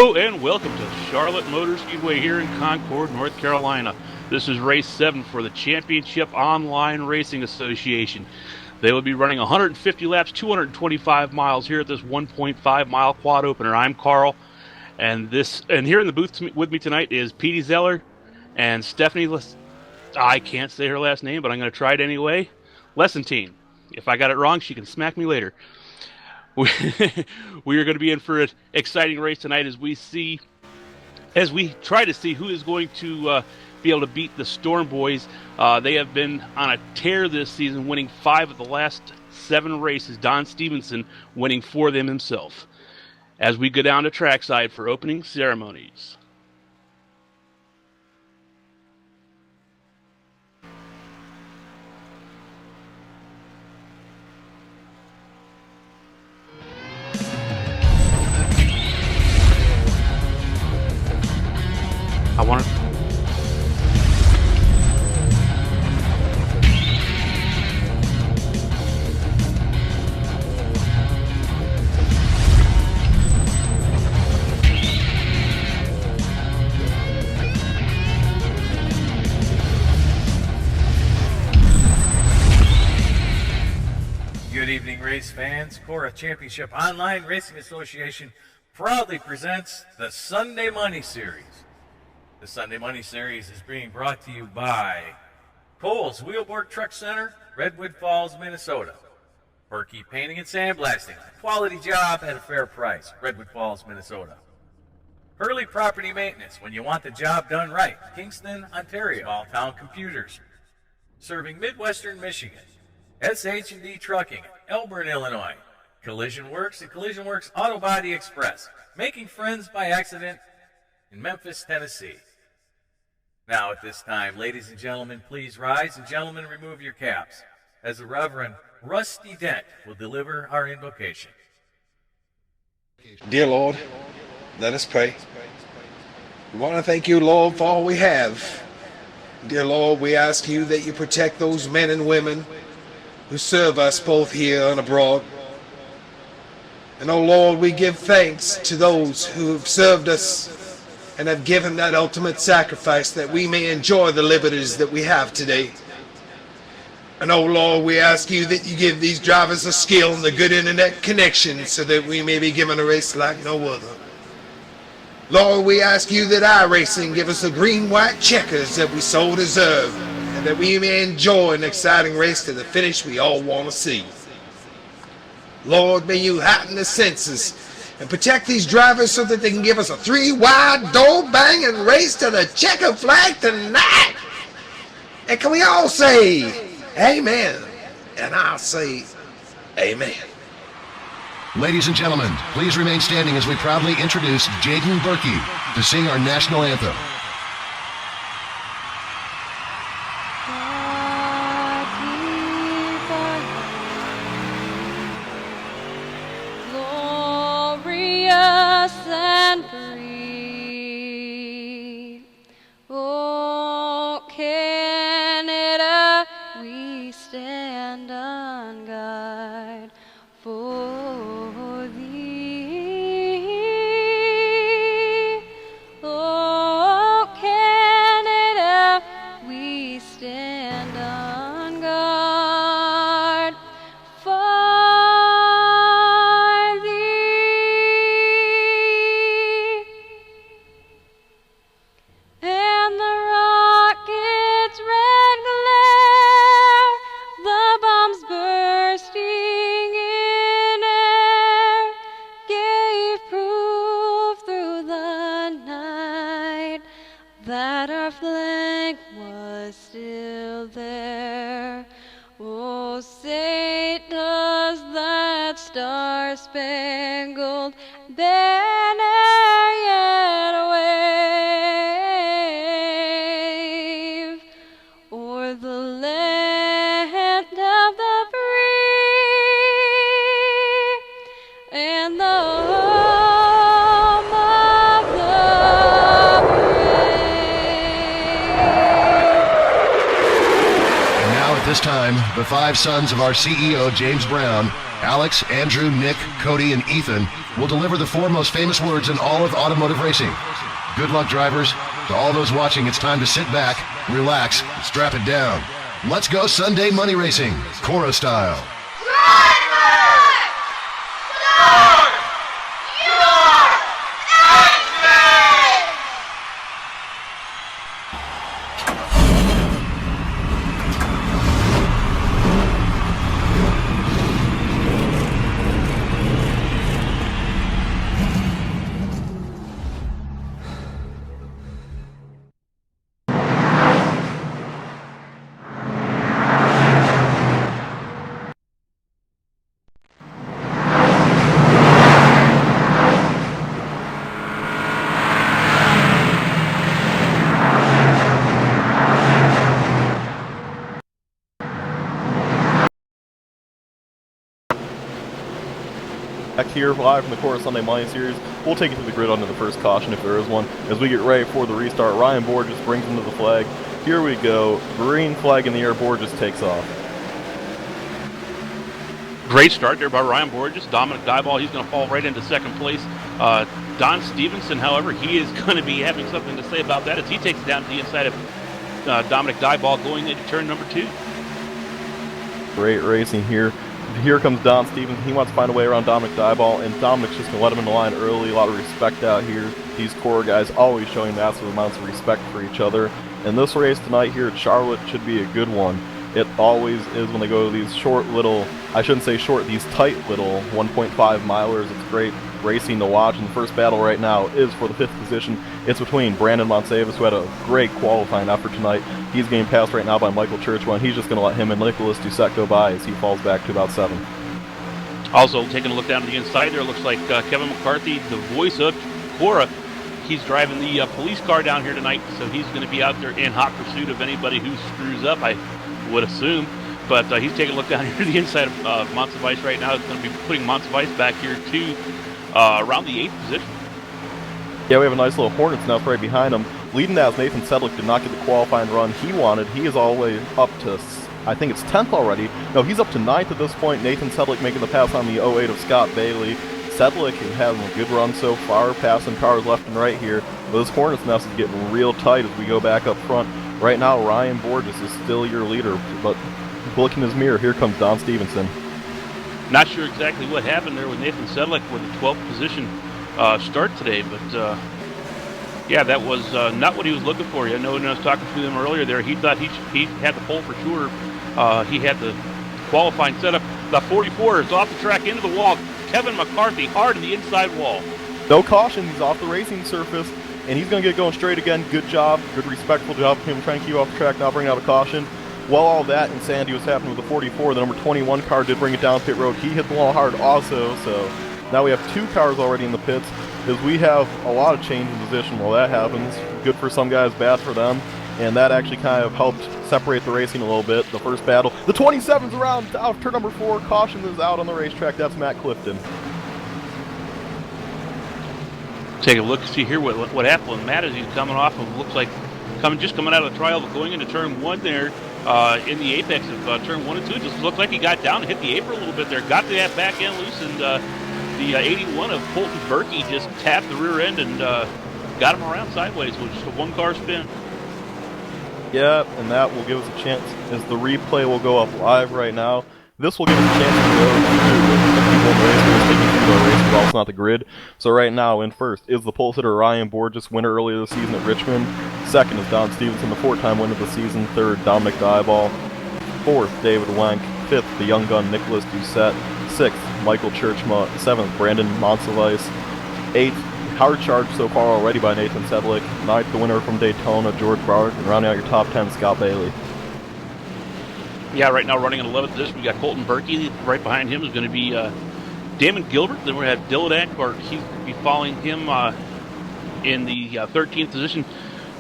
Hello and welcome to Charlotte Motor Speedway here in Concord, North Carolina. This is race 7 for the Championship Online Racing Association. They will be running 150 laps, 225 miles here at this 1.5 mile quad opener. I'm Carl, and here in the booth with me tonight is Petey Zeller and Stephanie. I can't say her last name, but I'm going to try it anyway. Lessentine. If I got it wrong, she can smack me later. We are going to be in for an exciting race tonight as we try to see who is going to be able to beat the Storm Boys. They have been on a tear this season, winning 5 of the last 7 races. Don Stevenson winning 4 of them himself. As we go down to trackside for opening ceremonies. I want to... Good evening, race fans. CORA Championship Online Racing Association proudly presents the Sunday Money Series. The Sunday Money Series is being brought to you by Cole's Wheelboard Truck Center, Redwood Falls, Minnesota. Berkey Painting and Sandblasting, quality job at a fair price, Redwood Falls, Minnesota. Hurley Property Maintenance, when you want the job done right, Kingston, Ontario. Small Town Computers, serving Midwestern Michigan. SH&D Trucking, Elburn, Illinois. Collision Works and Collision Works Auto Body Express, making friends by accident in Memphis, Tennessee. Now at this time, ladies and gentlemen, please rise, and gentlemen, remove your caps, as the Reverend Rusty Dent will deliver our invocation. Dear Lord, let us pray. We want to thank you, Lord, for all we have. Dear Lord, we ask you that you protect those men and women who serve us both here and abroad. And oh Lord, we give thanks to those who have served us and have given that ultimate sacrifice that we may enjoy the liberties that we have today. And oh Lord, we ask you that you give these drivers the skill and the good internet connection so that we may be given a race like no other. Lord, we ask you that our racing give us the green-white checkers that we so deserve, and that we may enjoy an exciting race to the finish we all want to see. Lord, may you heighten the senses and protect these drivers so that they can give us a 3-wide door-banging race to the checker flag tonight. And can we all say amen? And I'll say amen. Ladies and gentlemen, please remain standing as we proudly introduce Jaden Berkey to sing our national anthem. That our flag was still there. Oh, say does that star-spangled banner yet wave o'er the land of the free and the home of the This time, the 5 sons of our CEO, James Brown, Alex, Andrew, Nick, Cody, and Ethan will deliver the 4 most famous words in all of automotive racing. Good luck, drivers. To all those watching, it's time to sit back, relax, and strap it down. Let's go Sunday money racing, CORA style. Back here live from the CORA Sunday Money Series. We'll take you to the grid under the first caution if there is one. As we get ready for the restart, Ryan Borges brings him to the flag. Here we go. Green flag in the air. Borges takes off. Great start there by Ryan Borges. Dominic Dyball, he's going to fall right into second place. Don Stevenson, however, he is going to be having something to say about that as he takes it down to the inside of Dominic Dyball going into turn number 2. Great racing here. Here comes Don Stevens. He wants to find a way around Dominic Dyball, and Dominic's just going to let him in the line early. A lot of respect out here. These CORA guys always showing massive amounts of respect for each other. And this race tonight here at Charlotte should be a good one. It always is when they go to these short little, I shouldn't say short, these tight little 1.5 milers. It's great racing to watch. And the first battle right now is for the 5th position. It's between Brandon Monsavis, who had a great qualifying effort tonight. He's getting passed right now by Michael Churchwell, and he's just going to let him and Nicholas Doucette go by as he falls back to about 7. Also, taking a look down to the inside there, looks like Kevin McCarthy, the voice of CORA, he's driving the police car down here tonight, so he's going to be out there in hot pursuit of anybody who screws up, I would assume. But he's taking a look down here to the inside of Monsavice right now. It's going to be putting Monsavice back here to around the 8th position. Yeah, we have a nice little Hornets nest right behind him. Leading that is Nathan Sedlick. Did not get the qualifying run he wanted. He is all the way up to, I think it's 10th already. No, he's up to 9th at this point. Nathan Sedlick making the pass on the 08 of Scott Bailey. Sedlick is having a good run so far, passing cars left and right here. But this Hornets nest is getting real tight as we go back up front. Right now, Ryan Borges is still your leader, but look in his mirror, here comes Don Stevenson. Not sure exactly what happened there with Nathan Sedlick with the 12th position start today, but yeah, that was not what he was looking for. I know when I was talking to him earlier there, he thought he had the pole for sure. He had the qualifying setup. The 44 is off the track into the wall. Kevin McCarthy hard in the inside wall. No caution, he's off the racing surface, and he's going to get going straight again. Good job, good respectful job of him trying to keep off the track, now bring out a caution. While all that insanity was happening with the 44, the number 21 car did bring it down pit road. He hit the wall hard also, so now we have 2 cars already in the pits, as we have a lot of change in position while that happens. Good for some guys, bad for them, and that actually kind of helped separate the racing a little bit. The first battle, the 27's around out of turn number 4, caution is out on the racetrack. That's Matt Clifton. Take a look, see here what happened with Matt as he's coming off of, looks like just coming out of the trial, going into turn 1 there in the apex of turn 1 and 2. It just looked like he got down and hit the apron a little bit there, got that back end loose, and the 81 of Colton Berkey just tapped the rear end and got him around sideways with just a 1-car spin. Yeah, and that will give us a chance as the replay will go up live right now. This will give us a chance to go through the people in the race. We're taking through the race, but it's not the grid. So right now, in first is the pole sitter Ryan Borges, winner earlier this season at Richmond. Second is Don Stevenson, the 4-time winner of the season. Third, Dominic Dyball. Fourth, David Wenck. Fifth, the young gun Nicholas Doucette. Sixth, Michael Churchma. Seventh, Brandon Monsavice. Eighth, hard charge so far already by Nathan Sedlick. Ninth, the winner from Daytona, George Bard. And rounding out your top 10, Scott Bailey. Yeah, right now running in 11th position, we got Colton Berkey. Right behind him is going to be Damon Gilbert. Then we have Dylan Ackbar. He's going to be following him in the 13th position.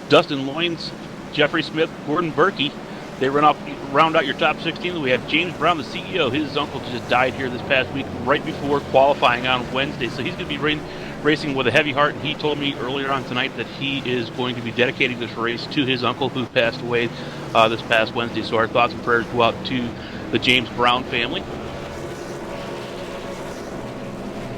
Dustin Loynes, Jeffrey Smith, Gordon Berkey. They round out your top 16. We have James Brown, the CEO. His uncle just died here this past week, right before qualifying on Wednesday. So he's going to be racing with a heavy heart. And he told me earlier on tonight that he is going to be dedicating this race to his uncle who passed away this past Wednesday. So our thoughts and prayers go out to the James Brown family.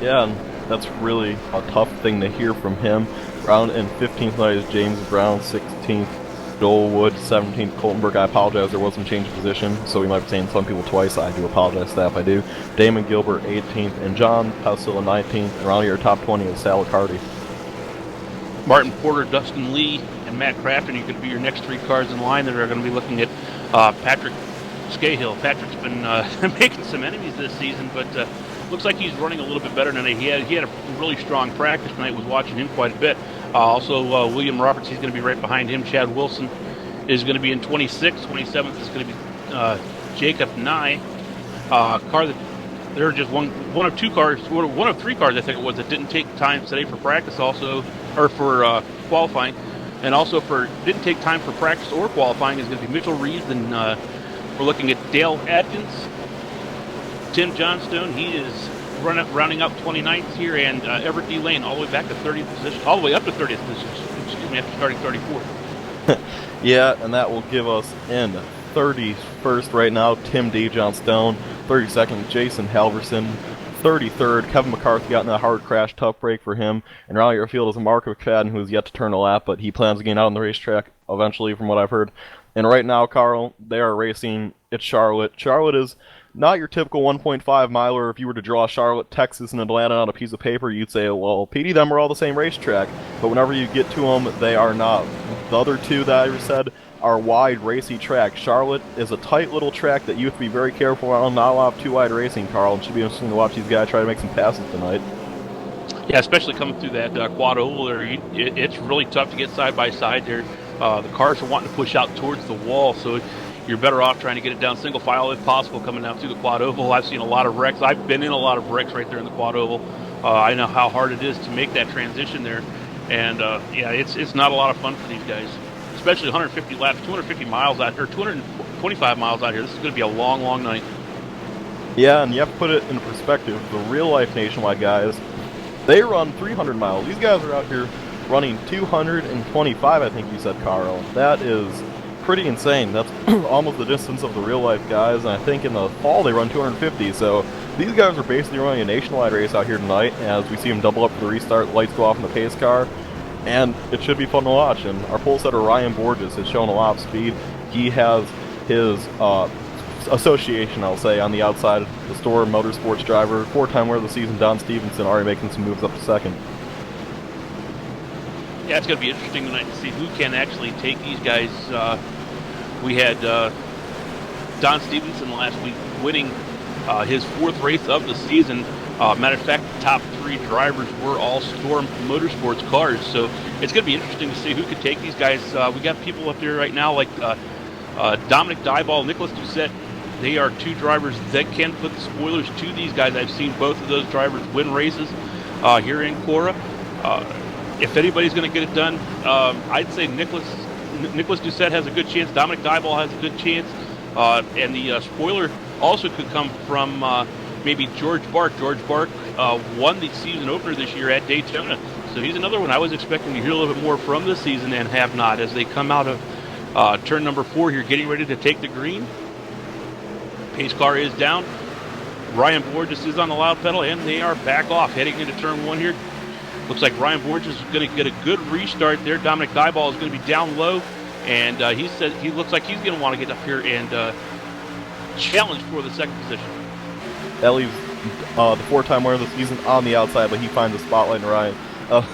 Yeah, and that's really a tough thing to hear from him. Round in 15th tonight is James Brown, 16th Joel Wood, 17th Coltonberg. I apologize, there was some change of position, so we might be saying some people twice. I do apologize to that if I do. Damon Gilbert, 18th, and John Pasilla, 19th. And around your top 20 is Sal Carty. Martin Porter, Dustin Lee, and Matt Crafton are going to be your next 3 cars in line that are going to be looking at Patrick Scahill. Patrick's been making some enemies this season, but looks like he's running a little bit better than he had. He had a really strong practice tonight. Was watching him quite a bit. Also, William Roberts, he's going to be right behind him. Chad Wilson is going to be in 26th. 27th is going to be Jacob Nye. Car that there are just one of 2 cars, one of 3 cars I think it was, that didn't take time today for practice, also, or for qualifying, and also didn't take time for practice or qualifying is going to be Mitchell Reeves, and we're looking at Dale Atkins, Tim Johnstone. He is rounding up 29th here, and Everett D. Lane all the way back to 30th position, all the way up to 30th position, excuse me, after starting 34th. Yeah, and that will give us in 31st right now, Tim D. Johnstone, 32nd, Jason Halverson, 33rd, Kevin McCarthy got in a hard crash, tough break for him, and around your field is Mark McFadden, who's yet to turn a lap, but he plans to get out on the racetrack eventually, from what I've heard. And right now, Carl, they are racing at Charlotte. Charlotte is not your typical 1.5 miler. If you were to draw Charlotte, Texas, and Atlanta on a piece of paper, you'd say, well, PD, them are all the same racetrack. But whenever you get to them, they are not. The other 2 that I said are wide, racy tracks. Charlotte is a tight little track that you have to be very careful on. Not a lot of 2 wide racing, Carl. It should be interesting to watch these guys try to make some passes tonight. Yeah, especially coming through that quad oval there. It's really tough to get side by side there. The cars are wanting to push out towards the wall, so you're better off trying to get it down single file if possible coming down through the quad oval. I've seen a lot of wrecks. I've been in a lot of wrecks right there in the quad oval. I know how hard it is to make that transition there, and yeah, it's not a lot of fun for these guys, especially 150 laps, 250 miles out here, 225 miles out here. This is going to be a long, long night. Yeah, and you have to put it in perspective. The real-life Nationwide guys, they run 300 miles. These guys are out here running 225, I think you said, Carl. That is pretty insane. That's almost the distance of the real-life guys, and I think in the fall they run 250, so these guys are basically running a nationwide race out here tonight. As we see them double up for the restart, lights go off in the pace car, and it should be fun to watch. And our pole setter Ryan Borges has shown a lot of speed. He has his association, I'll say, on the outside, the store motorsports driver, 4-time winner of the season, Don Stevenson, already making some moves up to 2nd. Yeah, it's going to be interesting tonight to see who can actually take these guys. We had Don Stevenson last week winning his 4th race of the season. Matter of fact, the top 3 drivers were all Storm Motorsports cars, so it's going to be interesting to see who could take these guys. We got people up there right now like Dominic Dyball, Nicholas Doucette. They are 2 drivers that can put the spoilers to these guys. I've seen both of those drivers win races here in CORA. If anybody's going to get it done, I'd say Nicholas Doucette has a good chance. Dominic Dyball has a good chance. And the spoiler also could come from maybe George Bark. George Bark won the season opener this year at Daytona. So he's another one I was expecting to hear a little bit more from this season and have not, as they come out of turn number 4 here, getting ready to take the green. Pace car is down. Ryan Borges is on the loud pedal, and they are back off, heading into turn 1 here. Looks like Ryan Borges is going to get a good restart there. Dominic Dyball is going to be down low, and he looks like he's going to want to get up here and challenge for the 2nd position. That leaves the 4-time winner of the season on the outside, but he finds a spotlight in Ryan.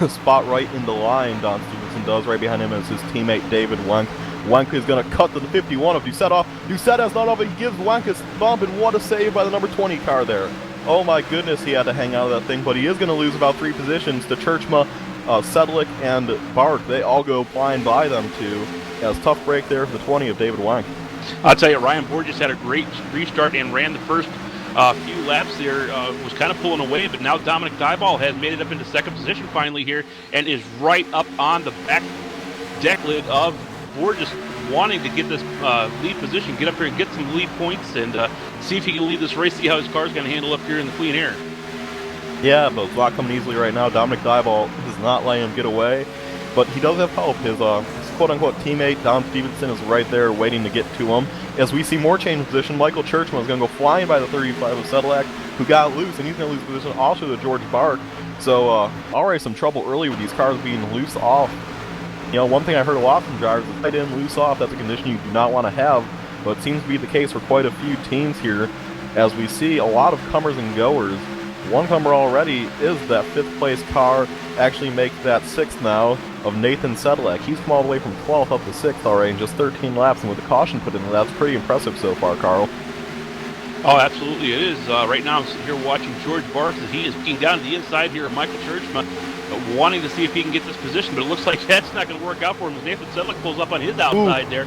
Spot right in the line, Don Stevenson does. Right behind him is his teammate David Wenck. Wenck is going to cut to the 51 of Doucette off. Doucette has not off. He gives Wenck his bump, and what a save by the number 20 car there. Oh my goodness, he had to hang out of that thing, but he is going to lose about 3 positions to Churchma, Sedlick, and Bark. They all go flying by them too. Yeah, it's a tough break there for the 20 of David Wenck. I'll tell you, Ryan Borges had a great restart and ran the first few laps there, was kind of pulling away, but now Dominic Dyball has made it up into 2nd position finally here and is right up on the back deck lid of Borges, wanting to get this lead position, get up here and get some lead points, and see if he can lead this race, see how his car's going to handle up here in the clean air. Yeah, but it's not coming easily right now. Dominic Dyball is not letting him get away, but he does have help. His quote-unquote teammate, Don Stevenson, is right there waiting to get to him. As we see more change of position, Michael Churchman is going to go flying by the 35 of Sedlak. who got loose, and he's going to lose position also to George Bark. So already some trouble early with these cars being loose off. You know, one thing I heard a lot from drivers is they didn't loose off. That's a condition you do not want to have, but it seems to be the case for quite a few teams here, as we see a lot of comers and goers. One comer already is that 5th place car, actually make that 6th now, of Nathan Sedlak. He's come all the way from 12th up to 6th already in just 13 laps, and with the caution put in, that's pretty impressive so far, Carl. Oh, absolutely it is. Right now I'm sitting here watching George Barks as he is looking down to the inside here of Michael Churchman, wanting to see if he can get this position, but it looks like that's not going to work out for him as Nathan Sedlak pulls up on his outside there.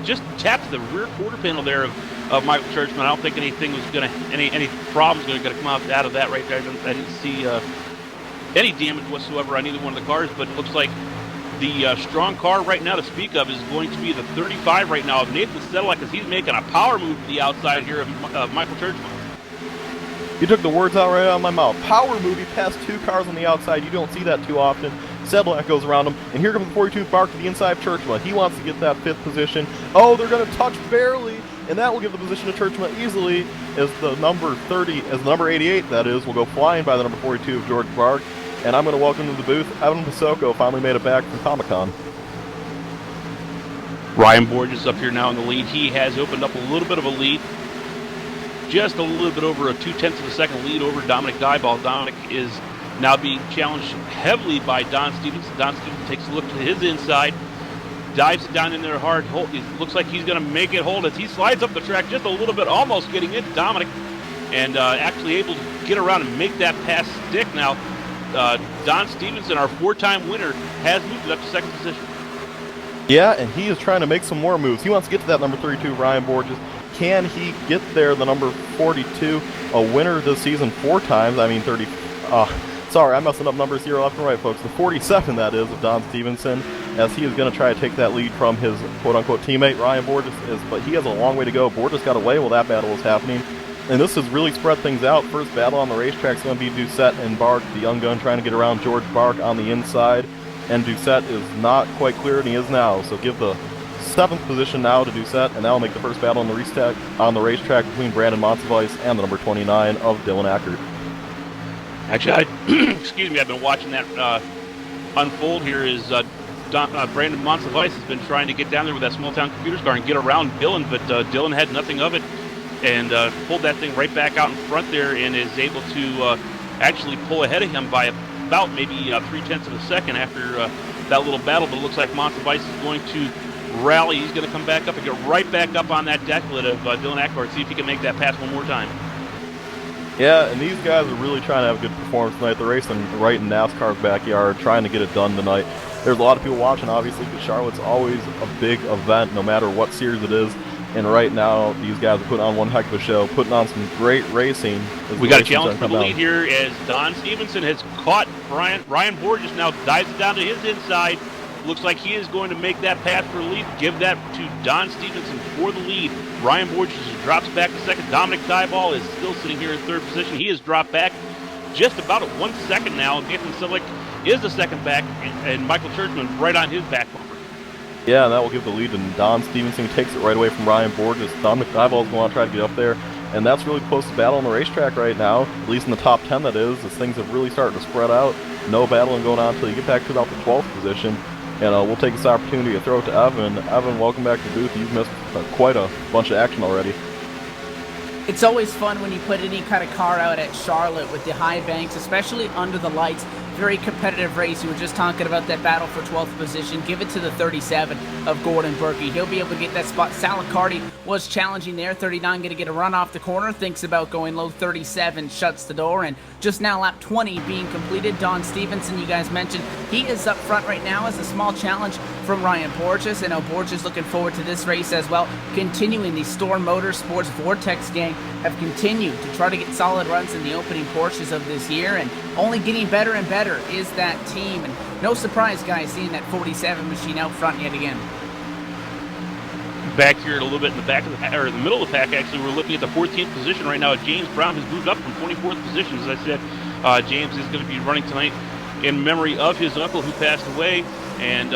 Just taps the rear quarter panel there of Michael Churchman. I don't think anything was going to, any problems going to come out of that right there. I didn't see any damage whatsoever on either one of the cars, but it looks like the strong car right now to speak of is going to be the 35 right now of Nathan Sedlak, as he's making a power move to the outside here of Michael Churchman. You took the words out right out of my mouth. Power move, he passed 2 cars on the outside. You don't see that too often. Sedlak goes around him, and here comes the 42 Bark to the inside of Churchman. He wants to get that 5th position. Oh, they're going to touch barely, and that will give the position to Churchman easily, as the number 30, as the number 88, that is, will go flying by the number 42 of George Bark. And I'm going to welcome to the booth, Evan Pasoko finally made it back from Comic-Con. Ryan Borges up here now in the lead. He has opened up a little bit of a lead. Just a little bit over a 0.2 of a second lead over Dominic Dieball. Dominic is now being challenged heavily by Don Stevenson. Don Stevenson takes a look to his inside, dives it down in there hard. It looks like he's going to make it hold as he slides up the track just a little bit, almost getting into Dominic, and actually able to get around and make that pass stick now. Don Stevenson, our 4-time winner, has moved it up to 2nd position. Yeah, and he is trying to make some more moves. He wants to get to that number 32, Ryan Borges. Can he get there, the number 42, a winner this season 4 times? I mean, 30. Sorry, I'm messing up numbers here left and right, folks. The 47, that is, of Don Stevenson, as he is going to try to take that lead from his quote-unquote teammate, Ryan Borges, but he has a long way to go. Borges got away while that battle was happening. And this has really spread things out. First battle on the racetrack is going to be Doucette and Bark, the young gun trying to get around George Bark on the inside. And Doucette is not quite clear, and he is now. So give the 7th position now to Doucette, and that will make the first battle on the racetrack between Brandon Monsivice and the number 29 of Dylan Ackert. Actually, excuse me, I've been watching that unfold here. Brandon Monsivice has been trying to get down there with that small-town computers car and get around Dylan, but Dylan had nothing of it, and pulled that thing right back out in front there, and is able to actually pull ahead of him by about maybe 0.3 of a second after that little battle. But it looks like Monsivice is going to rally. He's going to come back up and get right back up on that decklet of Dylan Ackert, see if he can make that pass one more time. Yeah, and these guys are really trying to have a good performance tonight. They're racing right in NASCAR's backyard, trying to get it done tonight. There's a lot of people watching, obviously, because Charlotte's always a big event, no matter what series it is. And right now, these guys are putting on one heck of a show, putting on some great racing. We got a challenge for the lead here as Don Stevenson has caught Ryan Borges, now dives it down to his inside. Looks like he is going to make that pass for the lead, give that to Don Stevenson for the lead. Ryan Borges drops back to 2nd. Dominic Dieball is still sitting here in 3rd position. He has dropped back just about at 1 second now. Nathan Sedlak is the 2nd back, and Michael Churchman right on his back bumper. Yeah, and that will give the lead, and Don Stevenson takes it right away from Ryan Borges. Dominic Dieball is going to try to get up there, and that's really close to battle on the racetrack right now, at least in the top 10 that is, as things have really started to spread out. No battling going on until you get back to about the 12th position. And we'll take this opportunity to throw it to Evan. Evan, welcome back to the booth. You've missed quite a bunch of action already. It's always fun when you put any kind of car out at Charlotte with the high banks, especially under the lights. Very competitive race. You were just talking about that battle for 12th position. Give it to the 37 of Gordon Berkey. He'll be able to get that spot. Salicardi was challenging there. 39 going to get a run off the corner. Thinks about going low. 37 shuts the door. And just now lap 20 being completed. Don Stevenson, you guys mentioned, he is up front right now as a small challenge from Ryan Borges. I know Borges looking forward to this race as well. Continuing, the Storm Motorsports Vortex gang have continued to try to get solid runs in the opening Porsches of this year, and only getting better and better is that team. And no surprise, guys, seeing that 47 machine out front yet again. Back here a little bit in the back of the pack, or in the middle of the pack, actually, we're looking at the 14th position right now. James Brown has moved up from 24th position. As I said, James is going to be running tonight in memory of his uncle who passed away, and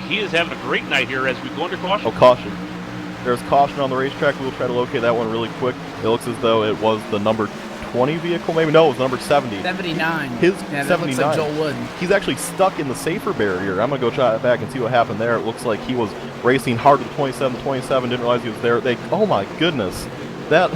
he is having a great night here as we go under caution. Oh, caution. There's caution on the racetrack. We'll try to locate that one really quick. It looks as though it was the number 20 vehicle, maybe? No, it was number 70. 79. His yeah, that 79. looks like Joel Wood. He's actually stuck in the safer barrier. I'm going to go try it back and see what happened there. It looks like he was racing hard to the 27, didn't realize he was there. Oh my goodness. That,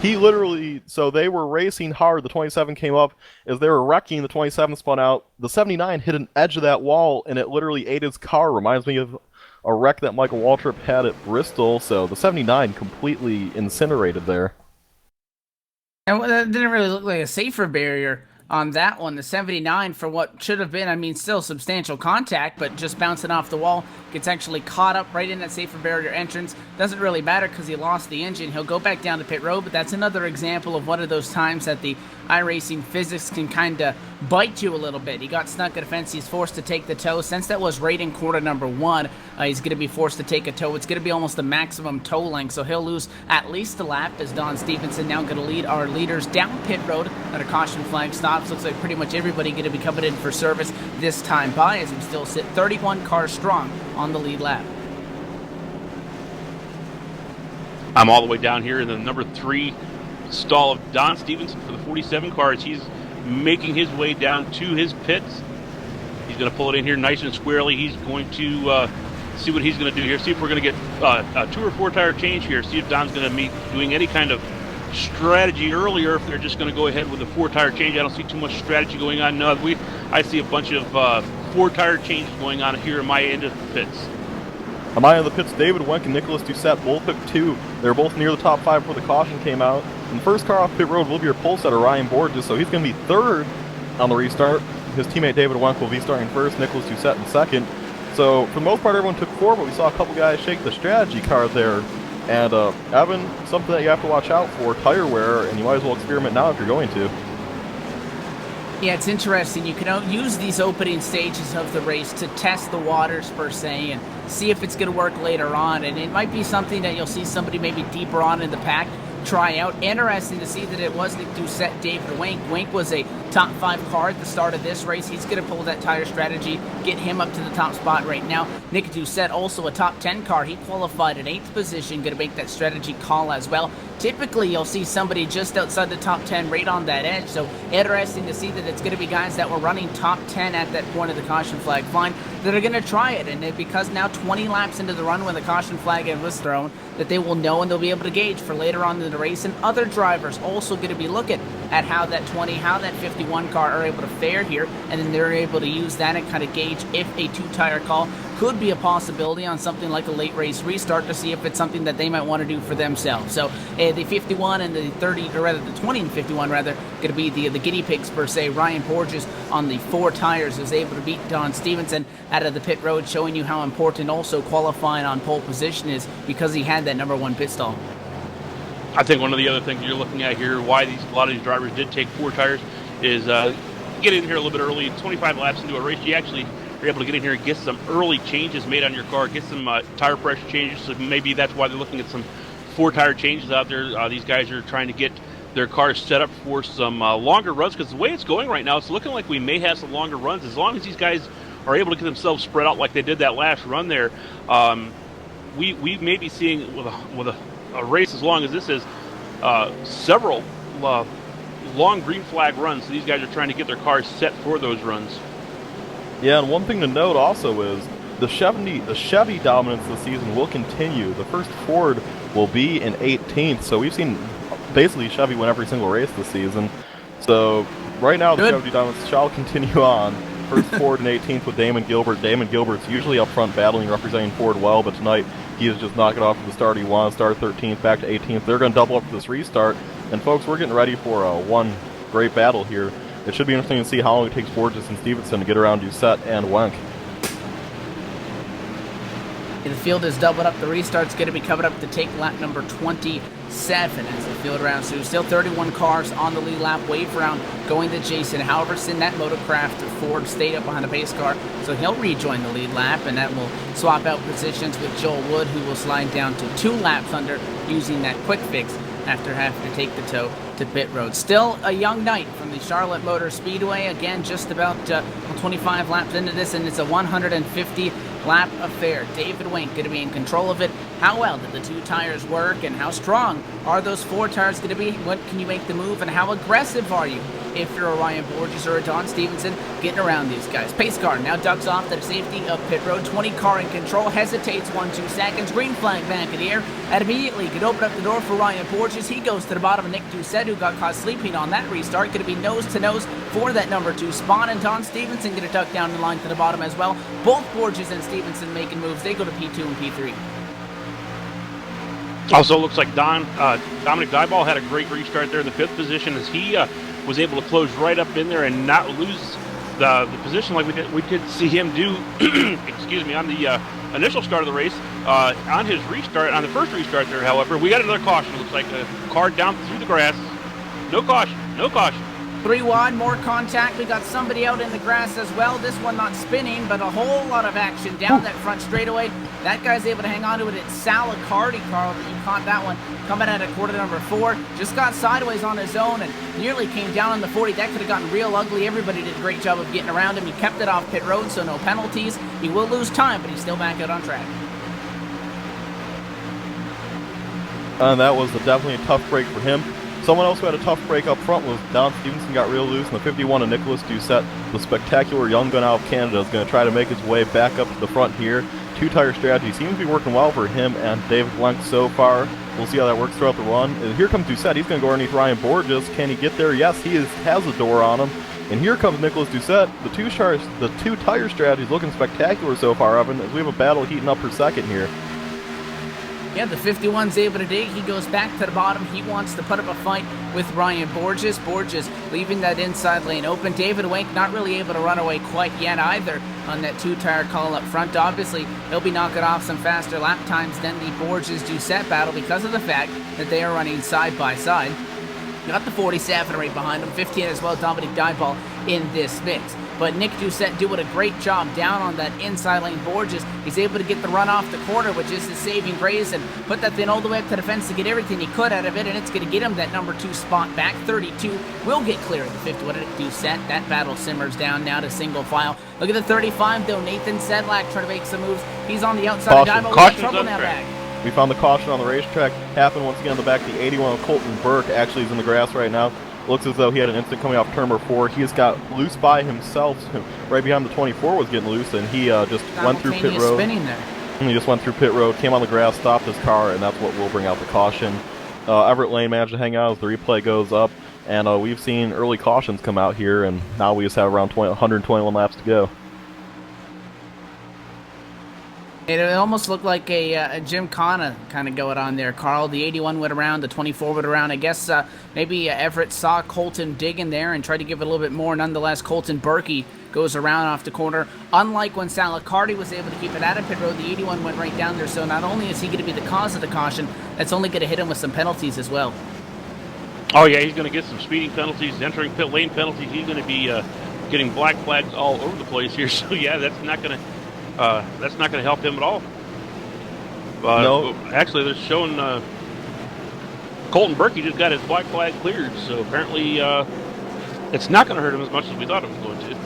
he literally, so they were racing hard. The 27 came up. As they were wrecking, the 27 spun out. The 79 hit an edge of that wall, and it literally ate his car. Reminds me of a wreck that Michael Waltrip had at Bristol. So the 79 completely incinerated there. And that didn't really look like a safer barrier on that one. The 79, for what should have been, I mean, still substantial contact, but just bouncing off the wall, gets actually caught up right in that safer barrier entrance. Doesn't really matter because he lost the engine. He'll go back down to pit road, but that's another example of one of those times that the iRacing physics can kind of bite you a little bit. He got stuck at a fence. He's forced to take the tow. Since that was right in quarter number 1, he's going to be forced to take a tow. It's going to be almost the maximum tow length, so he'll lose at least a lap as Don Stevenson now going to lead our leaders down pit road at a caution flag stops. Looks like pretty much everybody going to be coming in for service this time by, as we still sit 31 cars strong on the lead lap. I'm all the way down here in the number 3 stall of Don Stevenson for the 47 cars. He's making his way down to his pits. He's going to pull it in here nice and squarely. He's going to see what he's going to do here. See if we're going to get a 2 or 4 tire change here. See if Don's going to be doing any kind of strategy earlier, if they're just going to go ahead with a 4 tire change. I don't see too much strategy going on. No, I see a bunch of 4 tire changes going on here in my end of the pits. On my end of the pits, David Wenk and Nicholas Doucette both took 2. They were both near the top 5 before the caution came out. And the first car off pit road will be your pole setter, Ryan Borges, so he's going to be 3rd on the restart. His teammate David Wenk will be starting 1st, Nicholas Doucette in 2nd. So, for the most part, everyone took 4, but we saw a couple guys shake the strategy card there. And, Evan, something that you have to watch out for, tire wear, and you might as well experiment now if you're going to. Yeah, it's interesting. You can use these opening stages of the race to test the waters, per se, and see if it's going to work later on. And it might be something that you'll see somebody maybe deeper on in the pack try out. Interesting to see that it was Nick Doucette, David Wenk. Wenk was a top 5 car at the start of this race. He's going to pull that tire strategy, get him up to the top spot right now. Nick Doucette, also a top 10 car. He qualified in 8th position, going to make that strategy call as well. Typically, you'll see somebody just outside the top 10 right on that edge. So interesting to see that it's going to be guys that were running top 10 at that point of the caution flag fine that are going to try it. And because now 20 laps into the run when the caution flag was thrown, that they will know and they'll be able to gauge for later on in the race. And other drivers also going to be looking at how that 20, how that 51 car are able to fare here. And then they're able to use that and kind of gauge if a 2-tire call could be a possibility on something like a late race restart to see if it's something that they might want to do for themselves. So the 51 and the 30, or rather the 20 and 51 rather, going to be the guinea pigs per se. Ryan Borges on the 4 tires is able to beat Don Stevenson out of the pit road, showing you how important also qualifying on pole position is because he had that number 1 pit stall. I think one of the other things you're looking at here, why a lot of these drivers did take 4 tires, is get in here a little bit early. 25 laps into a race, you actually are able to get in here and get some early changes made on your car, get some tire pressure changes. So maybe that's why they're looking at some 4 tire changes out there. These guys are trying to get their cars set up for some longer runs, because the way it's going right now, it's looking like we may have some longer runs. As long as these guys are able to get themselves spread out like they did that last run there, we may be seeing with a race as long as this is several long green flag runs. So these guys are trying to get their cars set for those runs. Yeah, and one thing to note also is the Chevy dominance this season will continue. The first Ford will be in 18th, so we've seen basically Chevy win every single race this season. So right now the Chevy dominance shall continue on. First Ford in 18th with Damon Gilbert. Damon Gilbert's usually up front battling, representing Ford well, but tonight he is just knocking off to the start he won. Started 13th, back to 18th. They're going to double up for this restart. And folks, we're getting ready for one great battle here. It should be interesting to see how long it takes Borges and Stevenson to get around Doucette and Wenk. The field is doubled up. The restart's going to be coming up to take lap number 27 as the field rounds through. Still 31 cars on the lead lap. Wave round going to Jason Halverson. That Motorcraft Ford stayed up behind a base car, so he'll rejoin the lead lap, and that will swap out positions with Joel Wood, who will slide down to 2 laps under using that quick fix after having to take the tow up to pit road. Still a young night from the Charlotte Motor Speedway. Again, just about 25 laps into this, and it's a 150 lap affair. David Wink going to be in control of it. How well did the 2 tires work, and how strong are those 4 tires going to be? When can you make the move, and how aggressive are you if you're a Ryan Borges or a Don Stevenson getting around these guys? Pace car now ducks off to the safety of pit road. 20 car in control, hesitates 1-2 seconds. Green flag back in the air, and immediately could open up the door for Ryan Borges. He goes to the bottom of Nick Doucette, who got caught sleeping on that restart. Going to be nose to nose for that number 2 spot, and Don Stevenson going to duck down the line to the bottom as well. Both Borges and Stevenson making moves. They go to P2 and P3. Also looks like Dominic Dyball had a great restart there in the 5th position as he was able to close right up in there and not lose the position like we did see him do excuse me, on the initial start of the race. On his restart, on the first restart there, however, we got another caution. It looks like a car down through the grass. No caution, no caution. 3 wide, more contact. We got somebody out in the grass as well. This one not spinning, but a whole lot of action down that front straightaway. That guy's able to hang on to it. It's Sal Accardi, Carl, that you caught that one. Coming out of quarter number 4. Just got sideways on his own and nearly came down on the 40. That could have gotten real ugly. Everybody did a great job of getting around him. He kept it off pit road, so no penalties. He will lose time, but he's still back out on track. And that was definitely a tough break for him. Someone else who had a tough break up front was Don Stevenson. Got real loose in the 51 of Nicholas Doucette. The spectacular young gun out of Canada is going to try to make his way back up to the front here. 2-tire strategy seems to be working well for him and David Blank so far. We'll see how that works throughout the run. And here comes Doucette. He's going to go underneath Ryan Borges. Can he get there? Yes, he has a door on him. And here comes Nicholas Doucette. The 2-tire strategy is looking spectacular so far, Evan, as we have a battle heating up for second here. Yeah, the 51's able to dig. He goes back to the bottom. He wants to put up a fight with Ryan Borges. Borges leaving that inside lane open. David Wink not really able to run away quite yet either on that 2-tire call up front. Obviously, he'll be knocking off some faster lap times than the Borges-Doucette battle because of the fact that they are running side by side. Got the 47 right behind him, 15 as well, Dominic Dyball in this mix. But Nick Doucette doing a great job down on that inside lane Borges. He's able to get the run off the corner, which is his saving grace, and put that thing all the way up to the fence to get everything he could out of it, and it's going to get him that number 2 spot back. 32 will get clear of the 51 Nick Doucette. That battle simmers down now to single file. Look at the 35, though. Nathan Sedlak trying to make some moves. He's on the outside of Dyball. We got trouble now back. We found the caution on the racetrack happen once again on the back. The 81 of Colton Burke actually is in the grass right now. Looks as though he had an instant coming off turn number 4. He has got loose by himself. Right behind the 24 was getting loose, and he just went through pit road. Spinning there. And he just went through pit road, came on the grass, stopped his car, and that's what will bring out the caution. Everett Lane managed to hang out as the replay goes up, and we've seen early cautions come out here, and now we just have around 121 laps to go. It almost looked like a Gymkhana kind of going on there, Carl. The 81 went around, the 24 went around. I guess maybe Everett saw Colton digging there and tried to give it a little bit more. Nonetheless, Colton Berkey goes around off the corner. Unlike when Sal Accardi was able to keep it out of pit road, the 81 went right down there. So not only is he going to be the cause of the caution, that's only going to hit him with some penalties as well. Oh yeah, he's going to get some speeding penalties, entering pit lane penalties. He's going to be getting black flags all over the place here. So yeah, that's not going to help him at all. No. Actually, they're showing Colton Berkey just got his black flag cleared, so apparently it's not going to hurt him as much as we thought it was going to.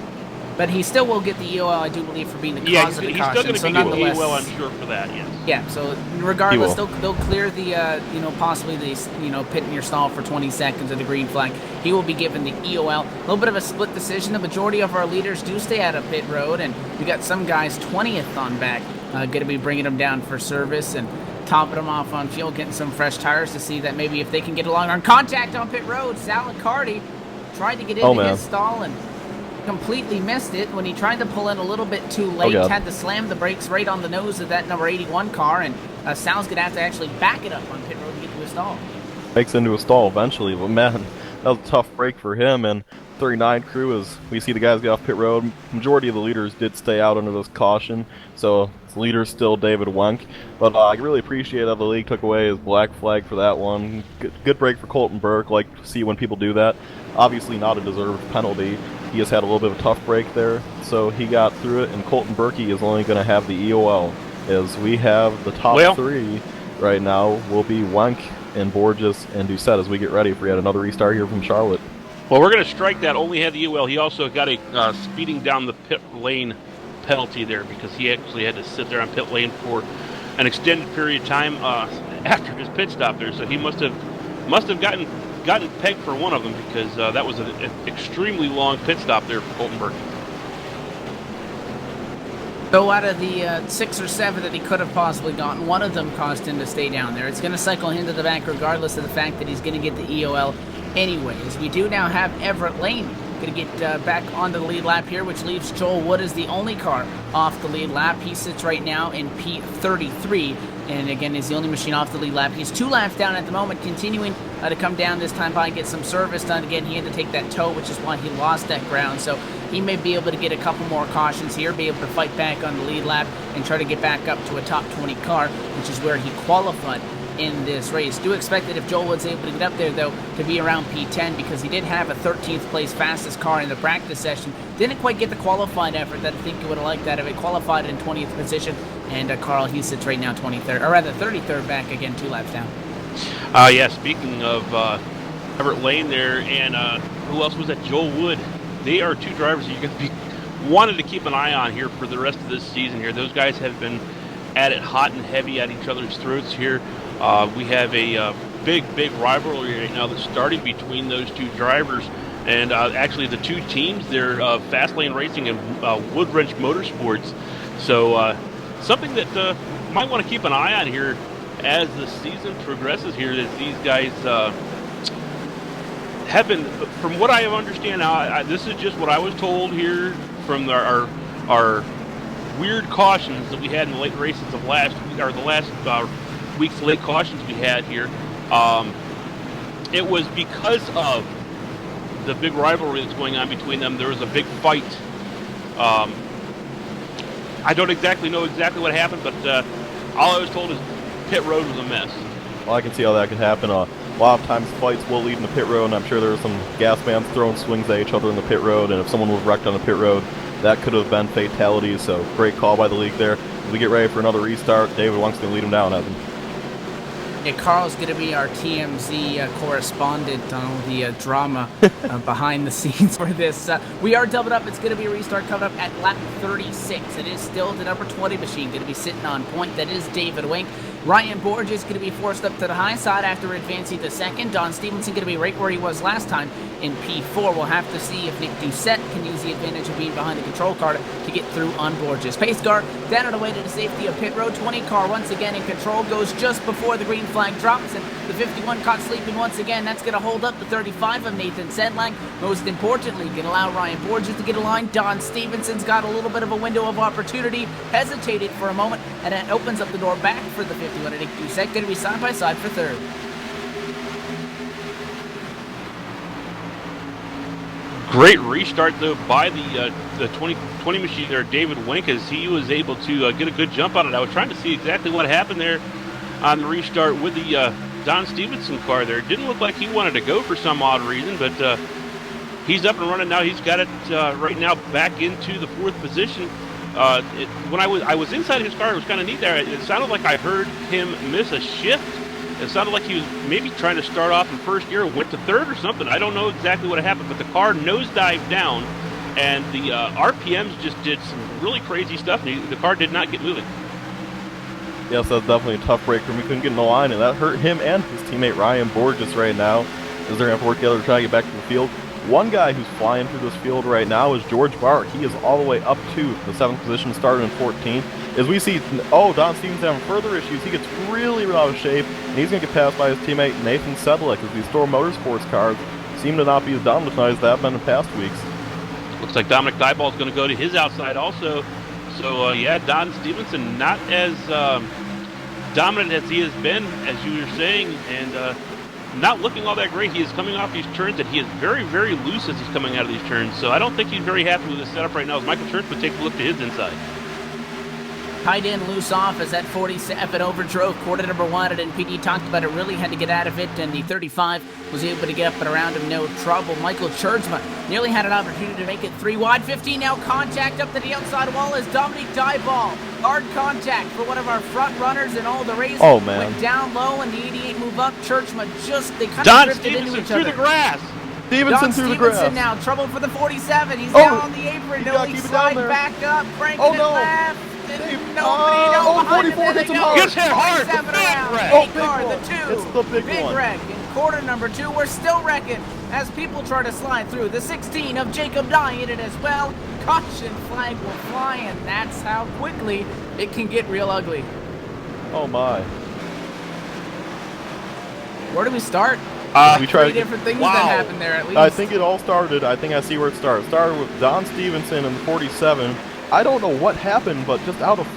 But he still will get the EOL, I do believe, for being the cause of the caution. He's still going to be EOL, I'm sure, for that, yes. Yeah, so regardless, they'll clear the, possibly the, pit in your stall for 20 seconds of the green flag. He will be given the EOL. A little bit of a split decision. The majority of our leaders do stay out of pit road, and we got some guys 20th on back, going to be bringing them down for service and topping them off on fuel, getting some fresh tires to see that maybe if they can get along on contact on pit road. Sal Accardi tried to get into his stall and completely missed it when he tried to pull in a little bit too late. Had to slam the brakes right on the nose of that number 81 car, and Sal's going to have to actually back it up on pit road to get to a stall. Makes into a stall eventually, but man, that was a tough break for him. And 39 crew, as we see the guys get off pit road, majority of the leaders did stay out under this caution, so the leader's still David Wenk. But I really appreciate how the league took away his black flag for that one. Good break for Colton Burke. Like to see when people do that. Obviously not a deserved penalty. He just had a little bit of a tough break there, so he got through it, and Colton Berkey is only going to have the EOL, as we have the top 3 right now will be Wenk and Borges and Doucette as we get ready for yet another restart here from Charlotte. Well, we're going to strike that. Only had the UL. He also got a speeding down the pit lane penalty there because he actually had to sit there on pit lane for an extended period of time after his pit stop there. So he must have gotten pegged for one of them because that was an extremely long pit stop there for Coltenberg. So out of the 6 or 7 that he could have possibly gotten, one of them caused him to stay down there. It's going to cycle him to the back regardless of the fact that he's going to get the EOL anyways. We do now have Everett Lane going to get back on the lead lap here, which leaves Joel Wood as the only car off the lead lap. He sits right now in P33, and again is the only machine off the lead lap. He's 2 laps down at the moment, continuing to come down this time by and get some service done. Again, he had to take that tow, which is why he lost that ground. So he may be able to get a couple more cautions here, be able to fight back on the lead lap and try to get back up to a top 20 car, which is where he qualified in this race. Do expect that if Joel Wood's able to get up there, though, to be around P10 because he did have a 13th place fastest car in the practice session. Didn't quite get the qualified effort that I think he would have liked out of it. Qualified in 20th position, and Carl, he sits right now 23rd, or rather 33rd back again, 2 laps down. Yeah, speaking of Everett Lane there, and who else was that? Joel Wood. They are 2 drivers that you're going to be wanted to keep an eye on here for the rest of this season here. Those guys have been at it hot and heavy at each other's throats here. We have a big rivalry right now that's starting between those 2 drivers. And actually the 2 teams, they're Fastlane Racing and Woodwrench Motorsports. So something that might want to keep an eye on here as the season progresses here, that these guys have been, from what I understand now, this is just what I was told here from our weird cautions that we had in the late races of the last week's late cautions we had here. It was because of the big rivalry that's going on between them. There was a big fight. I don't exactly know what happened, but all I was told is pit road was a mess. Well, I can see how that could happen. A lot of times fights will lead in the pit road, and I'm sure there were some gas bands throwing swings at each other in the pit road, and if someone was wrecked on the pit road, that could have been fatalities. So great call by the league there. As we get ready for another restart, David Wonk's going to lead him down, Evan. Yeah, Carl's going to be our TMZ correspondent on all the drama behind the scenes for this. We are doubled up. It's going to be a restart coming up at lap 36. It is still the number 20 machine going to be sitting on point. That is David Wink. Ryan Borges is going to be forced up to the high side after advancing to second. Don Stevenson going to be right where he was last time in P4. We'll have to see if Nick Doucette can use the advantage of being behind the control car to get through on Borges. Pace car down and away to the safety of pit road. 20 car once again in control, goes just before the green flag drops, and the 51 caught sleeping once again. That's going to hold up the 35 of Nathan Sedlang. Most importantly, going to allow Ryan Borges to get a line. Don Stevenson's got a little bit of a window of opportunity, hesitated for a moment, and that opens up the door back for the 51. And Nick Doucette going to be side by side for third. Great restart though by the 20 machine there, David Wink, as he was able to get a good jump on it. I was trying to see exactly what happened there on the restart with the Don Stevenson car there. It didn't look like he wanted to go for some odd reason, but he's up and running now. He's got it right now back into the 4th position. When I was inside his car, it was kind of neat there. It sounded like I heard him miss a shift. It sounded like he was maybe trying to start off in first gear, went to 3rd or something. I don't know exactly what happened, but the car nosedived down, and the RPMs just did some really crazy stuff. The car did not get moving. Yes, that's definitely a tough break for him. He couldn't get in the line, and that hurt him and his teammate Ryan Borges right now, as they're going to have to work together to try to get back to the field. One guy who's flying through this field right now is George Bart. He is all the way up to the 7th position, started in 14th. As we see, Don Stevens having further issues. He gets really out of shape, and he's going to get passed by his teammate Nathan Sedlak, as these Thor Motorsports cars seem to not be as dominant as they have been in past weeks. Looks like Dominic Dieball is going to go to his outside also. So, yeah, Don Stevenson not as dominant as he has been, as you were saying, and not looking all that great. He is coming off these turns, and he is very loose as he's coming out of these turns. So I don't think he's very happy with his setup right now, as Michael Church would take a look to his inside. Tight in, loose off as that 47 overdrove quarter number 1, and PD talked about it, really had to get out of it, and the 35 was able to get up and around him, no trouble. Michael Churchma nearly had an opportunity to make it 3 wide. 15 now, contact up to the outside wall as Dominic Dyball. Hard contact for one of our front runners in all the race. Oh, man. Went down low, and the 88 move up. Churchma they kind Don of drifted into Stevenson each through other. the grass. Stevenson through the grass. Now, trouble for the 47. He's down on the apron. You gotta Nobody keep it slide down there. back up, cranking Oh, it no. left. Oh, 44 hits him hard. Gets hit hard. The 47 big around. wreck. Oh, big Car, one. the 2. It's the big one. wreck. In quarter number 2, we're still wrecking as people try to slide through. The 16 of Jacob Dye in it as well. Caution flag will fly, and that's how quickly it can get real ugly. Oh, my. Where do we start? We tried 3 different things Wow. that happened there at least. I think it all started, I think I see where it started. It started with Don Stevenson in the 47. I don't know what happened, but just out of,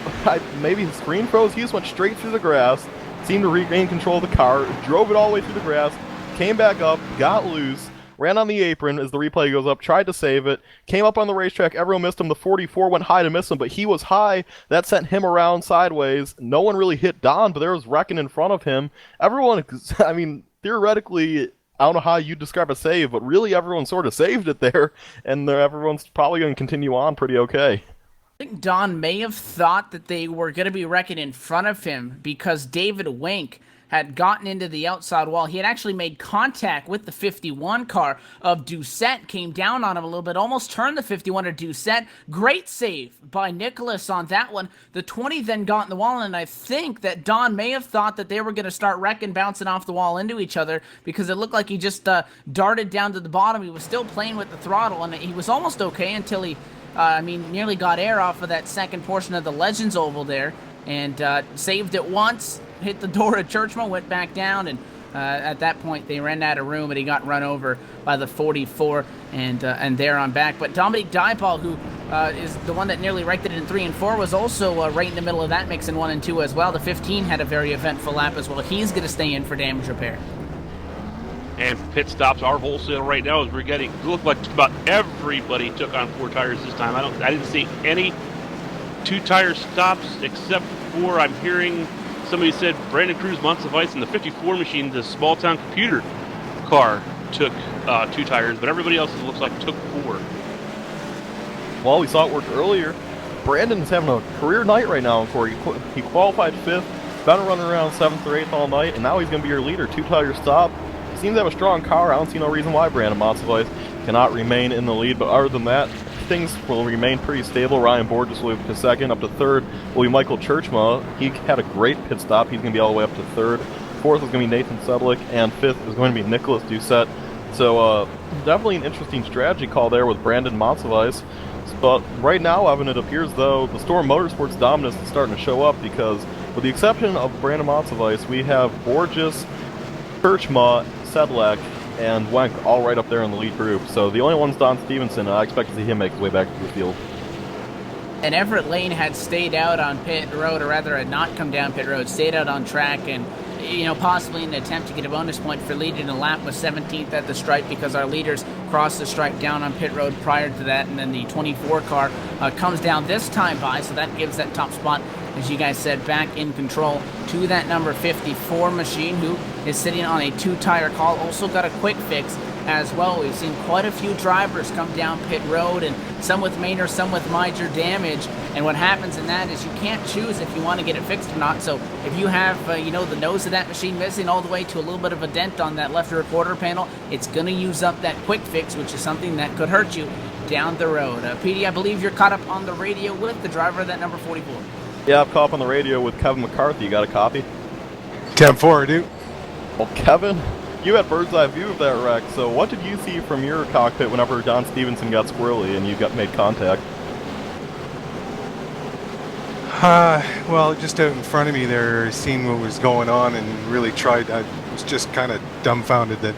maybe his screen froze, he just went straight through the grass, seemed to regain control of the car, drove it all the way through the grass, came back up, got loose, ran on the apron as the replay goes up, tried to save it, came up on the racetrack, everyone missed him, the 44 went high to miss him, but he was high, that sent him around sideways, no one really hit Don, but there was wrecking in front of him. Everyone, I mean, theoretically, I don't know how you describe a save, but really everyone sort of saved it there, and everyone's probably going to continue on pretty okay. I think Don may have thought that they were going to be wrecking in front of him because David Wink had gotten into the outside wall. He had actually made contact with the 51 car of Doucette, came down on him a little bit, almost turned the 51 to Doucette. Great save by Nicholas on that one. The 20 then got in the wall, and I think that Don may have thought that they were going to start wrecking, bouncing off the wall into each other because it looked like he just darted down to the bottom. He was still playing with the throttle, and he was almost okay until he nearly got air off of that second portion of the Legends Oval there, and saved it once, hit the door at Churchman, went back down, and at that point they ran out of room, and he got run over by the 44, and there on back. But Dominic Dyball, who is the one that nearly wrecked it in 3 and 4, was also right in the middle of that mix in 1 and 2 as well. The 15 had a very eventful lap as well. He's going to stay in for damage repair. And pit stops, our wholesale right now is we're getting, it looked like about everybody took on 4 tires this time. I didn't see any 2-tire stops except for, I'm hearing somebody said Brandon Cruz, Months of Ice, and the 54 machine, the small town computer car, took 2 tires, but everybody else, it looks like, took 4. Well, we saw it work earlier. Brandon's having a career night right now in CORA. He qualified 5th, been running around 7th or 8th all night, and now he's going to be your leader. 2-tire stop. Seems to have a strong car. I don't see no reason why Brandon Months of Ice cannot remain in the lead, but other than that, things will remain pretty stable. Ryan Borges will be to 2nd. Up to 3rd will be Michael Churchma. He had a great pit stop. He's going to be all the way up to 3rd. 4th is going to be Nathan Sedlick, and 5th is going to be Nicholas Doucette. So definitely an interesting strategy call there with Brandon Months of Ice. But right now, Evan, it appears though the Storm Motorsports dominance is starting to show up because, with the exception of Brandon Months of Ice, we have Borges, Churchma, Sedlak, and Wenk all right up there in the lead group. So the only one's Don Stevenson, and I expect to see him make his way back to the field. And Everett Lane had stayed out on pit road, or rather had not come down pit road, stayed out on track, and possibly in an attempt to get a bonus point for leading a lap, was 17th at the stripe because our leaders crossed the stripe down on pit road prior to that, and then the 24 car comes down this time by, so that gives that top spot, as you guys said, back in control to that number 54 machine, who is sitting on a 2-tire call. Also got a quick fix as well. We've seen quite a few drivers come down pit road, and some with minor, some with major damage. And what happens in that is you can't choose if you want to get it fixed or not. So if you have, the nose of that machine missing all the way to a little bit of a dent on that left rear quarter panel, it's going to use up that quick fix, which is something that could hurt you down the road. PD, I believe you're caught up on the radio with the driver of that number 44. Yeah, I've caught up on the radio with Kevin McCarthy. You got a copy? 10-4, dude. Well, Kevin, you had bird's eye view of that wreck, so what did you see from your cockpit whenever Don Stevenson got squirrely and you made contact? Well, just out in front of me there, seeing what was going on, and really I was just kind of dumbfounded that,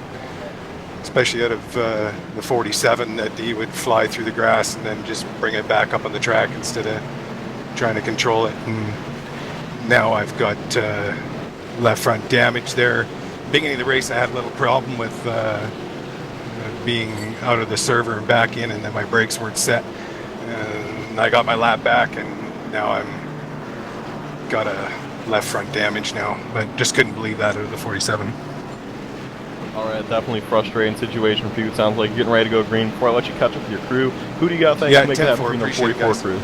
especially out of the 47, that he would fly through the grass and then just bring it back up on the track instead of trying to control it. And now I've got left front damage there. Beginning of the race, I had a little problem with being out of the server and back in, and then my brakes weren't set. And I got my lap back, and now I'm got a left front damage now, but just couldn't believe that out of the 47. All right, definitely frustrating situation for you. It sounds like you're getting ready to go green. Before I let you catch up with your crew, who do you got thinking to make that between the 44 crew?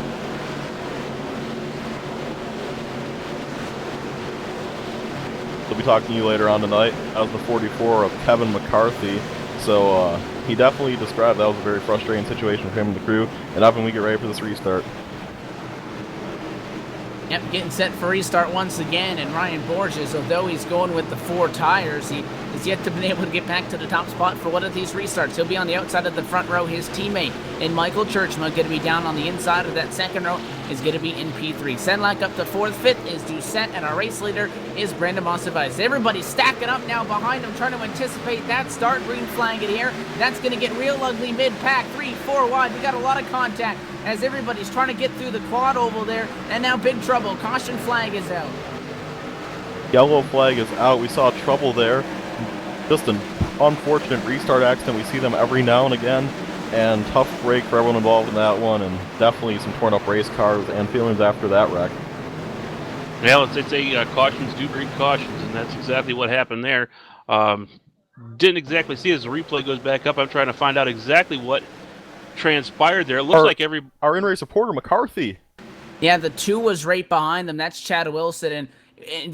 We'll be talking to you later on tonight. That was the 44 of Kevin McCarthy. So he definitely described that was a very frustrating situation for him and the crew. And up when we get ready for this restart. Yep, getting set for restart once again, and Ryan Borges, although he's going with the 4 tires, he has yet to be able to get back to the top spot for one of these restarts. He'll be on the outside of the front row. His teammate and Michael Churchma going to be down on the inside of that second row, is going to be in P3. Senlak up to 4th, 5th is Doucette, and our race leader is Brandon Monsavice. Everybody's stacking up now behind him, trying to anticipate that start. Green flag in here. That's going to get real ugly mid-pack, 3, 4 wide. We got a lot of contact as everybody's trying to get through the quad oval there, and now big trouble. Caution flag is out. Yellow flag is out. We saw trouble there. Just an unfortunate restart accident. We see them every now and again, and tough break for everyone involved in that one, and definitely some torn up race cars and feelings after that wreck. Yeah, it's a cautions do breed cautions, and that's exactly what happened there. Didn't exactly see as the replay goes back up. I'm trying to find out exactly what transpired there. It looks like our in-race reporter, McCarthy. Yeah, the 2 was right behind them. That's Chad Wilson, and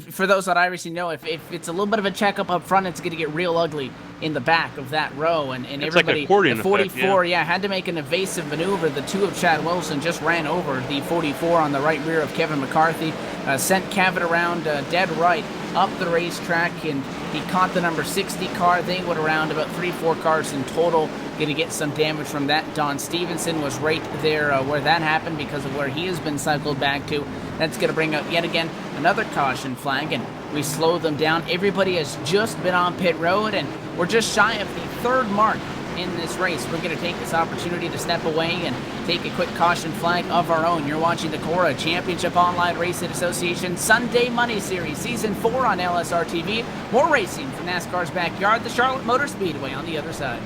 for those that obviously know, if it's a little bit of a checkup up front, it's going to get real ugly in the back of that row. And it's everybody, like the 44, had to make an evasive maneuver. The 2 of Chad Wilson just ran over the 44 on the right rear of Kevin McCarthy, sent Kevin around dead right up the racetrack, and he caught the number 60 car. They went around about 3-4 cars in total, going to get some damage from that. Don Stevenson was right there where that happened because of where he has been cycled back to. That's going to bring up yet again another caution flag, and we slow them down. Everybody has just been on pit road, and we're just shy of the 3rd mark in this race. We're going to take this opportunity to step away and take a quick caution flag of our own. You're watching the CORA Championship Online Racing Association Sunday Money Series, Season 4 on LSRTV. More racing from NASCAR's backyard, the Charlotte Motor Speedway on the other side.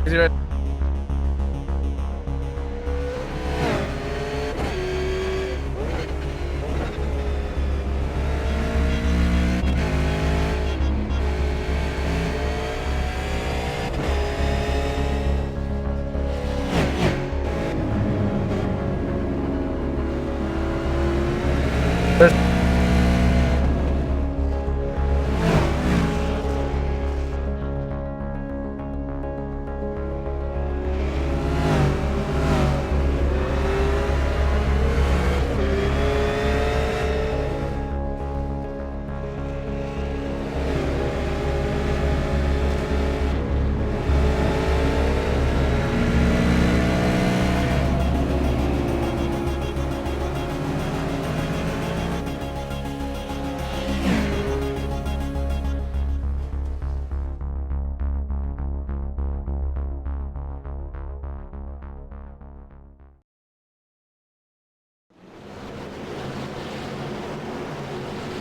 Is it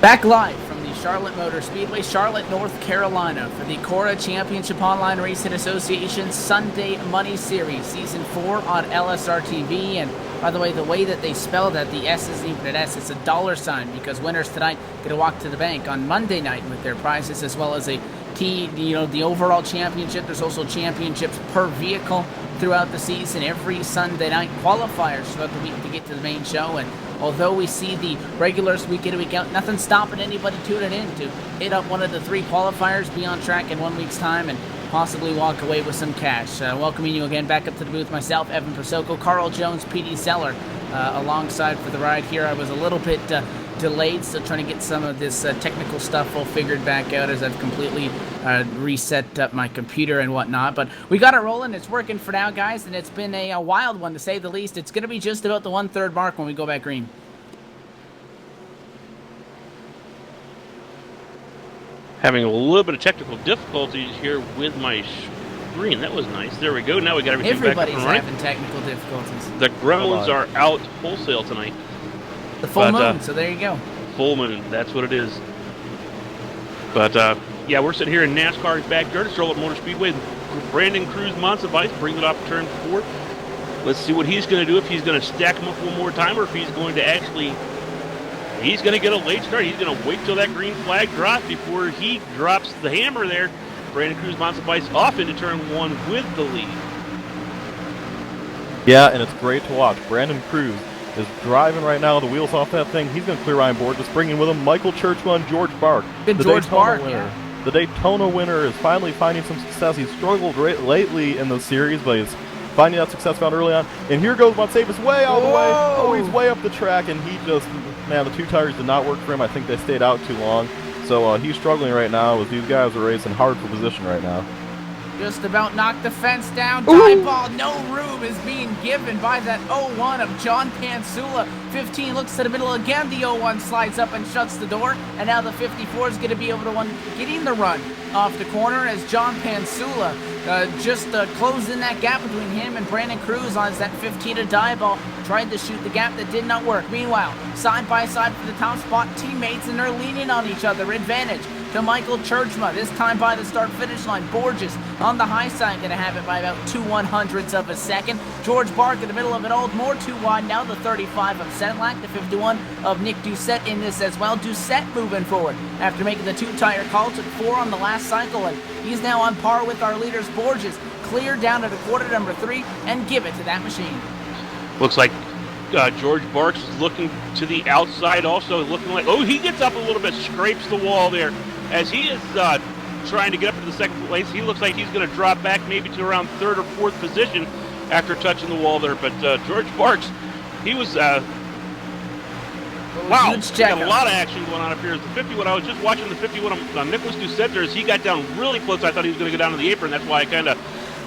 Back live from the Charlotte Motor Speedway, Charlotte, North Carolina, for the CORA Championship Online Racing Association Sunday Money Series, Season 4 on LSRTV. And by the way, the way that they spell that, the S isn't even an S, it's a $sign, because winners tonight get to walk to the bank on Monday night with their prizes, as well as a the overall championship. There's also championships per vehicle throughout the season, every Sunday night, qualifiers throughout the week to get to the main show. And although we see the regulars week in and week out, nothing's stopping anybody tuning in to hit up one of the 3 qualifiers, be on track in 1 week's time, and possibly walk away with some cash. Welcoming you again back up to the booth, myself, Evan Prosoko, Carl Jones, PD Zeller, alongside for the ride here. I was a little bit delayed, still trying to get some of this technical stuff all figured back out as I've completely reset up my computer and whatnot. But we got it rolling. It's working for now, guys, and it's been a wild one, to say the least. It's going to be just about the 1/3 mark when we go back green. Having a little bit of technical difficulties here with my screen. That was nice. There we go. Now we got everything back up and running. Everybody's having technical difficulties. The Gremlins are out wholesale tonight. The full moon, so there you go. Full moon, that's what it is. But, yeah, we're sitting here in NASCAR's backyard at Charlotte Motor Speedway. Brandon Cruz Monsivice brings it off turn 4. Let's see what he's going to do, if he's going to stack them up one more time, or if he's going to actually... He's going to get a late start. He's going to wait till that green flag drops before he drops the hammer there. Brandon Cruz Monsivice off into turn 1 with the lead. Yeah, and it's great to watch. Brandon Cruz is driving right now, the wheels off that thing. He's going to clear Ryan Board, just bringing with him Michael Churchwell and George Bark. Good George Bark, yeah. The Daytona winner is finally finding some success. He's struggled lately in the series, but he's finding that success found early on. And here goes Monsivice way out of the way. Oh, he's way up the track, and he just, man, the 2 tires did not work for him. I think they stayed out too long. So he's struggling right now, as these guys are racing hard for position right now. Just about knocked the fence down. Dive ball, no room is being given by that 01 of John Pansula. 15 looks to the middle again. The 01 slides up and shuts the door. And now the 54 is going to be able to getting the run off the corner, as John Pansula just closed in that gap between him and Brandon Cruz on that 15 of dive ball. Tried to shoot the gap, that did not work. Meanwhile, side by side for the top spot, teammates, and they're leaning on each other. Advantage to Michael Churchma, this time by the start-finish line. Borges on the high side, going to have it by about 2/100ths of a second. George Bark in the middle of it all, more too wide. Now the 35 of Sedlak, the 51 of Nick Doucette in this as well. Doucette moving forward after making the 2-tire call, took 4 on the last cycle, and he's now on par with our leaders. Borges clear down to the quarter number 3 and give it to that machine. Looks like George Barks is looking to the outside, also looking like, oh, he gets up a little bit, scrapes the wall there. As he is trying to get up to the second place, he looks like he's going to drop back maybe to around 3rd or 4th position after touching the wall there. But George Barks, he was, wow, got a lot of action going on up here. The 51, I was just watching the 51 on Nicholas Doucette there as he got down really close. I thought he was going to go down to the apron. That's why I kind of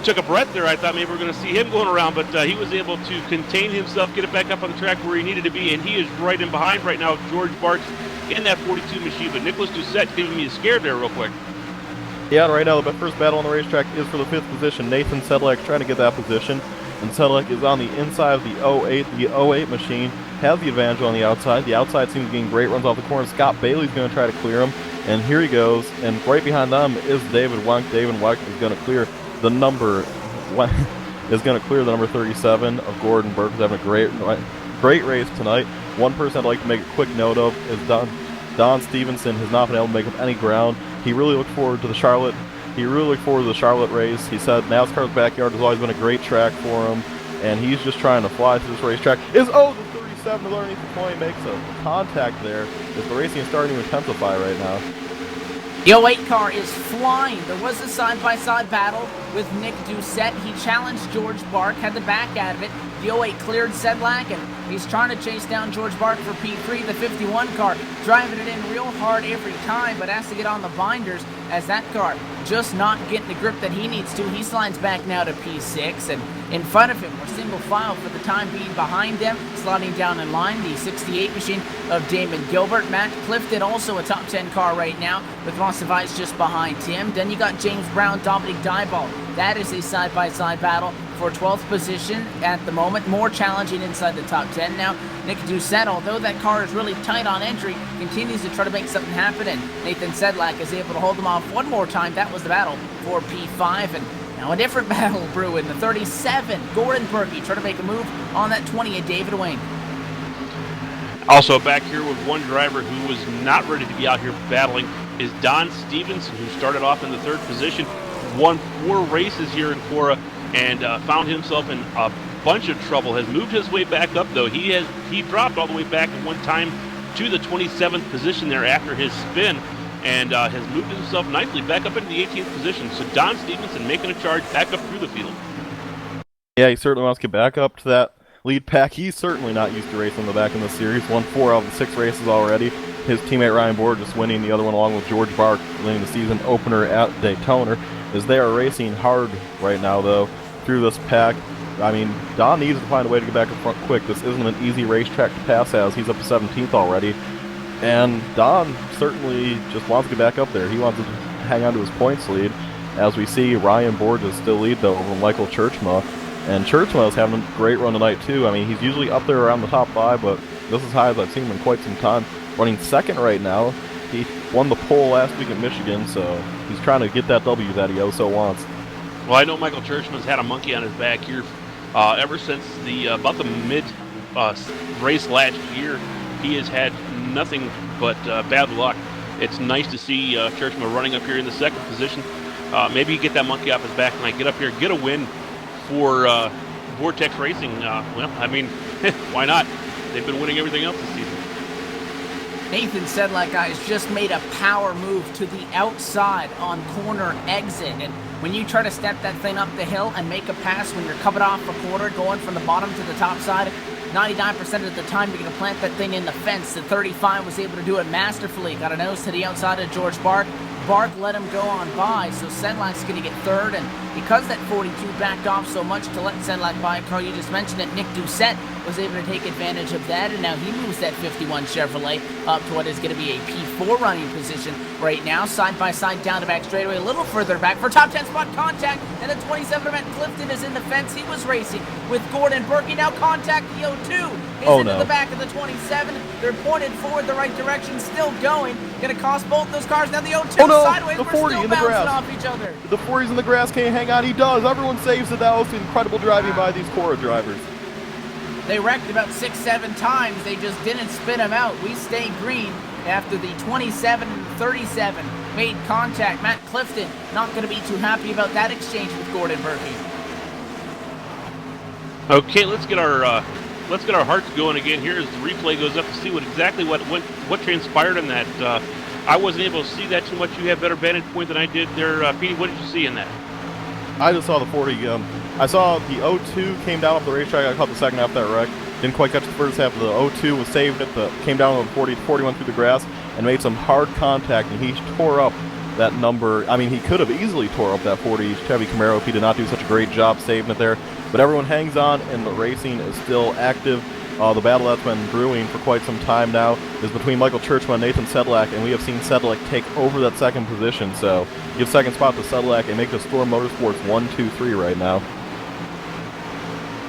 took a breath there. I thought maybe we were going to see him going around, but he was able to contain himself, get it back up on the track where he needed to be, and he is right in behind right now, George Barks, in that 42 machine. But Nicholas Doucette giving me a scare there real quick. Yeah, right now the first battle on the racetrack is for the 5th position. Nathan Sedlak trying to get that position, and Sedlak is on the inside of the 08. The 08 machine has the advantage on the outside. The outside seems to be getting great runs off the corner. Scott Bailey's going to try to clear him, and here he goes. And right behind them is David Wenck. David Wenck is going to clear the number 37 of Gordon Burke. He's having a great race tonight. One person I'd like to make a quick note of is Don Stevenson. Has not been able to make up any ground. He really looked forward to the Charlotte. Race. He said NASCAR's backyard has always been a great track for him, and he's just trying to fly through this racetrack. The 37 is underneath the point, makes a contact there. As the racing is starting to intensify right now. The 08 car is flying. There was a side-by-side battle with Nick Doucette. He challenged George Bark, had the back out of it. The 08 cleared Sedlak, and he's trying to chase down George Bark for P3. The 51 car driving it in real hard every time, but has to get on the binders as that car just not getting the grip that he needs to. He slides back now to P6, and in front of him, we're single file for the time being behind them, sliding down in line, the 68 machine of Damon Gilbert. Matt Clifton, also a top 10 car right now, with Monsivice just behind him. Then you got James Brown, Dominic Dyball. That is a side-by-side battle for 12th position at the moment. More challenging inside the top 10 now. Nick Doucette, although that car is really tight on entry, continues to try to make something happen, and Nathan Sedlak is able to hold him off one more time. That was the battle for P5, and now a different battle brewing. The 37, Gordon Berkey, trying to make a move on that 20 at David Wayne. Also back here with one driver who was not ready to be out here battling is Don Stevenson, who started off in the 3rd position, won 4 races here in CORA, and found himself in a bunch of trouble. Has moved his way back up, though. He dropped all the way back at one time to the 27th position there after his spin, and has moved himself nicely back up into the 18th position. So Don Stevenson making a charge back up through the field. Yeah, he certainly wants to get back up to that lead pack. He's certainly not used to racing in the back in the series. Won 4 out of the 6 races already. His teammate Ryan Board just winning the other one along with George Bark, winning the season opener at Daytona. As they are racing hard right now, though, through this pack. I mean, Don needs to find a way to get back in front quick. This isn't an easy racetrack to pass as. He's up to 17th already. And Don certainly just wants to get back up there. He wants to hang on to his points lead. As we see, Ryan Borges still lead, though, over Michael Churchma. And Churchma is having a great run tonight, too. I mean, he's usually up there around the top 5, but this is as high as I've seen him in quite some time. Running 2nd right now. He won the pole last week in Michigan, so he's trying to get that W that he so wants. Well, I know Michael Churchman's had a monkey on his back here ever since about the mid race last year. He has had nothing but bad luck. It's nice to see Churchman running up here in the 2nd position. Maybe you get that monkey off his back tonight, get up here, get a win for Vortex Racing. Well, I mean, why not? They've been winning everything else this season. Nathan Sedlak, guys, just made a power move to the outside on corner exit. And when you try to step that thing up the hill and make a pass when you're coming off a corner, going from the bottom to the top side, 99% of the time you're going to plant that thing in the fence. The 35 was able to do it masterfully. Got a nose to the outside of George Bark. Bark let him go on by, so Sedlak's going to get 3rd, and because that 42 backed off so much to let Sedlak by, Carl, you just mentioned it, Nick Doucette was able to take advantage of that, and now he moves that 51 Chevrolet up to what is going to be a P4 running position right now, side by side down to back straightaway, a little further back for top 10 spot contact, and the 27 Matt Clifton is in the fence. He was racing with Gordon Berkey. Now contact the 02 is into the back of the 27. They're pointed forward the right direction, still going. Going to cost both those cars. Now the 02 sideways. The 40 we're still in the bouncing grass. off each other. The 40's in the grass. Can't hang on. He does. Everyone saves it. That was incredible driving by these CORA drivers. They wrecked about 6-7 times. They just didn't spin them out. We stayed green after the 27 and 37 made contact. Matt Clifton not going to be too happy about that exchange with Gordon Berkey. Okay, let's get our hearts going again here as the replay goes up to see what transpired in that. I wasn't able to see that too much. You have better vantage point than I did there, Petey. What did you see in that? I just saw the 40. I saw the 02 came down off the racetrack. I caught the second half of that wreck. Didn't quite catch the first half of the 02. Was saved it. Came down on the 40. 41 through the grass and made some hard contact. And he tore up that number. I mean, he could have easily tore up that 40 Chevy Camaro if he did not do such a great job saving it there. But everyone hangs on, and the racing is still active. The battle that's been brewing for quite some time now is between Michael Churchman and Nathan Sedlak, and we have seen Sedlak take over that 2nd position. So give 2nd spot to Sedlak and make the Storm Motorsports 1-2-3 right now.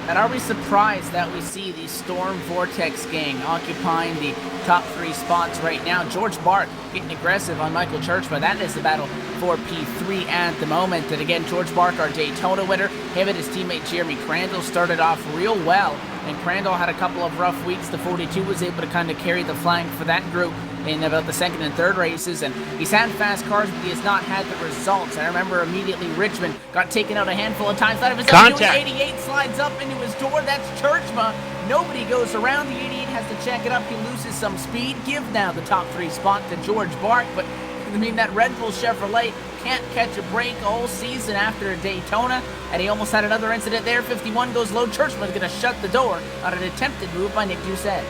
And are we surprised that we see the Storm Vortex gang occupying the top 3 spots right now? George Bark getting aggressive on Michael Churchman. That is the battle for P3 at the moment. And again, George Bark, our Daytona winner, him and his teammate Jeremy Crandall started off real well. And Crandall had a couple of rough weeks. The 42 was able to kind of carry the flag for that group in about the 2nd and 3rd races, and he's had fast cars, but he has not had the results. I remember immediately Richmond got taken out a handful of times out of his own. 88 slides up into his door. That's Churchma. Nobody goes around. The 88 has to check it up. He loses some speed. Give now the top 3 spot to George Bark, but I mean, that Red Bull Chevrolet can't catch a break all season after a Daytona, and he almost had another incident there. 51 goes low. Churchman's going to shut the door on an attempted move by Nick Doucette.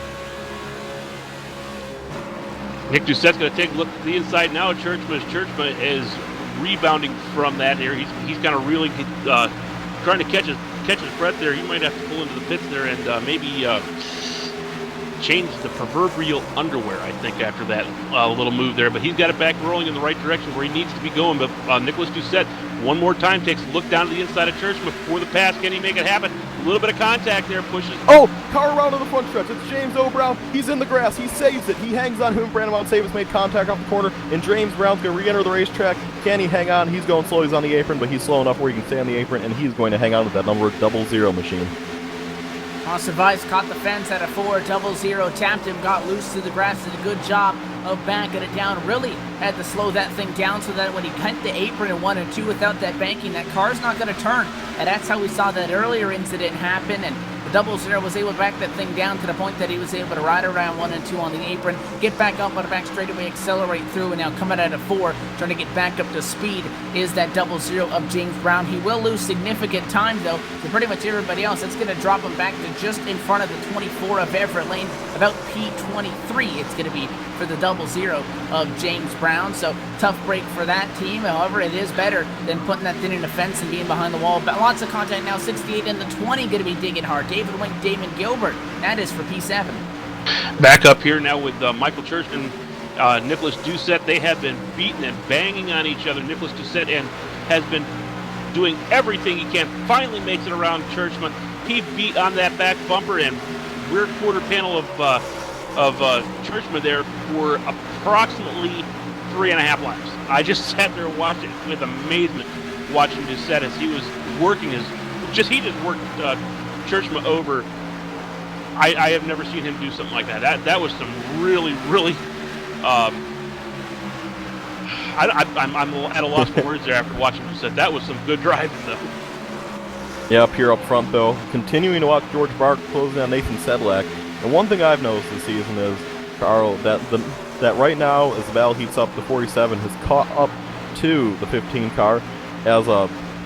Nick Doucette's going to take a look at the inside now. Churchman is rebounding from that here. He's kind of really trying to catch his breath there. He might have to pull into the pits there and maybe change the proverbial underwear, I think, after that little move there. But he's got it back rolling in the right direction where he needs to be going. But Nicholas Doucette one more time, takes a look down to the inside of Churchman before the pass. Can he make it happen? A little bit of contact there, pushes. Oh, car around to the front stretch. It's James O'Brown. He's in the grass. He saves it. He hangs on him. Brandon Montsavis made contact off the corner, and James Brown's going to re-enter the racetrack. Can he hang on? He's going slow. He's on the apron, but he's slow enough where he can stay on the apron, and he's going to hang on with that number 00 machine. Austin Weiss caught the fence at a 4-0, tapped him, got loose to the grass, did a good job of backing it down. Really had to slow that thing down so that when he cut the apron in 1 and 2 without that banking, that car's not going to turn. And that's how we saw that earlier incident happen. And the 00 was able to back that thing down to the point that he was able to ride around 1 and 2 on the apron, get back up on the back straightaway, accelerate through, and now coming out of 4, trying to get back up to speed is that 00 of James Brown. He will lose significant time, though, to pretty much everybody else. That's going to drop him back to just in front of the 24 of Everett Lane, about P23 it's going to be for the 00 of James Brown. So tough break for that team. However, it is better than putting that thing in the fence and being behind the wall. But lots of contact now. 68 and the 20 going to be digging hard. David Wink, Damon Gilbert. That is for P7. Back up here now with Michael Churchman, Nicholas Doucette. They have been beating and banging on each other. Nicholas Doucette and has been doing everything he can. Finally makes it around Churchman. He beat on that back bumper and rear quarter panel of Churchman there for approximately 3.5 laps. I just sat there watching with amazement, watching Doucette as he was working he just worked Churchman over. I have never seen him do something like that. That was some really, really. I'm at a loss for words there after watching Doucette. That was some good driving though. Yeah, up here up front though, continuing to watch George Bark closing on Nathan Sedlak. And one thing I've noticed this season is, Carl, that right now as the battle heats up, the 47 has caught up to the 15 car. As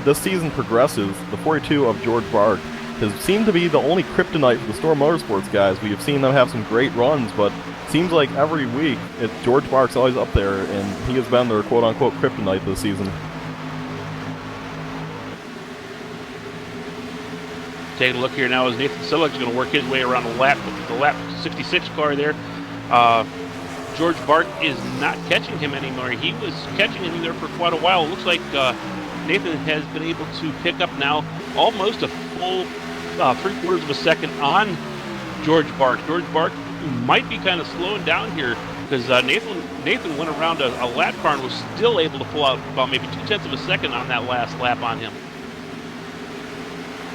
this season progresses, the 42 of George Bark has seemed to be the only kryptonite for the Storm Motorsports guys. We have seen them have some great runs, but seems like every week George Bark's always up there, and he has been their quote-unquote kryptonite this season. Take a look here now as Nathan Sedlak's going to work his way around the lap 66 car there. George Bark is not catching him anymore. He was catching him there for quite a while. It looks like Nathan has been able to pick up now almost a full 3/4 of a second on George Bark. George Bark might be kind of slowing down here because Nathan went around a lap car and was still able to pull out about maybe 0.2 of a second on that last lap on him.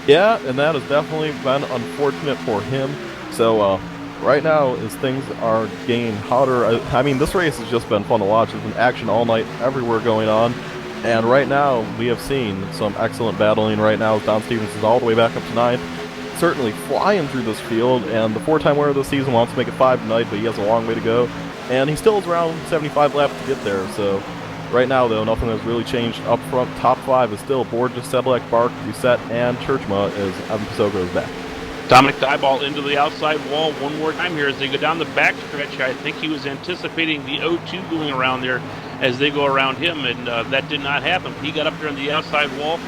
Yeah, and that has definitely been unfortunate for him. So right now, as things are getting hotter, I mean, this race has just been fun to watch. There's been action all night, everywhere going on. And right now, we have seen some excellent battling right now. Don Stevens is all the way back up to 9th. Certainly flying through this field, and the 4-time winner of the season wants to make it 5 tonight, but he has a long way to go. And he still is around 75 laps to get there, so right now, though, nothing has really changed up front. Top 5 is still Borges, Sedlak, Bark, Doucette, and Churchma as Evan Pasoko is back. Dominic Dieball into the outside wall one more time here as they go down the back stretch. I think he was anticipating the 0-2 going around there as they go around him, and that did not happen. He got up there on the outside wall,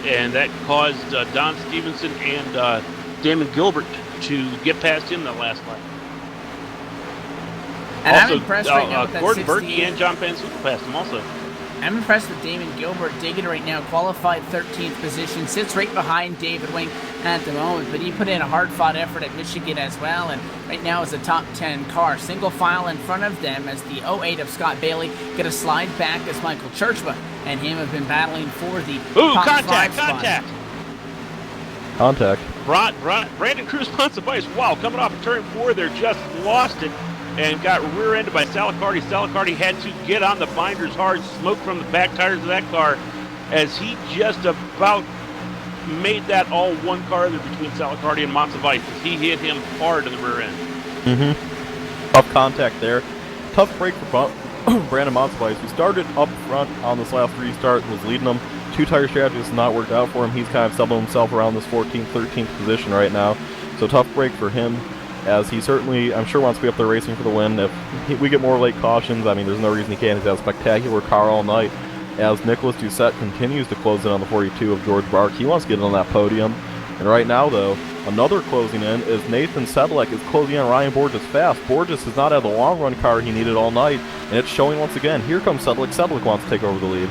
and that caused Don Stevenson and Damon Gilbert to get past him that last lap. And also, I'm impressed right now with that Gordon 68. Berkey and John Pansuka passed him also. I'm impressed with Damon Gilbert digging right now, qualified 13th position, sits right behind David Wink at the moment, but he put in a hard-fought effort at Michigan as well, and right now is a top 10 car. Single file in front of them as the 08 of Scott Bailey get a slide back as Michael Churchma and him have been battling for the top 5 spot. Contact. Brandon Cruz Ponce-Vice, wow, coming off of turn 4 there, just lost it and got rear-ended by Salacardi. Salacardi had to get on the binders hard, smoke from the back tires of that car as he just about made that all one car there between Salacardi and Ponce-Vice as he hit him hard in the rear end. Tough contact there. Tough break for Brandon Ponce-Vice, who started up front on this last restart and was leading them. 2-tire strategy has not worked out for him. He's kind of settling himself around this 14th, 13th position right now. So tough break for him, as he certainly, I'm sure, wants to be up there racing for the win. If we get more late cautions, I mean, there's no reason he can't. He's had a spectacular car all night. As Nicholas Doucette continues to close in on the 42 of George Bark, he wants to get on that podium. And right now, though, another closing in is Nathan Sedlak is closing in Ryan Borges fast. Borges has not had the long-run car he needed all night, and it's showing once again. Here comes Sedlak. Sedlak wants to take over the lead.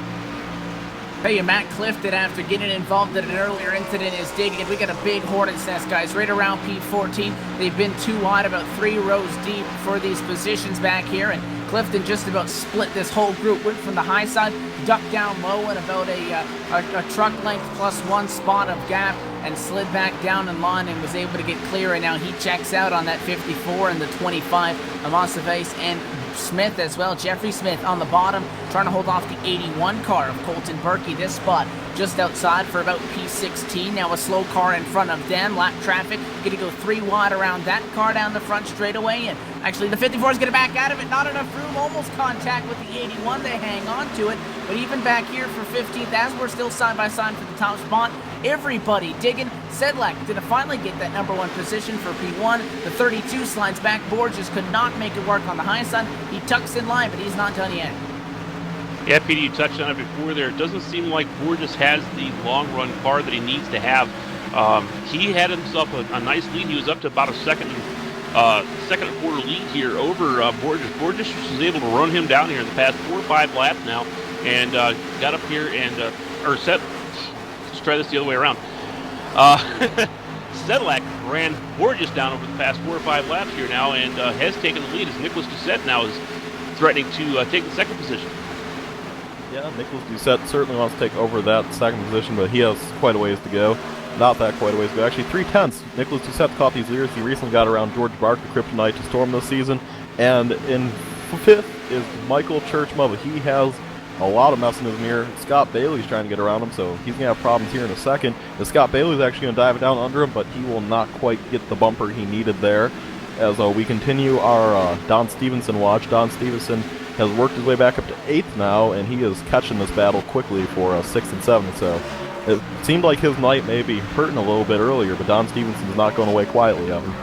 Hey, Matt Clifton, after getting involved in an earlier incident, is digging. We got a big hornet's nest, guys, right around P14. They've been too wide, about 3 rows deep for these positions back here, and Clifton just about split this whole group. Went from the high side, ducked down low at about a truck length plus 1 spot of gap, and slid back down in line and was able to get clear. And now he checks out on that 54 and the 25. Amasaves and Smith as well. Jeffrey Smith on the bottom, trying to hold off the 81 car of Colton Berkey. This spot just outside for about P16. Now a slow car in front of them. Lap traffic. Going to go 3 wide around that car down the front straightaway. And actually the 54 is going to back out of it. Not enough room. Almost contact with the 81. They hang on to it. But even back here for 15th, as we're still side by side for the top spot, everybody digging. Sedlak gonna finally get that number 1 position for P1. The 32 slides back. Borges could not make it work on the high side. He tucks in line, but he's not done yet. Yeah, Petey, you touched on it before there. It doesn't seem like Borges has the long run car that he needs to have. He had himself a nice lead. He was up to about a second and quarter lead here over Borges. Borges was able to run him down here in the past 4 or 5 laps now, and got up here and let's try this the other way around. Sedlak ran Borges down over the past 4 or 5 laps here now, and has taken the lead as Nicholas Doucette now is threatening to take the 2nd position. Yeah, Nicholas Doucette certainly wants to take over that 2nd position, but he has quite a ways to go. Not that quite a ways to go. Actually, 3/10. Nicholas Doucette caught these leaders. He recently got around George Barker, Kryptonite, to Storm this season. And in 5th is Michael Churchma, but he has a lot of mess in his mirror. Scott Bailey's trying to get around him, so he's going to have problems here in a second. And Scott Bailey's actually going to dive down under him, but he will not quite get the bumper he needed there. As we continue our Don Stevenson watch. Don Stevenson has worked his way back up to 8th now, and he is catching this battle quickly for 6th and 7th. So it seemed like his night may be hurting a little bit earlier, but Don Stevenson's not going away quietly, Evan.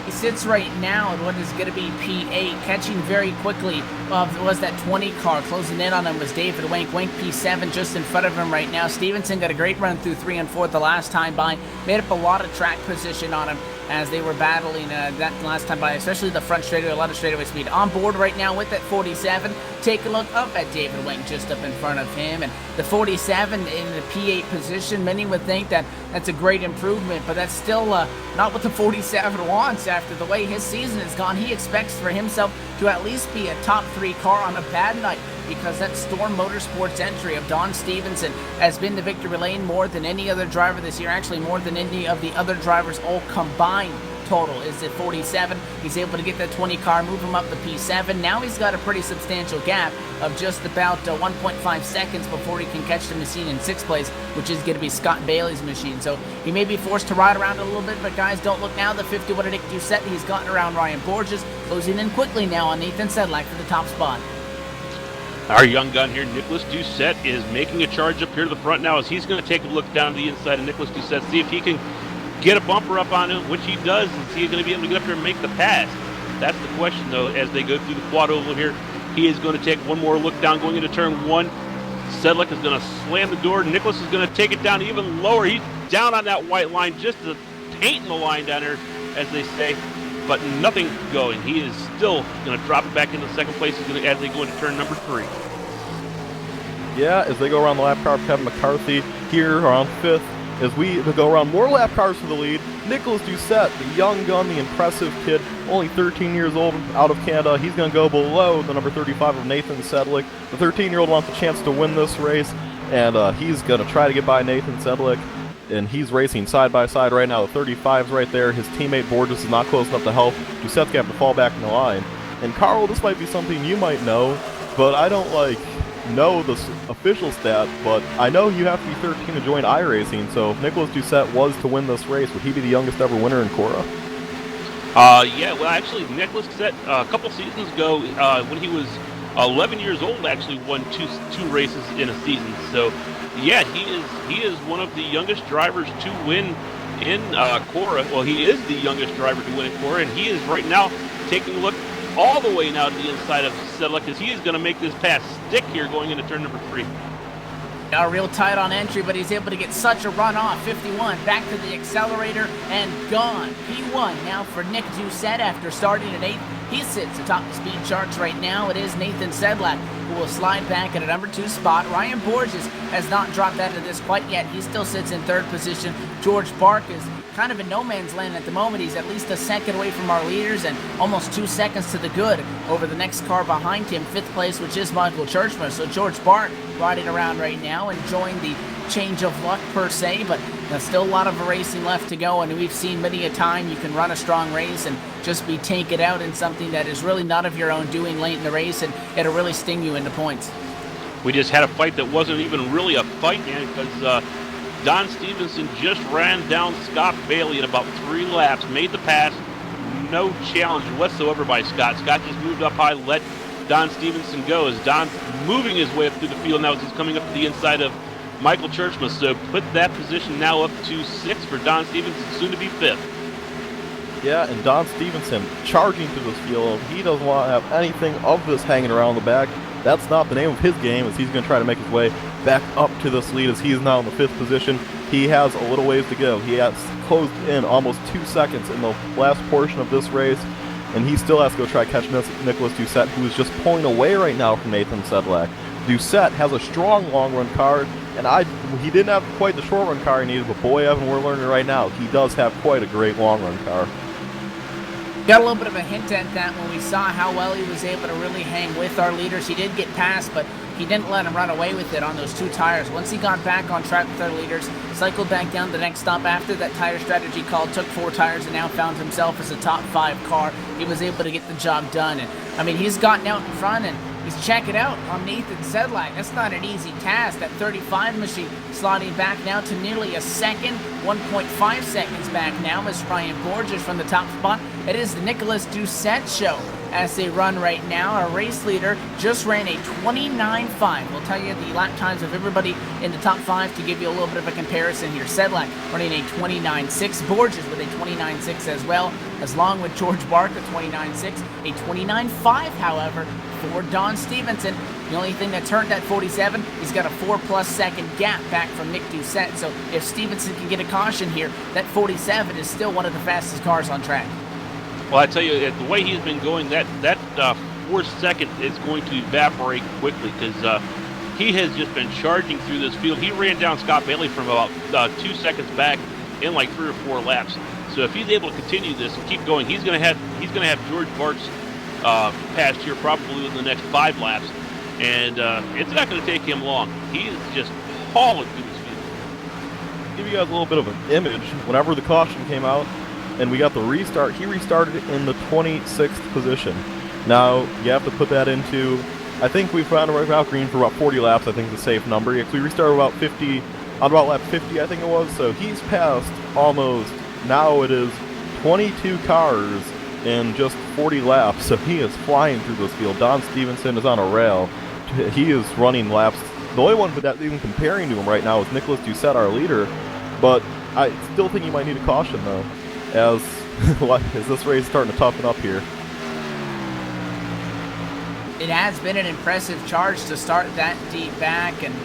He sits right now at what is going to be P8, catching very quickly. Was that 20 car. Closing in on him was David Wank. Wank P7 just in front of him right now. Stevenson got a great run through 3 and 4 the last time by. Made up a lot of track position on him as they were battling that last time by, especially the front straightaway, a lot of straightaway speed. On board right now with that 47. Take a look up at David Wank just up in front of him. And the 47 in the P8 position, many would think that that's a great improvement, but that's still not what the 47 wants after the way his season has gone. He expects for himself to at least be a top 3 car on a bad night, because that Storm Motorsports entry of Don Stevenson has been the victory lane more than any other driver this year, actually more than any of the other drivers all combined. Total is at 47. He's able to get that 20 car, move him up the P7. Now he's got a pretty substantial gap of just about 1.5 seconds before he can catch the machine in 6th place, which is going to be Scott Bailey's machine. So he may be forced to ride around a little bit, but guys, don't look now. The 51 of Nick Doucette, he's gotten around Ryan Borges, closing in quickly now on Nathan Sedlak for the top spot. Our young gun here, Nicholas Doucette, is making a charge up here to the front now as he's going to take a look down the inside of Nicholas Doucette, see if he can get a bumper up on him, which he does, and see if he's going to be able to get up here and make the pass. That's the question, though, as they go through the quad oval here. He is going to take one more look down going into turn 1. Sedlak is going to slam the door. Nicholas is going to take it down even lower. He's down on that white line, just painting the line down there, as they say, but nothing going. He is still going to drop it back into 2nd place as they go into turn number 3. Yeah, as they go around the lap car of Kevin McCarthy here around 5th. As we go around more lap cars for the lead, Nicholas Doucette, the young gun, the impressive kid, only 13 years old, out of Canada. He's going to go below the number 35 of Nathan Sedlak. The 13-year-old wants a chance to win this race, and he's going to try to get by Nathan Sedlak, and he's racing side by side right now. The 35's right there. His teammate Borges is not close enough to help. Doucette's going to have to fall back in the line. And Carl, this might be something you might know, but I don't know the official stat, but I know you have to be 13 to join iRacing, so if Nicholas Doucette was to win this race, would he be the youngest ever winner in CORA? Yeah, well, actually, Nicholas Doucette, a couple seasons ago, when he was 11 years old, actually won two races in a season. So, yeah, he is one of the youngest drivers to win in CORA. Well, he is the youngest driver to win in CORA, and he is right now taking a look all the way now to the inside of Sedlak, because he is going to make this pass stick here going into turn number 3. Now real tight on entry, but he's able to get such a run off. 51, back to the accelerator, and gone. P1 now for Nick Doucette after starting at 8th. He sits atop the speed charts right now. It is Nathan Sedlak who will slide back at a number 2 spot. Ryan Borges has not dropped out of this quite yet. He still sits in 3rd position. George Bark is kind of in no man's land at the moment. He's at least a second away from our leaders and almost 2 seconds to the good over the next car behind him, 5th place, which is Michael Churchman. So George Bark riding around right now, enjoying the change of luck per se, but there's still a lot of racing left to go, and we've seen many a time you can run a strong race and just be taken out in something that is really not of your own doing late in the race, and it'll really sting you into points. We just had a fight that wasn't even really a fight, man, because Don Stevenson just ran down Scott Bailey in about 3 laps, made the pass, no challenge whatsoever by Scott. Scott just moved up high, let Don Stevenson go as Don's moving his way up through the field now as he's coming up to the inside of Michael Churchman. So put that position now up to 6th for Don Stevenson, soon to be 5th. Yeah, and Don Stevenson charging through this field. He doesn't want to have anything of this hanging around the back. That's not the name of his game, as he's going to try to make his way back up to this lead as he is now in the 5th position. He has a little ways to go. He has closed in almost 2 seconds in the last portion of this race, and he still has to go try to catch Nicholas Doucette, who is just pulling away right now from Nathan Sedlak. Doucette has a strong long-run car, and he didn't have quite the short-run car he needed, but boy, Evan, we're learning right now, he does have quite a great long-run car. Got a little bit of a hint at that when we saw how well he was able to really hang with our leaders. He did get past, but he didn't let him run away with it on those 2 tires. Once he got back on track with our leaders, cycled back down the next stop after that tire strategy call, took 4 tires, and now found himself as a top 5 car. He was able to get the job done. And I mean, he's gotten out in front, and he's checking out on Nathan Sedlak. That's not an easy task. That 35 machine sliding back now to nearly a second, 1.5 seconds back now as Ryan Borges from the top spot. It is the Nicholas Doucette show as they run right now. Our race leader just ran a 29.5. We'll tell you the lap times of everybody in the top 5 to give you a little bit of a comparison here. Sedlak running a 29.6, Borges with a 29.6 as well, along with George Bark, a 29.6, a 29.5, however, for Don Stevenson. The only thing that's hurt that 47, he's got a 4+ second gap back from Nick Doucette. So if Stevenson can get a caution here, that 47 is still one of the fastest cars on track. Well, I tell you, the way he's been going, that 4 second is going to evaporate quickly because he has just been charging through this field. He ran down Scott Bailey from about 2 seconds back in like 3 or 4 laps. So if he's able to continue this and keep going, he's going to have George Bart's passed here probably within the next 5 laps, and it's not going to take him long. He is just hauling through this field. Give you guys a little bit of an image. Whenever the caution came out and we got the restart, he restarted in the 26th position. Now you have to put that into, I think we've found out green for about 40 laps. I think is a safe number. We restarted about 50 on about lap 50, I think it was. So he's passed almost. Now it is 22 cars in just 40 laps, so he is flying through this field. Don Stevenson is on a rail. He is running laps. The only one that's even comparing to him right now is Nicholas Doucette, our leader, but I still think you might need a caution, though, as this race is starting to toughen up here. It has been an impressive charge to start that deep back, and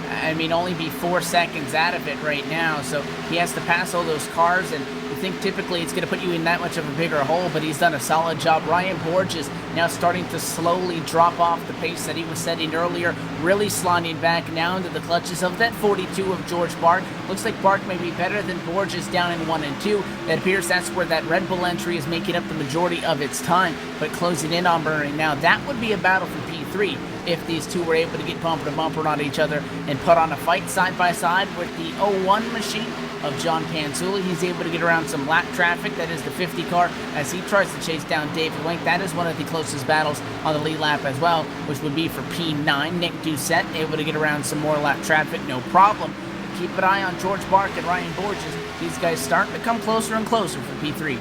I mean, only be 4 seconds out of it right now, so he has to pass all those cars, and you think typically it's going to put you in that much of a bigger hole, but he's done a solid job. Ryan Borges now starting to slowly drop off the pace that he was setting earlier, really sliding back now into the clutches of that 42 of George Bark. Looks like Bark may be better than Borges down in 1 and 2. It appears that's where that Red Bull entry is making up the majority of its time, but closing in on Bernie now. That would be a battle for P3 if these two were able to get bumper to bumper on each other and put on a fight side by side with the 01 machine of John Panzuli. He's able to get around some lap traffic. That is the 50 car as he tries to chase down David Wink. That is one of the closest battles on the lead lap as well, which would be for P9. Nick Doucette able to get around some more lap traffic, no problem. Keep an eye on George Bark and Ryan Borges. These guys starting to come closer and closer for P3.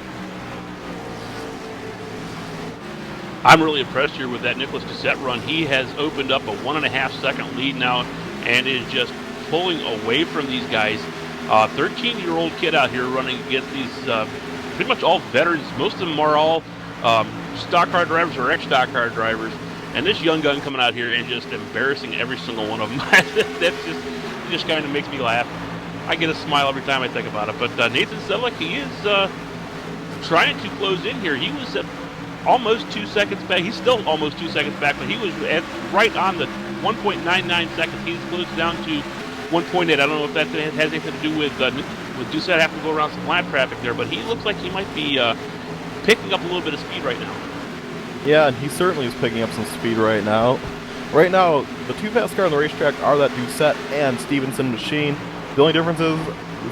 I'm really impressed here with that Nicholas Doucette run. He has opened up a 1.5 second lead now and is just pulling away from these guys. 13-year-old kid out here running against these pretty much all veterans. Most of them are all stock car drivers or ex-stock car drivers. And this young gun coming out here and just embarrassing every single one of them. It just kind of makes me laugh. I get a smile every time I think about it. But Nathan Sedlak, he is trying to close in here. He was at almost 2 seconds back. He's still almost 2 seconds back, but he was right on the 1.99 seconds. He's close down to 1.8. I don't know if that has anything to do with Doucette having to go around some lap traffic there, but he looks like he might be picking up a little bit of speed right now. Yeah, and he certainly is picking up some speed right now. Right now, the two fast cars on the racetrack are that Doucette and Stevenson machine. The only difference is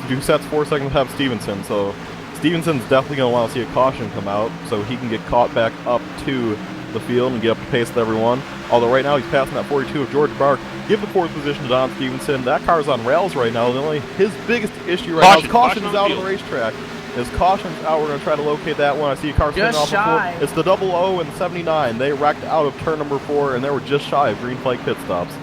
Doucette's 4 seconds ahead of Stevenson, so Stevenson's definitely going to want to see a caution come out so he can get caught back up to the field and get up to pace with everyone. Although right now he's passing that 42 of George Bark. Give the 4th position to Don Stevenson. That car's on rails right now. His biggest issue right now is caution is out on the racetrack. His caution's out. We're going to try to locate that one. I see a car spinning off the floor. It's the 00 and 79. They wrecked out of turn number 4, and they were just shy of green flag pit stops.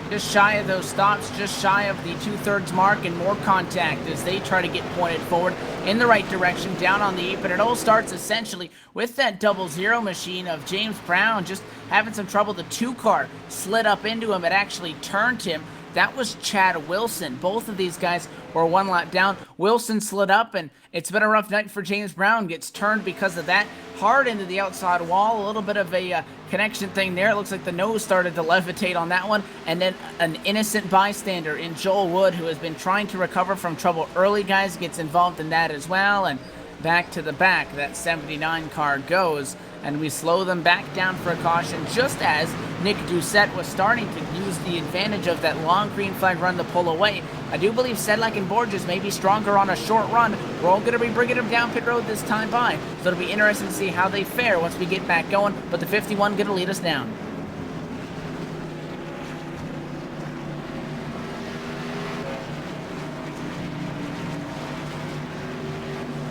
Just shy of those stops, just shy of the 2/3 mark, and more contact as they try to get pointed forward in the right direction, down on the 8. But it all starts essentially with that 00 machine of James Brown just having some trouble. The 2 car slid up into him. It actually turned him. That was Chad Wilson. Both of these guys were 1 lap down. Wilson slid up, and it's been a rough night for James Brown. Gets turned because of that. Hard into the outside wall. A little bit of a connection thing there. It looks like the nose started to levitate on that one. And then an innocent bystander in Joel Wood, who has been trying to recover from trouble early, guys, gets involved in that as well. And back to the back, that 79 car goes. And we slow them back down for a caution just as Nick Doucette was starting to use the advantage of that long green flag run to pull away. I do believe Sedlak and Borges may be stronger on a short run. We're all going to be bringing them down pit road this time by. So it'll be interesting to see how they fare once we get back going. But the 51 going to lead us down.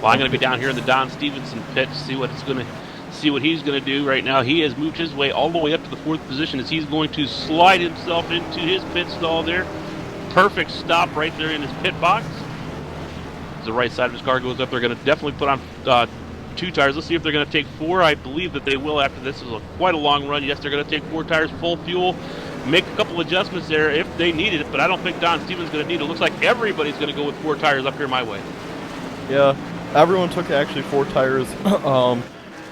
Well, I'm going to be down here in the Don Stevenson pit to see what he's going to do right now. He has moved his way all the way up to the 4th position as he's going to slide himself into his pit stall there. Perfect stop right there in his pit box. As the right side of his car goes up, they're going to definitely put on 2 tires. Let's see if they're going to take 4. I believe that they will after this. This is quite a long run. Yes, they're going to take 4 tires, full fuel, make a couple adjustments there if they needed it, but I don't think Don Stevens is going to need it. It looks like everybody's going to go with 4 tires up here my way. Yeah, everyone took actually 4 tires.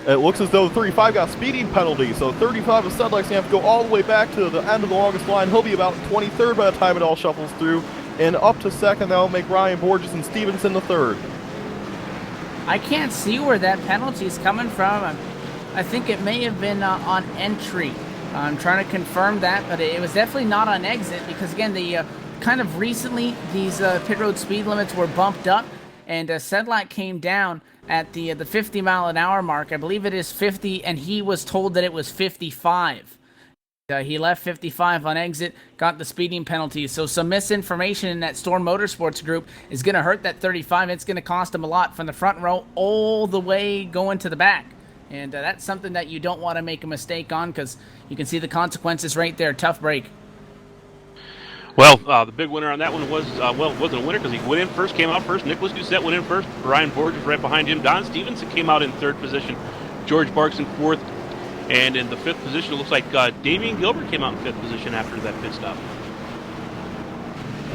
It looks as though 35 got speeding penalty, so 35 is Sedlak's going to have to go all the way back to the end of the longest line. He'll be about 23rd by the time it all shuffles through, and up to 2nd, that'll make Ryan Borges and Stevenson the 3rd. I can't see where that penalty is coming from. I think it may have been on entry. I'm trying to confirm that, but it was definitely not on exit because, again, the kind of recently these pit road speed limits were bumped up, and Sedlak came down at the 50 mile an hour mark. I believe it is 50, and he was told that it was 55. He left 55 on exit, got the speeding penalty. So some misinformation in that Storm Motorsports group is going to hurt that 35. It's going to cost him a lot from the front row all the way going to the back. And that's something that you don't want to make a mistake on because you can see the consequences right there. Tough break. Well, the big winner on that one was, it wasn't a winner because he went in first, came out first. Nicholas Doucette went in first. Ryan Borges right behind him. Don Stevenson came out in 3rd position. George Barks in 4th. And in the 5th position, it looks like Damian Gilbert came out in 5th position after that pit stop.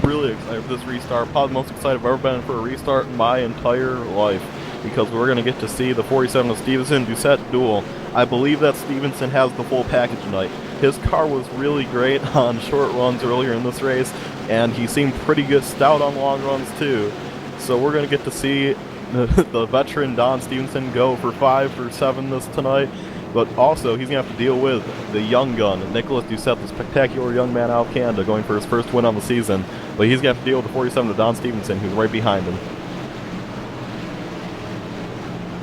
Really excited for this restart. Probably the most excited I've ever been for a restart in my entire life because we're going to get to see the 47 of Stevenson Doucette duel. I believe that Stevenson has the full package tonight. His car was really great on short runs earlier in this race, and he seemed pretty good stout on long runs too. So we're going to get to see the veteran Don Stevenson go for 5 for 7 this tonight. But also, he's going to have to deal with the young gun, Nicholas Doucette, the spectacular young man out of Canada, going for his first win on the season. But he's going to have to deal with the 47 of Don Stevenson, who's right behind him.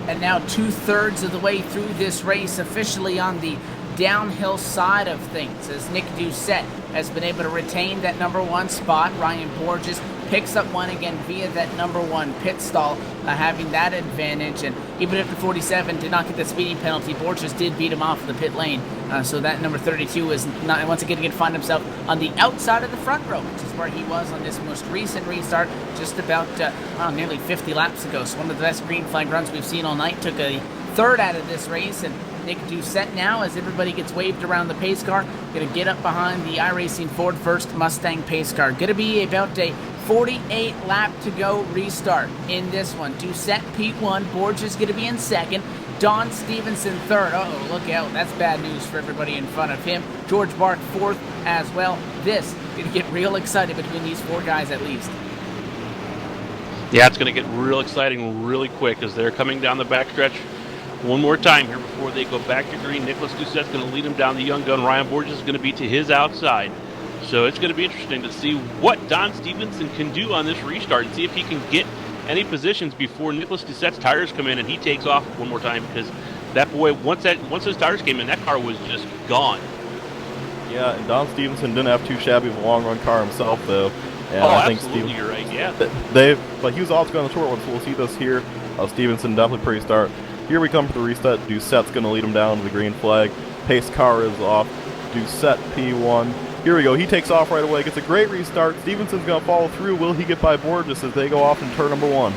And now 2/3 of the way through this race, officially on the downhill side of things, as Nick Doucette has been able to retain that #1 spot. Ryan Borges picks up one again via that #1 pit stall, having that advantage. And even if the 47 did not get the speeding penalty, Borges did beat him off in the pit lane. So that number 32 is not, once again find himself on the outside of the front row, which is where he was on this most recent restart just about nearly 50 laps ago. So one of the best green flag runs we've seen all night. Took a 3rd out of this race, and Nick Doucette now, as everybody gets waved around the pace car, going to get up behind the iRacing Ford First Mustang pace car. Going to be about a 48 lap to go restart in this one. Doucette P1, Borges going to be in 2nd. Don Stevenson third. Uh-oh, look out. That's bad news for everybody in front of him. George Bark fourth as well. This going to get real excited between these 4 guys at least. Yeah, it's going to get real exciting really quick as they're coming down the backstretch one more time here before they go back to green. Nicholas Doucette's going to lead him down the young gun. Ryan Borges is going to be to his outside. So it's going to be interesting to see what Don Stevenson can do on this restart and see if he can get any positions before Nicholas Doucette's tires come in and he takes off one more time, because that boy, once his tires came in, that car was just gone. Yeah, and Don Stevenson didn't have too shabby of a long-run car himself, though. And I think absolutely, you're right, yeah. But he was also going on the short one, so we'll see this here. Stevenson definitely pre-start. Here we come for the reset. Doucette's going to lead him down to the green flag. Pace car is off. Doucette P1. Here we go. He takes off right away. Gets a great restart. Stevenson's going to follow through. Will he get by Borges as they go off in turn number 1?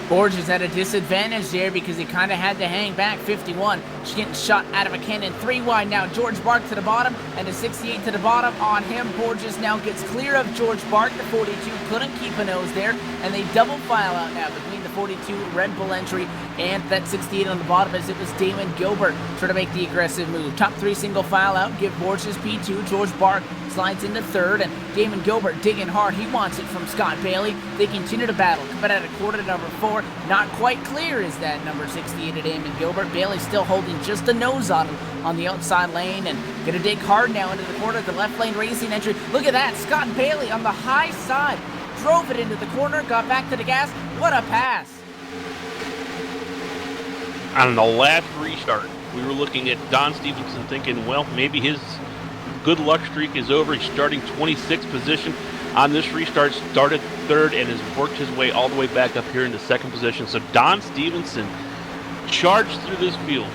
Borges at a disadvantage there because he kind of had to hang back. 51. She's getting shot out of a cannon. 3 wide now. George Bark to the bottom and a 68 to the bottom on him. Borges now gets clear of George Bark. The 42 couldn't keep a nose there, and they double file out now between the 42 Red Bull entry and that 68 on the bottom as it was Damon Gilbert trying to make the aggressive move. Top 3 single file out. Give Borges P2. George Bark slides into third, and Damon Gilbert digging hard. He wants it from Scott Bailey. They continue to battle. Coming out of quarter to number 4. Not quite clear is that number 68 at Damon Gilbert. Bailey still holding just a nose on him on the outside lane, and gonna dig hard now into the corner. The left lane racing entry. Look at that. Scott Bailey on the high side. Drove it into the corner. Got back to the gas. What a pass. On the last restart, we were looking at Don Stevenson thinking, well, maybe his good luck streak is over. He's starting 26th position. On this restart, started third and has worked his way all the way back up here into 2nd position. So Don Stevenson charged through this field.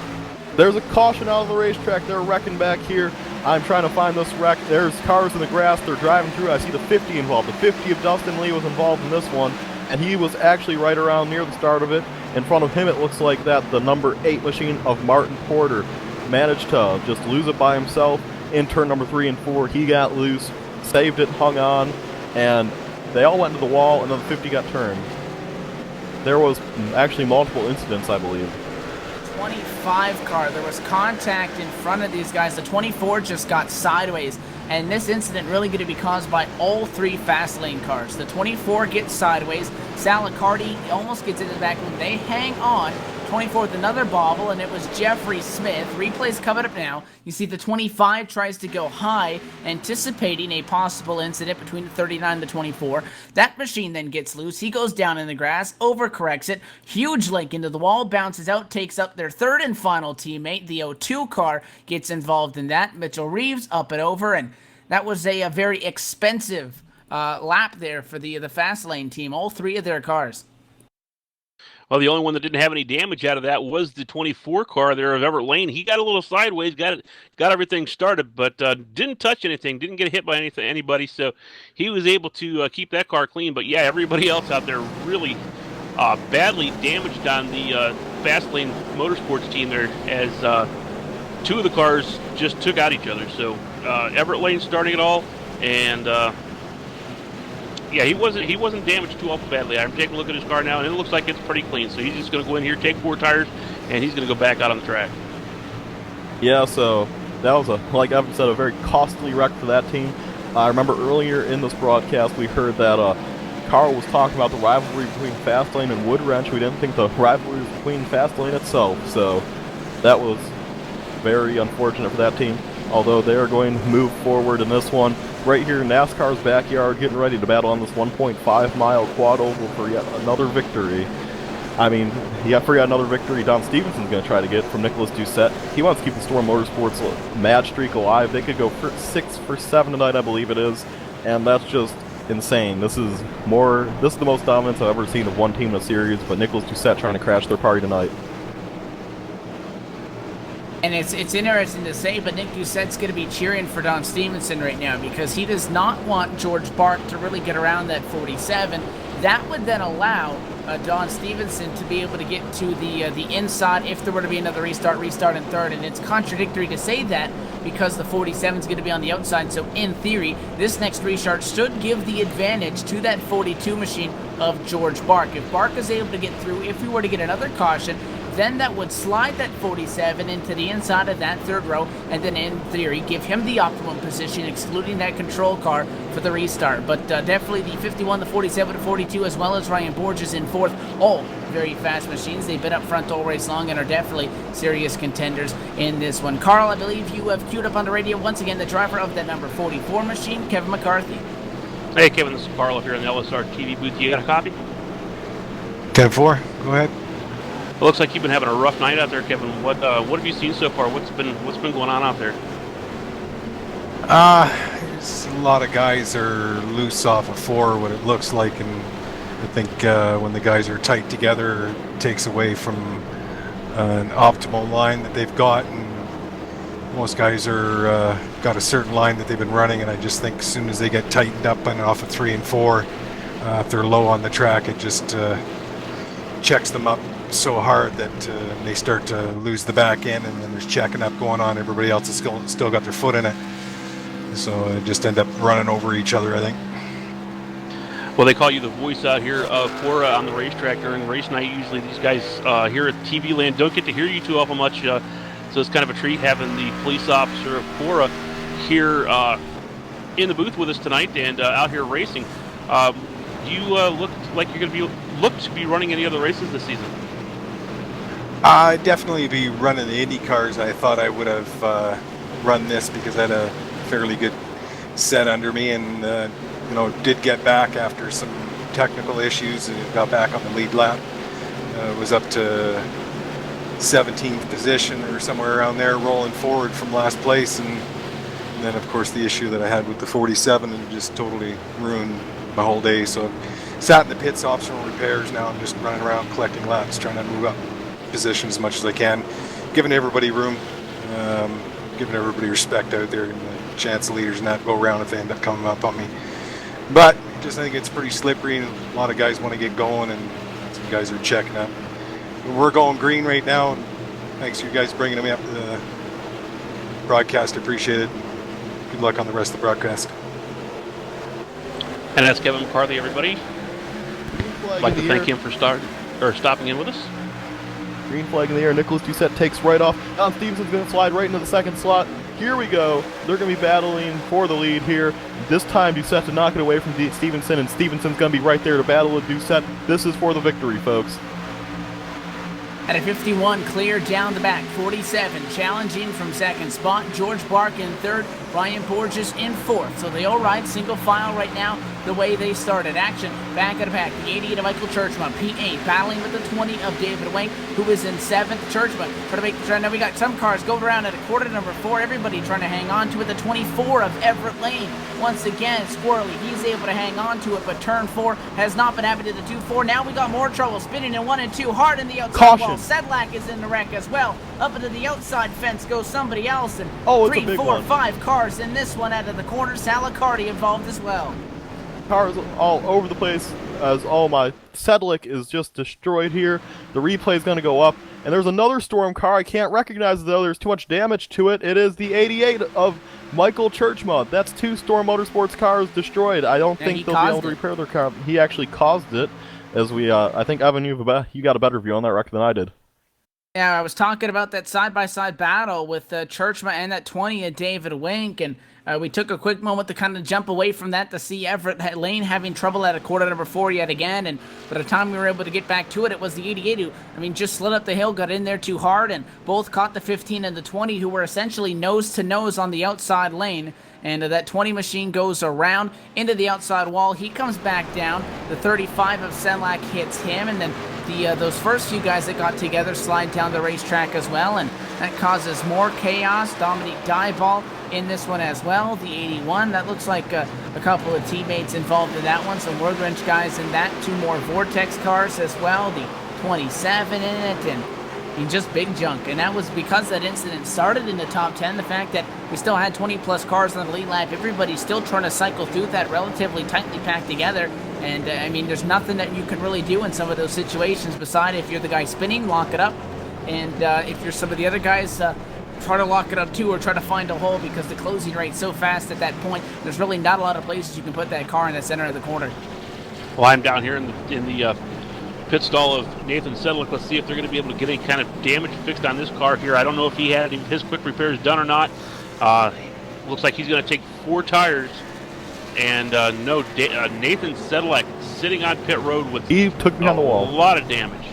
There's a caution out of the racetrack. They're wrecking back here. I'm trying to find this wreck. There's cars in the grass. They're driving through. I see the 50 involved. The 50 of Dustin Lee was involved in this one, and he was actually right around near the start of it. In front of him, it looks like that the number 8 machine of Martin Porter managed to just lose it by himself in turn number 3 and 4. He got loose, saved it, hung on, and they all went to the wall, and then the 50 got turned. There was actually multiple incidents, I believe. 25 car, there was contact in front of these guys. The 24 just got sideways, and this incident really going to be caused by all 3 fast lane cars. The 24 gets sideways. Salicardi almost gets into the back when they hang on. 24 with another bobble, and it was Jeffrey Smith. Replays coming up now. You see the 25 tries to go high, anticipating a possible incident between the 39 and the 24. That machine then gets loose. He goes down in the grass, overcorrects it. Huge link into the wall, bounces out, takes up their 3rd and final teammate. The 02 car gets involved in that. Mitchell Reeves up and over, and that was a very expensive lap there for the fast lane team. All 3 of their cars. Well, the only one that didn't have any damage out of that was the 24 car there of Everett Lane. He got a little sideways, got everything started, but didn't touch anything, didn't get hit by anybody, so he was able to keep that car clean. But yeah, everybody else out there really badly damaged on the Fast Lane Motorsports team there, as 2 of the cars just took out each other. So Everett Lane starting it all, and yeah, he wasn't damaged too awful badly. I'm taking a look at his car now, and it looks like it's pretty clean. So he's just going to go in here, take 4 tires, and he's going to go back out on the track. Yeah, so that was, like Evan said, a very costly wreck for that team. I remember earlier in this broadcast we heard that Carl was talking about the rivalry between Fastlane and Woodwrench. We didn't think the rivalry was between Fastlane itself, so that was very unfortunate for that team. Although they are going to move forward in this one. Right here in NASCAR's backyard, getting ready to battle on this 1.5-mile quad oval for yet another victory. I mean, for yet another victory Don Stevenson's going to try to get from Nicholas Doucette. He wants to keep the Storm Motorsports mad streak alive. They could go for 6 for 7 tonight, I believe it is, and that's just insane. This is the most dominance I've ever seen of one team in a series, but Nicholas Doucette trying to crash their party tonight. And it's interesting to say, but Nick Doucette's going to be cheering for Don Stevenson right now because he does not want George Bark to really get around that 47. That would then allow Don Stevenson to be able to get to the inside if there were to be another restart in third. And it's contradictory to say that because the 47 is going to be on the outside. So in theory, this next restart should give the advantage to that 42 machine of George Bark. If Bark is able to get through, if we were to get another caution, then that would slide that 47 into the inside of that third row, and then in theory give him the optimum position, excluding that control car for the restart. But definitely the 51, the 47, the 42, as well as Ryan Borges in fourth, all very fast machines. They've been up front all race long and are definitely serious contenders in this one. Carl, I believe you have queued up on the radio once again the driver of that number 44 machine, Kevin McCarthy. Hey, Kevin, this is Carl here in the LSRTV booth. You got a copy? 10-4, go ahead. It looks like you've been having a rough night out there, Kevin. What have you seen so far? What's been going on out there? A lot of guys are loose off of 4, what it looks like, and I think when the guys are tight together, it takes away from an optimal line that they've got, and most guys are got a certain line that they've been running, and I just think as soon as they get tightened up and off of 3 and 4, if they're low on the track, it just checks them up so hard that they start to lose the back end, and then there's checking up going on. Everybody else has still got their foot in it, so just end up running over each other, I think. Well, they call you the voice out here of CORA on the racetrack during race night. Usually these guys here at TV Land don't get to hear you too awful much, so it's kind of a treat having the police officer of CORA here in the booth with us tonight and out here racing. Do you look like you're going to be running any other races this season? I'd definitely be running the Indy cars. I thought I would have run this because I had a fairly good set under me, and did get back after some technical issues and got back on the lead lap. Was up to 17th position or somewhere around there, rolling forward from last place, and then of course the issue that I had with the 47 and just totally ruined my whole day. So sat in the pits, optional repairs. Now I'm just running around collecting laps, trying to move up position as much as I can, giving everybody room, giving everybody respect out there, and the chance the leaders not go around if they end up coming up on me. But just I think it's pretty slippery, and a lot of guys want to get going, and some guys are checking up. We're going green right now, and thanks to you guys bringing me up to the broadcast. I appreciate it. Good luck on the rest of the broadcast. And that's Kevin McCarthy, everybody. I'd like to thank him for stopping in with us. Green flag in the air. Nicholas Doucette takes right off. Don Stevenson's going to slide right into the second slot. Here we go. They're going to be battling for the lead here. This time Doucette to knock it away from Stevenson, and Stevenson's going to be right there to battle with Doucette. This is for the victory, folks. At a 51, clear down the back. 47, challenging from second spot. George Bark in third. Ryan Borges in fourth. So they all ride single file right now the way they started. Action back at the back. The 88 of Michael Churchman. P8 battling with the 20 of David Wink, who is in seventh. Churchman trying to make the turn. Now we got some cars going around at a quarter to number 4. Everybody trying to hang on to it. The 24 of Everett Lane. Once again, squirrely. He's able to hang on to it, but turn 4 has not been happy to the 2-4. Now we got more trouble spinning in 1 and 2. Hard in the outside wall. Sedlak is in the wreck as well. Up into the outside fence goes somebody else, and 3, 4, 5 cars in this one out of the corner. Salacardi involved as well. Cars all over the place as my Sedlick is just destroyed here. The replay is going to go up, and there's another Storm car. I can't recognize it though. There's too much damage to it. It is the 88 of Michael Churchman. That's 2 Storm Motorsports cars destroyed. I don't think they'll be able to repair their car. He actually caused it. As we, I think Evan, you got a better view on that wreck than I did. Yeah, I was talking about that side-by-side battle with Churchman and that 20 of David Wink, and we took a quick moment to kind of jump away from that to see Everett Lane having trouble at a quarter number 4 yet again, and by the time we were able to get back to it, it was the 88 who, just slid up the hill, got in there too hard, and both caught the 15 and the 20, who were essentially nose-to-nose on the outside lane. And that 20 machine goes around into the outside wall. He comes back down. The 35 of Sedlak hits him, and then those first few guys that got together slide down the racetrack as well, and that causes more chaos. Dominique Dieball in this one as well. The 81, that looks like a couple of teammates involved in that one. Some Word Wrench guys in that. 2 more Vortex cars as well. The 27 in it, and just big junk. And that was because that incident started in the top 10. The fact that we still had 20 plus cars on the lead lap, everybody's still trying to cycle through that relatively tightly packed together. And there's nothing that you can really do in some of those situations beside if you're the guy spinning, lock it up. And if you're some of the other guys, try to lock it up too, or try to find a hole, because the closing rate's so fast at that point, there's really not a lot of places you can put that car in the center of the corner. Well, I'm down here in the pit stall of Nathan Sedlick. Let's see if they're going to be able to get any kind of damage fixed on this car here. I don't know if he had his quick repairs done or not. Looks like he's going to take 4 tires. And no, Nathan Sedlick sitting on pit road with he took behind the wall. A lot of damage.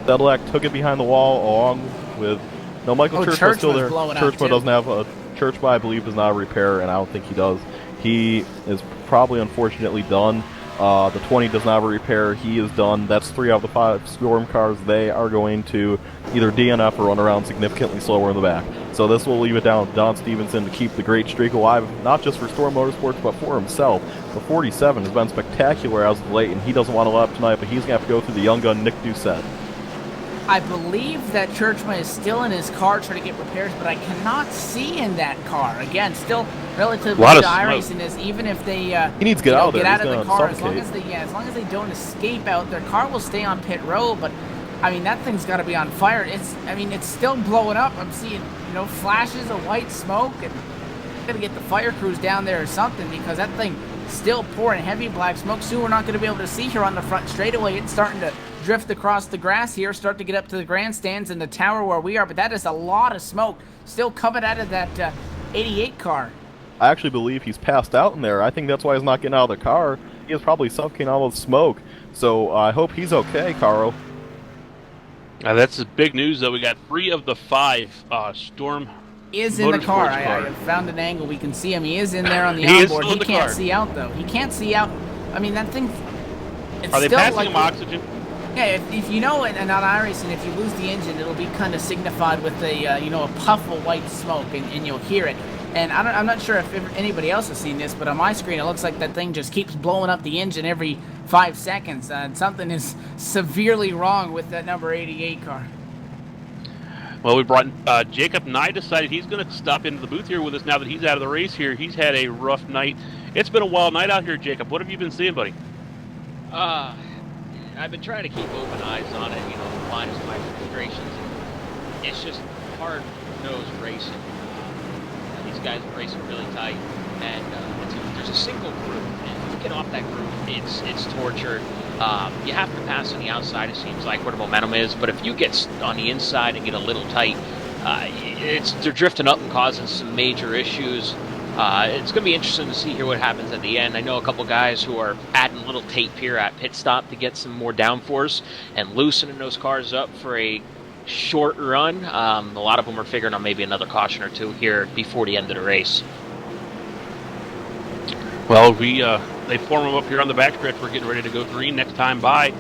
Sedlick took it behind the wall along with Michael Churchman's still there. Churchman doesn't have a Churchman, I believe, does not have a repair, and I don't think he does. He is probably unfortunately done. The 20 does not have a repair. He is done. That's 3 out of the 5 Storm cars. They are going to either DNF or run around significantly slower in the back. So this will leave it down to Don Stevenson to keep the great streak alive, not just for Storm Motorsports, but for himself. The 47 has been spectacular as of late, and he doesn't want to let up tonight, but he's going to have to go through the young gun Nick Doucette. I believe that Churchman is still in his car trying to get repairs, but I cannot see in that car. Again, still relatively good iRacing is even if they he needs to get out of there. Get out of the car as long as they don't escape out, their car will stay on pit road. But I mean, that thing's got to be on fire. It's still blowing up. I'm seeing flashes of white smoke, and gotta get the fire crews down there or something because that thing still pouring heavy black smoke. Soon we're not going to be able to see here on the front straightaway. It's starting to drift across the grass here, start to get up to the grandstands and the tower where we are, but that is a lot of smoke still coming out of that 88 car. I actually believe he's passed out in there. I think that's why he's not getting out of the car. He is probably suffocating all the smoke. So I hope he's okay, Carl. That's the big news, though. We got 3 of the 5 Storm is in the car. I have found an angle. We can see him. He is in there on the onboard. He can't see out, though. He can't see out. I mean, that thing... Are they passing him oxygen? Yeah, if you know it, and on iRacing, if you lose the engine, it'll be kind of signified with a a puff of white smoke, and you'll hear it. And I'm not sure if anybody else has seen this, but on my screen, it looks like that thing just keeps blowing up the engine every 5 seconds. Something is severely wrong with that number 88 car. Well, we brought Jacob Nye. Decided he's going to stop into the booth here with us now that he's out of the race here. He's had a rough night. It's been a wild night out here, Jacob. What have you been seeing, buddy? I've been trying to keep open eyes on it, minus my frustrations. It's just hard-nosed racing. These guys are racing really tight, and there's a single group, and if you get off that group, it's torture. You have to pass on the outside, it seems like, where the momentum is, but if you get on the inside and get a little tight, they're drifting up and causing some major issues. It's going to be interesting to see here what happens at the end. I know a couple guys who are adding a little tape here at pit stop to get some more downforce and loosening those cars up for a short run. A lot of them are figuring on maybe another caution or 2 here before the end of the race. Well, they form them up here on the backstretch. We're getting ready to go green next time by.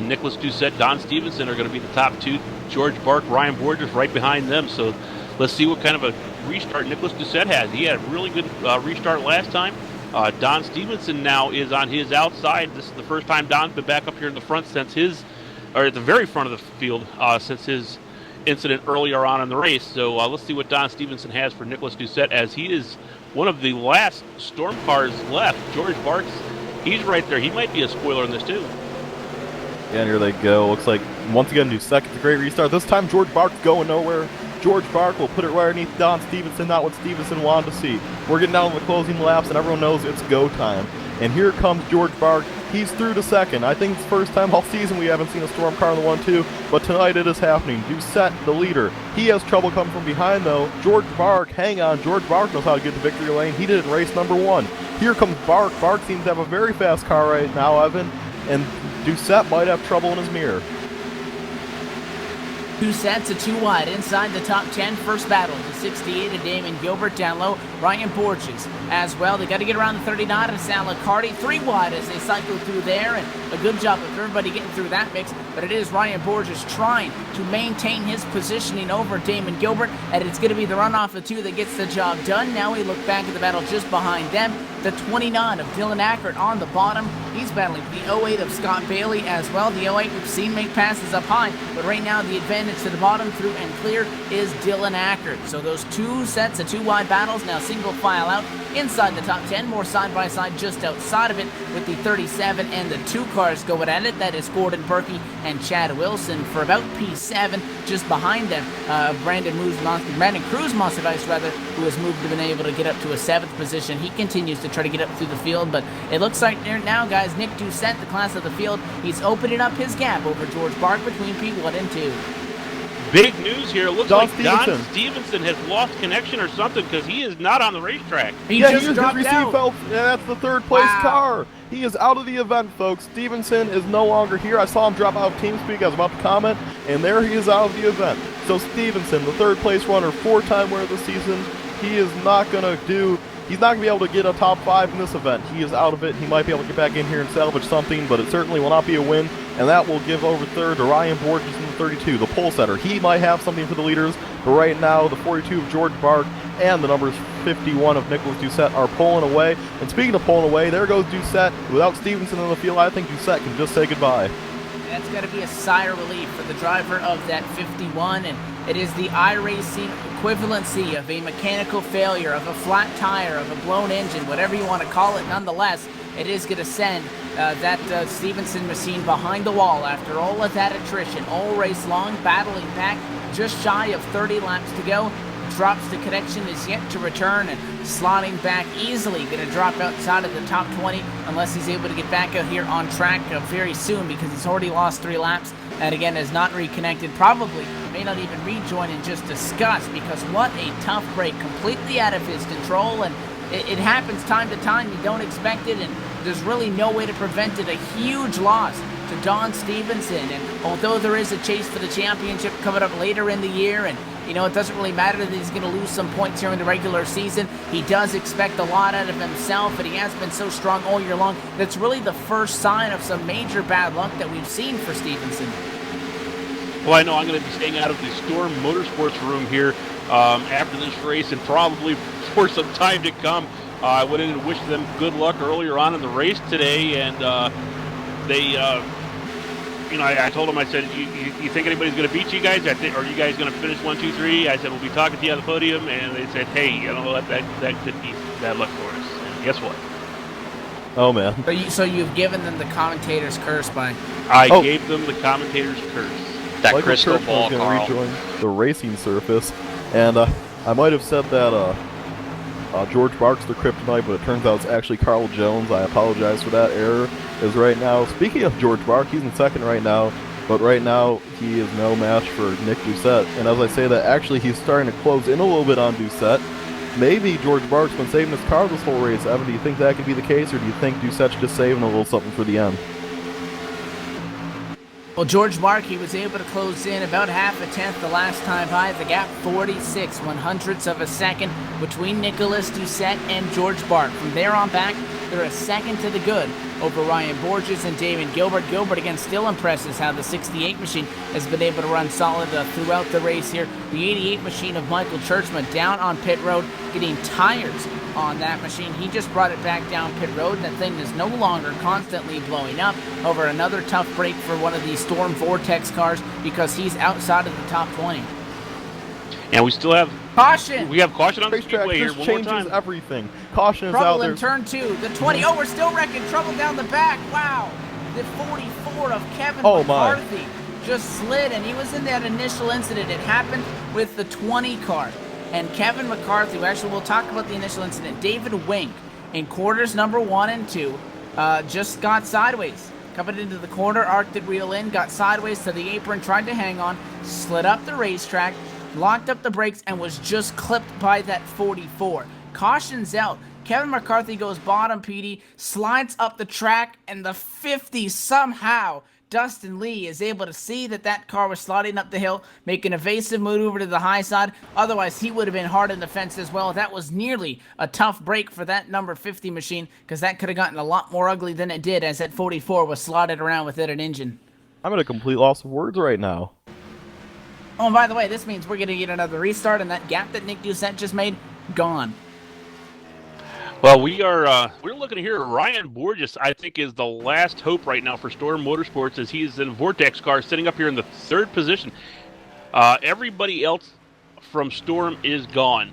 Nicholas Doucette, Don Stevenson are going to be the top 2. George Bark, Ryan Borges right behind them. So let's see what kind of a restart Nicholas Doucette has. He had a really good restart last time. Don Stevenson now is on his outside. This is the first time Don's been back up here in the front since at the very front of the field since his incident earlier on in the race. So let's see what Don Stevenson has for Nicholas Doucette, as he is one of the last Storm cars left. George Barks, he's right there. He might be a spoiler in this too. Yeah, and here they go. Looks like once again Doucette gets a great restart. This time George Bark's going nowhere. George Bark will put it right underneath Don Stevenson, not what Stevenson wanted to see. We're getting down to the closing laps, and everyone knows it's go time. And here comes George Bark. He's through to second. I think it's the first time all season we haven't seen a Storm car in the 1-2, but tonight it is happening. Doucette, the leader. He has trouble coming from behind, though. George Bark, hang on. George Bark knows how to get to victory lane. He did it in race number 1. Here comes Bark. Bark seems to have a very fast car right now, Evan, and Doucette might have trouble in his mirror. 2 sets of 2 wide inside the top 10. First battle, the 68 of Damon Gilbert down low. Ryan Borges as well. They got to get around the 39 of Sal Licardi. 3 wide as they cycle through there, and a good job of everybody getting through that mix. But it is Ryan Borges trying to maintain his positioning over Damon Gilbert, and it's going to be the runoff of 2 that gets the job done. Now we look back at the battle just behind them. The 29 of Dylan Ackert on the bottom. He's battling the 08 of Scott Bailey as well. The 08 we've seen make passes up high, but right now the advantage to the bottom through and clear is Dylan Ackert. So those 2 sets of 2 wide battles now single file out inside the top 10, more side by side just outside of it with the 37 and the 2 cars going at it. That is Gordon Berkey and Chad Wilson for about P7. Just behind them, Brandon Cruz Monservice, who has moved to been able to get up to a 7th position. He continues to try to get up through the field. But it looks like there now, guys, Nick Doucette, the class of the field, he's opening up his gap over George Bark between P1 and 2. Big news here. It looks Don like Don Stevenson. Stevenson has lost connection or something because he is not on the racetrack. He Yeah, just he dropped received out. Phelps, and that's the third place Wow. car. He is out of the event, folks. Stevenson is no longer here. I saw him drop out of TeamSpeak. I was about to comment, and there he is out of the event. So Stevenson, the third place runner, 4-time winner of the season, he is not going to do. He's not going to be able to get a top 5 in this event. He is out of it. He might be able to get back in here and salvage something, but it certainly will not be a win, and that will give over third to Ryan Borges in the 32, the pole setter. He might have something for the leaders, but right now the 42 of George Bark and the numbers 51 of Nicholas Doucette are pulling away. And speaking of pulling away, there goes Doucette. Without Stevenson in the field, I think Doucette can just say goodbye. That's got to be a sigh of relief for the driver of that 51, and it is the iRacing equivalency of a mechanical failure, of a flat tire, of a blown engine, whatever you want to call it. Nonetheless, it is going to send that Stevenson machine behind the wall after all of that attrition, all race long, battling back, just shy of 30 laps to go. Drops the connection, is yet to return, and slotting back easily. Going to drop outside of the top 20 unless he's able to get back out here on track very soon, because he's already lost 3 laps and again has not reconnected. Probably may not even rejoin and just discuss, because what a tough break, completely out of his control, and it happens time to time. You don't expect it, and there's really no way to prevent it. A huge loss to Don Stevenson, and although there is a chase for the championship coming up later in the year, and you know, it doesn't really matter that he's going to lose some points here in the regular season. He does expect a lot out of himself, and he has been so strong all year long. That's really the first sign of some major bad luck that we've seen for Stevenson. Well, I know I'm going to be staying out of the Storm Motorsports room here after this race, and probably for some time to come. I went in and wished them good luck earlier on in the race today, and they... you know, I told them, I said, you think anybody's going to beat you guys? Are you guys going to finish 1, 2, 3? I said, we'll be talking to you on the podium. And they said, hey, you know what, that could be bad luck for us. And guess what? Oh, man. So you've given them the commentator's curse by... I gave them the commentator's curse. That Michael crystal Churchman's ball, gonna Carl. rejoin the racing surface, and I might have said that George Bark's the kryptonite, but it turns out it's actually Carl Jones. I apologize for that error. Is right now, speaking of George Bark, he's in second right now, but right now he is no match for Nick Doucette. And as I say that, actually he's starting to close in a little bit on Doucette. Maybe George Bark's been saving his car this whole race. Evan, do you think that could be the case, or do you think Doucette's just saving a little something for the end? Well, George Bark, he was able to close in about half a tenth the last time by. The gap 46 100ths of a second between Nicholas Doucette and George Bark. From there on back, they're a second to the good over Ryan Borges and Damon Gilbert. Gilbert, again, still impresses how the 68 machine has been able to run solid throughout the race here. The 88 machine of Michael Churchman down on pit road, getting tires on that machine. He just brought it back down pit road. That thing is no longer constantly blowing up. Over another tough break for one of these Storm Vortex cars, because he's outside of the top 20. And we still have... Caution! We have caution on the Racetrack speedway here just one more changes time. everything. Caution is out Trouble there. in turn 2. The 20. Oh, we're still wrecking trouble down the back. Wow. The 44 of Kevin McCarthy just slid, and he was in that initial incident. It happened with the 20 car. And Kevin McCarthy, actually, we'll talk about the initial incident. David Wink in quarters number 1 and 2 just got sideways. Coming into the corner, arced it real in, got sideways to the apron, tried to hang on, slid up the racetrack, locked up the brakes, and was just clipped by that 44. Caution's out. Kevin McCarthy goes bottom, PD, slides up the track, and the 50 somehow, Dustin Lee is able to see that car was sliding up the hill, make an evasive move over to the high side. Otherwise, he would have been hard in the fence as well. That was nearly a tough break for that number 50 machine, because that could have gotten a lot more ugly than it did, as that 44 was slotted around without an engine. I'm at a complete loss of words right now. Oh, and by the way, this means we're going to get another restart, and that gap that Nick Doucette just made, gone. Well, we're looking here. Ryan Borges, I think, is the last hope right now for Storm Motorsports, as he's in a Vortex car sitting up here in the 3rd position. Everybody else from Storm is gone.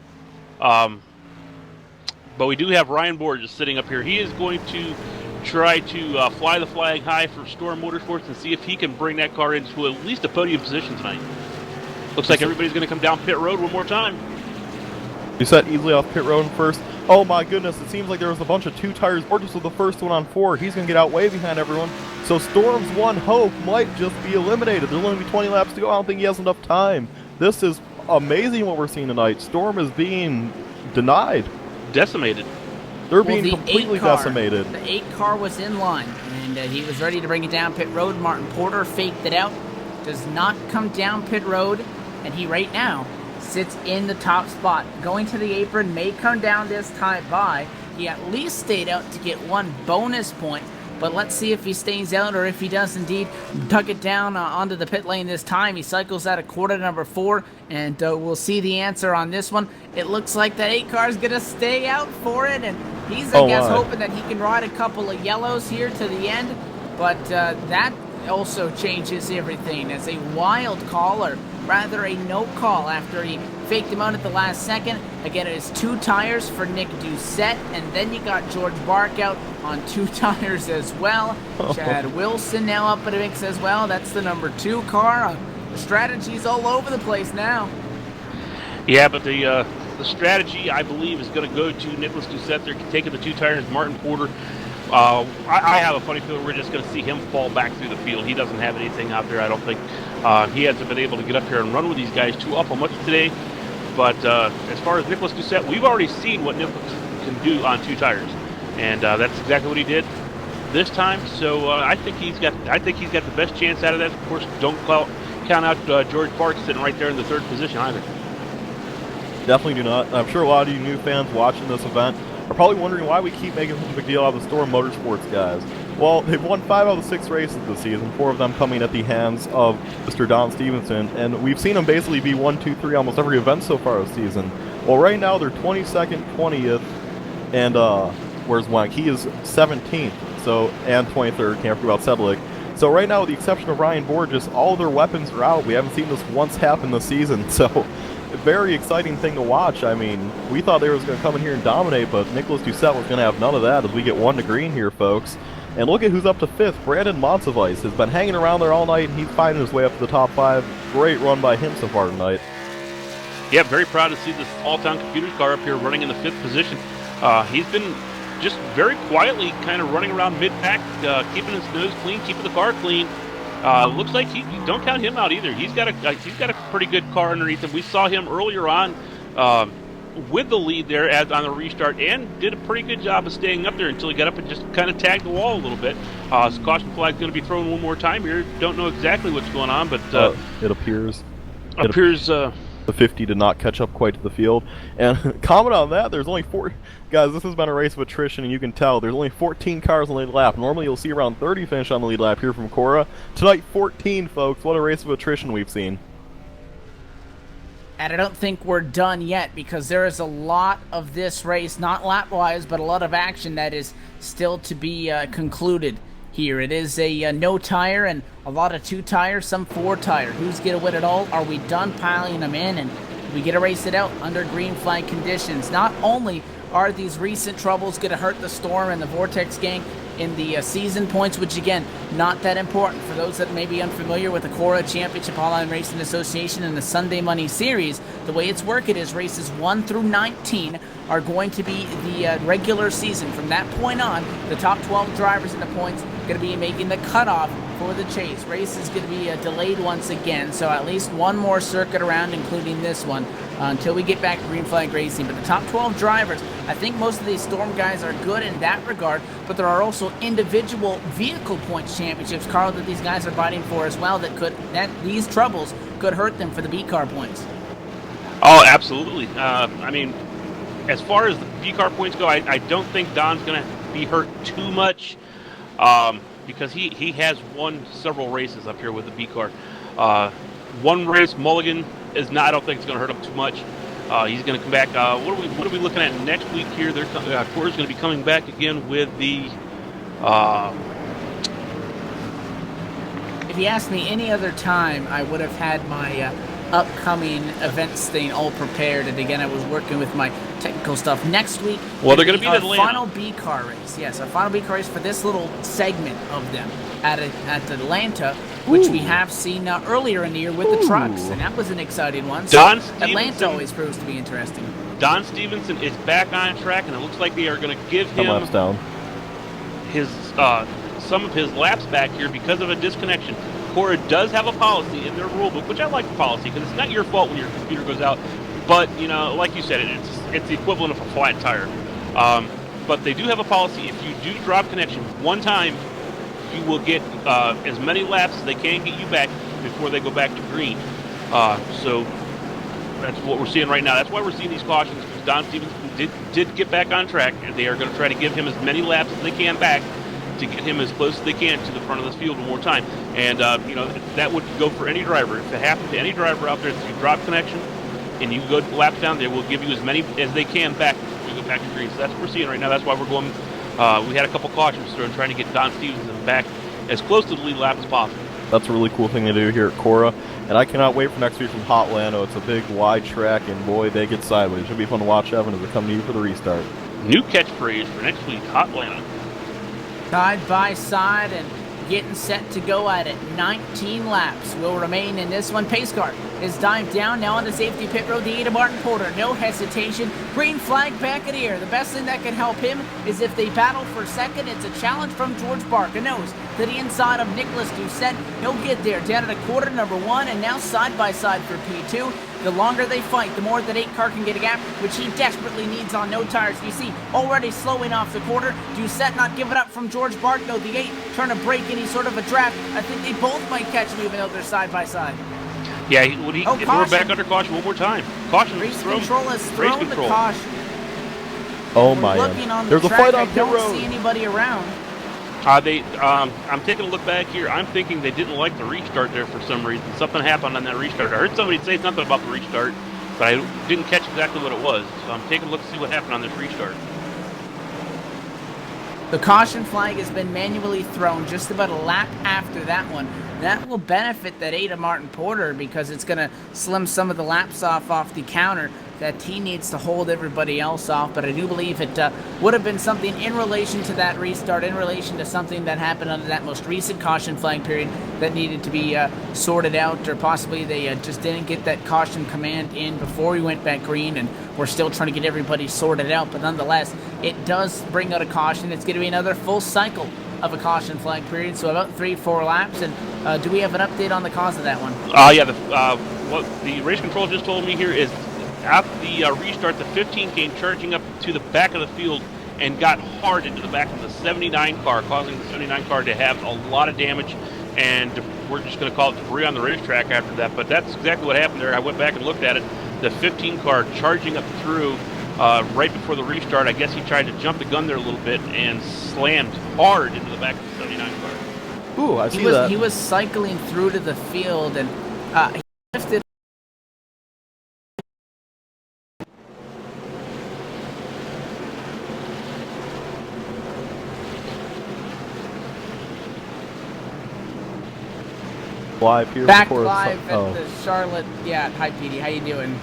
But we do have Ryan Borges sitting up here. He is going to try to fly the flag high for Storm Motorsports and see if he can bring that car into at least a podium position tonight. Looks like everybody's going to come down pit road one more time. Doucette easily off pit road first. Oh my goodness, it seems like there was a bunch of 2 tires gorgeous with the first one on 4. He's going to get out way behind everyone. So Storm's one hope might just be eliminated. There's only 20 laps to go. I don't think he has enough time. This is amazing what we're seeing tonight. Storm is being denied. Decimated. They're being completely decimated. The 8 car was in line, and he was ready to bring it down pit road. Martin Porter faked it out. Does not come down pit road, and he right now sits in the top spot. Going to the apron, may come down this time by. He at least stayed out to get 1 bonus point, but let's see if he stays out or if he does indeed tug it down onto the pit lane this time. He cycles out of quarter number 4, and we'll see the answer on this one. It looks like that 8 car is going to stay out for it, and he's, I guess, hoping that he can ride a couple of yellows here to the end, but that also changes everything as a wild call, or rather a no call after he faked him out at the last second. Again, it is 2 tires for Nick Doucette, and then you got George Bark out on 2 tires as well. Chad Wilson now up in the mix as well. That's the number 2 car. The strategy's all over the place now. Yeah, but the strategy, I believe, is going to go to Nicholas Doucette. They're taking the 2 tires, Martin Porter. I have a funny feeling we're just going to see him fall back through the field. He doesn't have anything out there, I don't think. He hasn't been able to get up here and run with these guys too awful much today. But as far as Nicholas Doucette, we've already seen what Nicholas can do on 2 tires, and that's exactly what he did this time. So I think he's got the best chance out of that. Of course, don't count out George Bark sitting right there in the 3rd position either. Definitely do not. I'm sure a lot of you new fans watching this event are probably wondering why we keep making such a big deal out of the Storm Motorsports guys. Well, they've won 5 out of the 6 races this season, 4 of them coming at the hands of Mr. Don Stevenson, and we've seen them basically be 1, 2, 3 almost every event so far this season. Well, right now they're 22nd, 20th, and whereas he is 17th, so, and 23rd, can't forget about Sedlick. So right now, with the exception of Ryan Borges, all their weapons are out. We haven't seen this once happen this season, so a very exciting thing to watch. I mean, we thought they was going to come in here and dominate, but Nicholas Doucette was going to have none of that as we get 1 to green here, folks. And look at who's up to 5th. Brandon Montsevice has been hanging around there all night, and he's finding his way up to the top 5. Great run by him so far tonight. Yeah, very proud to see this All-Town Computers car up here running in the 5th position. He's been just very quietly kind of running around mid-pack, keeping his nose clean, keeping the car clean. Looks like he don't count him out either. He's got a pretty good car underneath him. We saw him earlier on with the lead there on the restart, and did a pretty good job of staying up there until he got up and just kind of tagged the wall a little bit. So caution flag's going to be thrown 1 more time here. Don't know exactly what's going on, but it appears. The 50 did not catch up quite to the field. And comment on that, there's only 4... Guys, this has been a race of attrition, and you can tell there's only 14 cars on the lead lap. Normally you'll see around 30 finish on the lead lap here from CORA. Tonight, 14, folks. What a race of attrition we've seen. And I don't think we're done yet, because there is a lot of this race, not lap-wise, but a lot of action that is still to be concluded here. It is a no tire and a lot of 2 tires, some 4 tire. Who's going to win it all? Are we done piling them in, and we get to race it out under green flag conditions? Not only are these recent troubles going to hurt the Storm and the Vortex gang in the season points, which again, not that important for those that may be unfamiliar with the CORA Championship Online Racing Association and the Sunday Money Series. The way it's working is races 1 through 19 are going to be the regular season. From that point on, the top 12 drivers in the points are going to be making the cutoff for the chase. Race is going to be delayed once again, so at least 1 more circuit around, including this one, until we get back to green flag racing. But the top 12 drivers, I think most of these Storm guys are good in that regard, but there are also individual vehicle points championships, Carl, that these guys are fighting for as well, these troubles could hurt them for the B car points. Oh, absolutely. I mean, as far as the B car points go, I don't think Don's going to be hurt too much, because he has won several races up here with the B car. 1 race, Mulligan, is not. I don't think it's going to hurt him too much. He's going to come back. What are we looking at next week here? CORA's going to be coming back again with the. If you asked me any other time, I would have had my upcoming events thing all prepared, and again, I was working with my technical stuff. Next week, well, they're going to be our the final B car race. Yes, our final B car race for this little segment of them at Atlanta, which we have seen earlier in the year with the trucks, and that was an exciting one. So Atlanta always proves to be interesting. Don Stevenson is back on track, and it looks like they are going to give him laps down. his some of his laps back here because of a disconnection. CORA does have a policy in their rulebook, which I like the policy because it's not your fault when your computer goes out. But you know, like you said, it's the equivalent of a flat tire. But they do have a policy. If you do drop connection one time, you will get as many laps as they can get you back before they go back to green. So that's what we're seeing right now. That's why we're seeing these cautions, because Don Stevenson did get back on track, and they are going to try to give him as many laps as they can back to get him as close as they can to the front of the field one more time. And you know, that would go for any driver. If it happens to any driver out there, if you drop connection and you go laps down, they will give you as many as they can back before you go back to green. So that's what we're seeing right now. That's why we're going. We had a couple cautions thrown trying to get Don Stevenson back as close to the lead lap as possible. That's a really cool thing to do here at CORA, and I cannot wait for next week from Hot Lando. It's a big, wide track, and boy, they get sideways. It should be fun to watch, Evan, as they come to you for the restart. New catchphrase for next week, Hot Lando. Side by side and getting set to go at it. 19 laps will remain in this one. Pace car is dived down now on the safety pit road. The 8 of Martin Porter, no hesitation. Green flag back in the air. The best thing that can help him is if they battle for second. It's a challenge from George Barker. Nose to the inside of Nicholas Doucette. He'll get there down at a quarter, number 1, and now side by side for P2. The longer they fight, the more that 8 car can get a gap, which he desperately needs on no tires. You see, already slowing off the quarter. Doucette not giving up from George Bark. No, the 8 trying to break any sort of a draft. I think they both might catch him even though they're side by side. Yeah, we're back under caution one more time. Caution. Race control has thrown the caution. Oh my! There's a fight on pit road. I don't see anybody around. I'm taking a look back here. I'm thinking they didn't like the restart there for some reason. Something happened on that restart. I heard somebody say something about the restart, but I didn't catch exactly what it was. So I'm taking a look to see what happened on this restart. The caution flag has been manually thrown just about a lap after that one. That will benefit that 8 of Martin Porter because it's going to slim some of the laps off the counter that he needs to hold everybody else off. But I do believe it would have been something in relation to that restart, in relation to something that happened under that most recent caution flag period that needed to be sorted out, or possibly they just didn't get that caution command in before we went back green, and we're still trying to get everybody sorted out. But nonetheless, it does bring out a caution. It's going to be another full cycle of a caution flag period, so about 3-4 laps. And do we have an update on the cause of that one? Yeah, what the race control just told me here is after the restart, the 15 came charging up to the back of the field and got hard into the back of the 79 car, causing the 79 car to have a lot of damage, and we're just going to call it debris on the racetrack after that. But that's exactly what happened there. I went back and looked at it. The 15 car charging up through right before the restart. I guess he tried to jump the gun there a little bit and slammed hard into the back of the 79 car. Ooh, I see that. He was cycling through to the field, and he lifted. Live here. Back live at the Charlotte. Yeah, hi Petey, how you doing?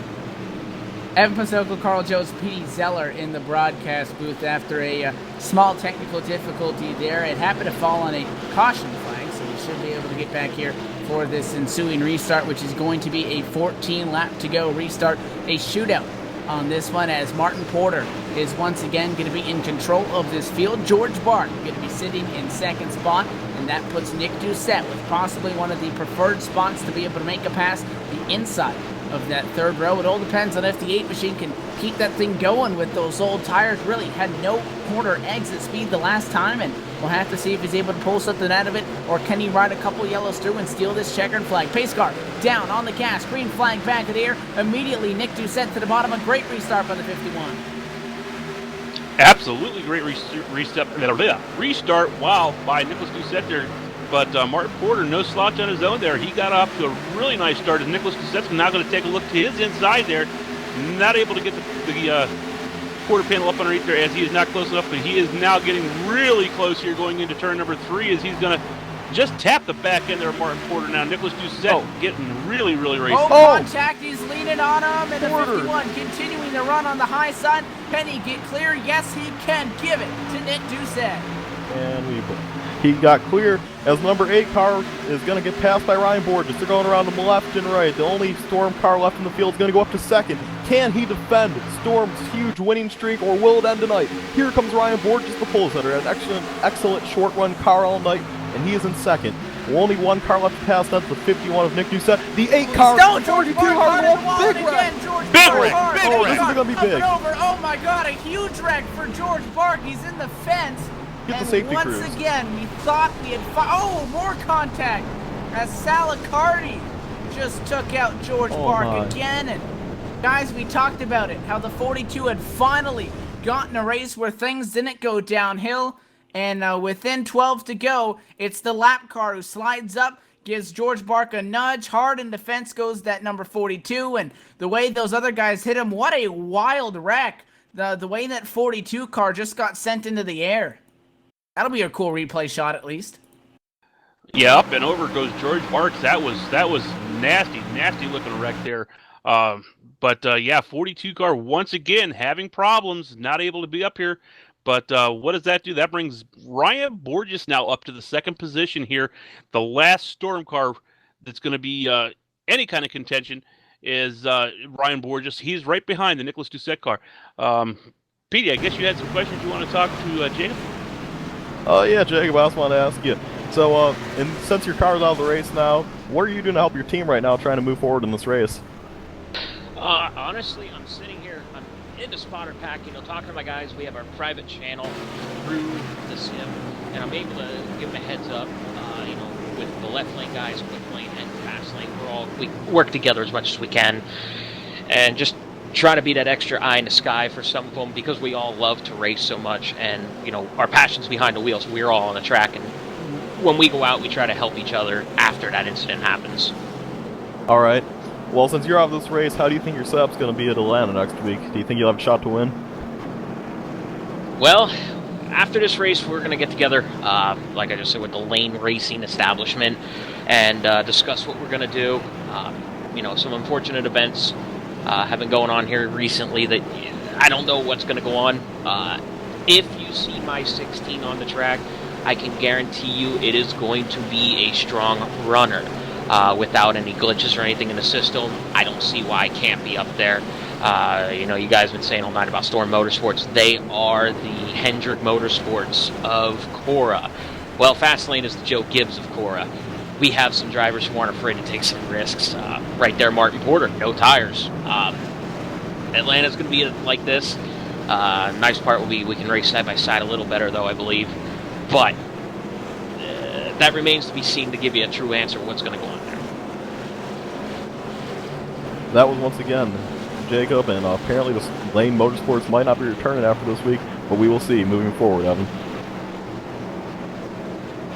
Evan Pasoko, Carl Jones, Petey Zeller in the broadcast booth after a small technical difficulty there. It happened to fall on a caution flag, so we should be able to get back here for this ensuing restart, which is going to be a 14 lap to go restart, a shootout on this one, as Martin Porter is once again going to be in control of this field. George Bark going to be sitting in second spot, and that puts Nick Doucette with possibly one of the preferred spots to be able to make a pass the inside of that third row. It all depends on if the 8 machine can keep that thing going with those old tires. Really had no corner exit speed the last time, and we'll have to see if he's able to pull something out of it, or can he ride a couple yellows through and steal this checkered flag. Pace car down on the gas, green flag back in the air. Immediately Nick Doucette to the bottom. A great restart by the 51. Absolutely great restart, wow, by Nicholas Doucette there. But Martin Porter, no slouch on his own there. He got off to a really nice start. And Nicholas Doucette's now going to take a look to his inside there. Not able to get the quarter panel up underneath there as he is not close enough. But he is now getting really close here going into turn number 3 as he's going to just tap the back end there of Martin Porter now. Nicholas Doucette getting really racing. Contact. He's leaning on him. And the 51 continuing to run on the high side. Can he get clear? Yes, he can. Give it to Nick Doucette. And he got clear as number 8 car is going to get passed by Ryan Borges. They're going around to the left and right. The only Storm car left in the field is going to go up to second. Can he defend Storm's huge winning streak, or will it end tonight? Here comes Ryan Borges, the pole setter, an excellent short run car all night, and he is in second. Only one car left to pass. That's the 51 of Nick Doucette. The 8 car. No, George Bark big wreck. Big wreck. This is gonna be big. Oh my God, a huge wreck for George Bark. He's in the fence. Get the safety once crews. again, we thought we had more contact as Salicardi just took out George Bark again. And guys, we talked about it, how the 42 had finally gotten a race where things didn't go downhill. And within 12 to go, it's the lap car who slides up, gives George Bark a nudge. Hard in defense goes that number 42. And the way those other guys hit him, what a wild wreck. The way that 42 car just got sent into the air. That'll be a cool replay shot at least. Yeah, up and over goes George Barks. That was nasty looking wreck there. Yeah, 42 car once again having problems, not able to be up here. But what does that do? That brings Ryan Borges now up to the second position here. The last Storm car that's going to be any kind of contention is Ryan Borges. He's right behind the Nicholas Doucette car. Petey, I guess you had some questions you want to talk to Jacob? Yeah, Jacob, I also want to ask you. So, and since your car's out of the race now, what are you doing to help your team right now trying to move forward in this race? Honestly, I'm sitting here, I'm in the spotter pack, talking to my guys. We have our private channel through the sim, and I'm able to give them a heads up, with the left lane guys, quick lane, and fast lane. We work together as much as we can, and just try to be that extra eye in the sky for some of them, because we all love to race so much, and, our passion's behind the wheels. We're all on the track, and when we go out, we try to help each other after that incident happens. All right. Well, since you're out of this race, how do you think your setup's going to be at Atlanta next week? Do you think you'll have a shot to win? Well, after this race, we're going to get together, like I just said, with the lane racing establishment and discuss what we're going to do. Some unfortunate events have been going on here recently that I don't know what's going to go on. If you see my 16 on the track, I can guarantee you it is going to be a strong runner. Without any glitches or anything in the system, I don't see why I can't be up there. You guys have been saying all night about Storm Motorsports. They are the Hendrick Motorsports of CORA. Well, Fastlane is the Joe Gibbs of CORA. We have some drivers who aren't afraid to take some risks. Right there, Martin Porter, no tires. Atlanta's going to be like this. Nice part will be we can race side by side a little better, though, I believe. But that remains to be seen to give you a true answer what's going to go on there. That was once again Jacob, and apparently the Lane Motorsports might not be returning after this week, but we will see moving forward, Evan.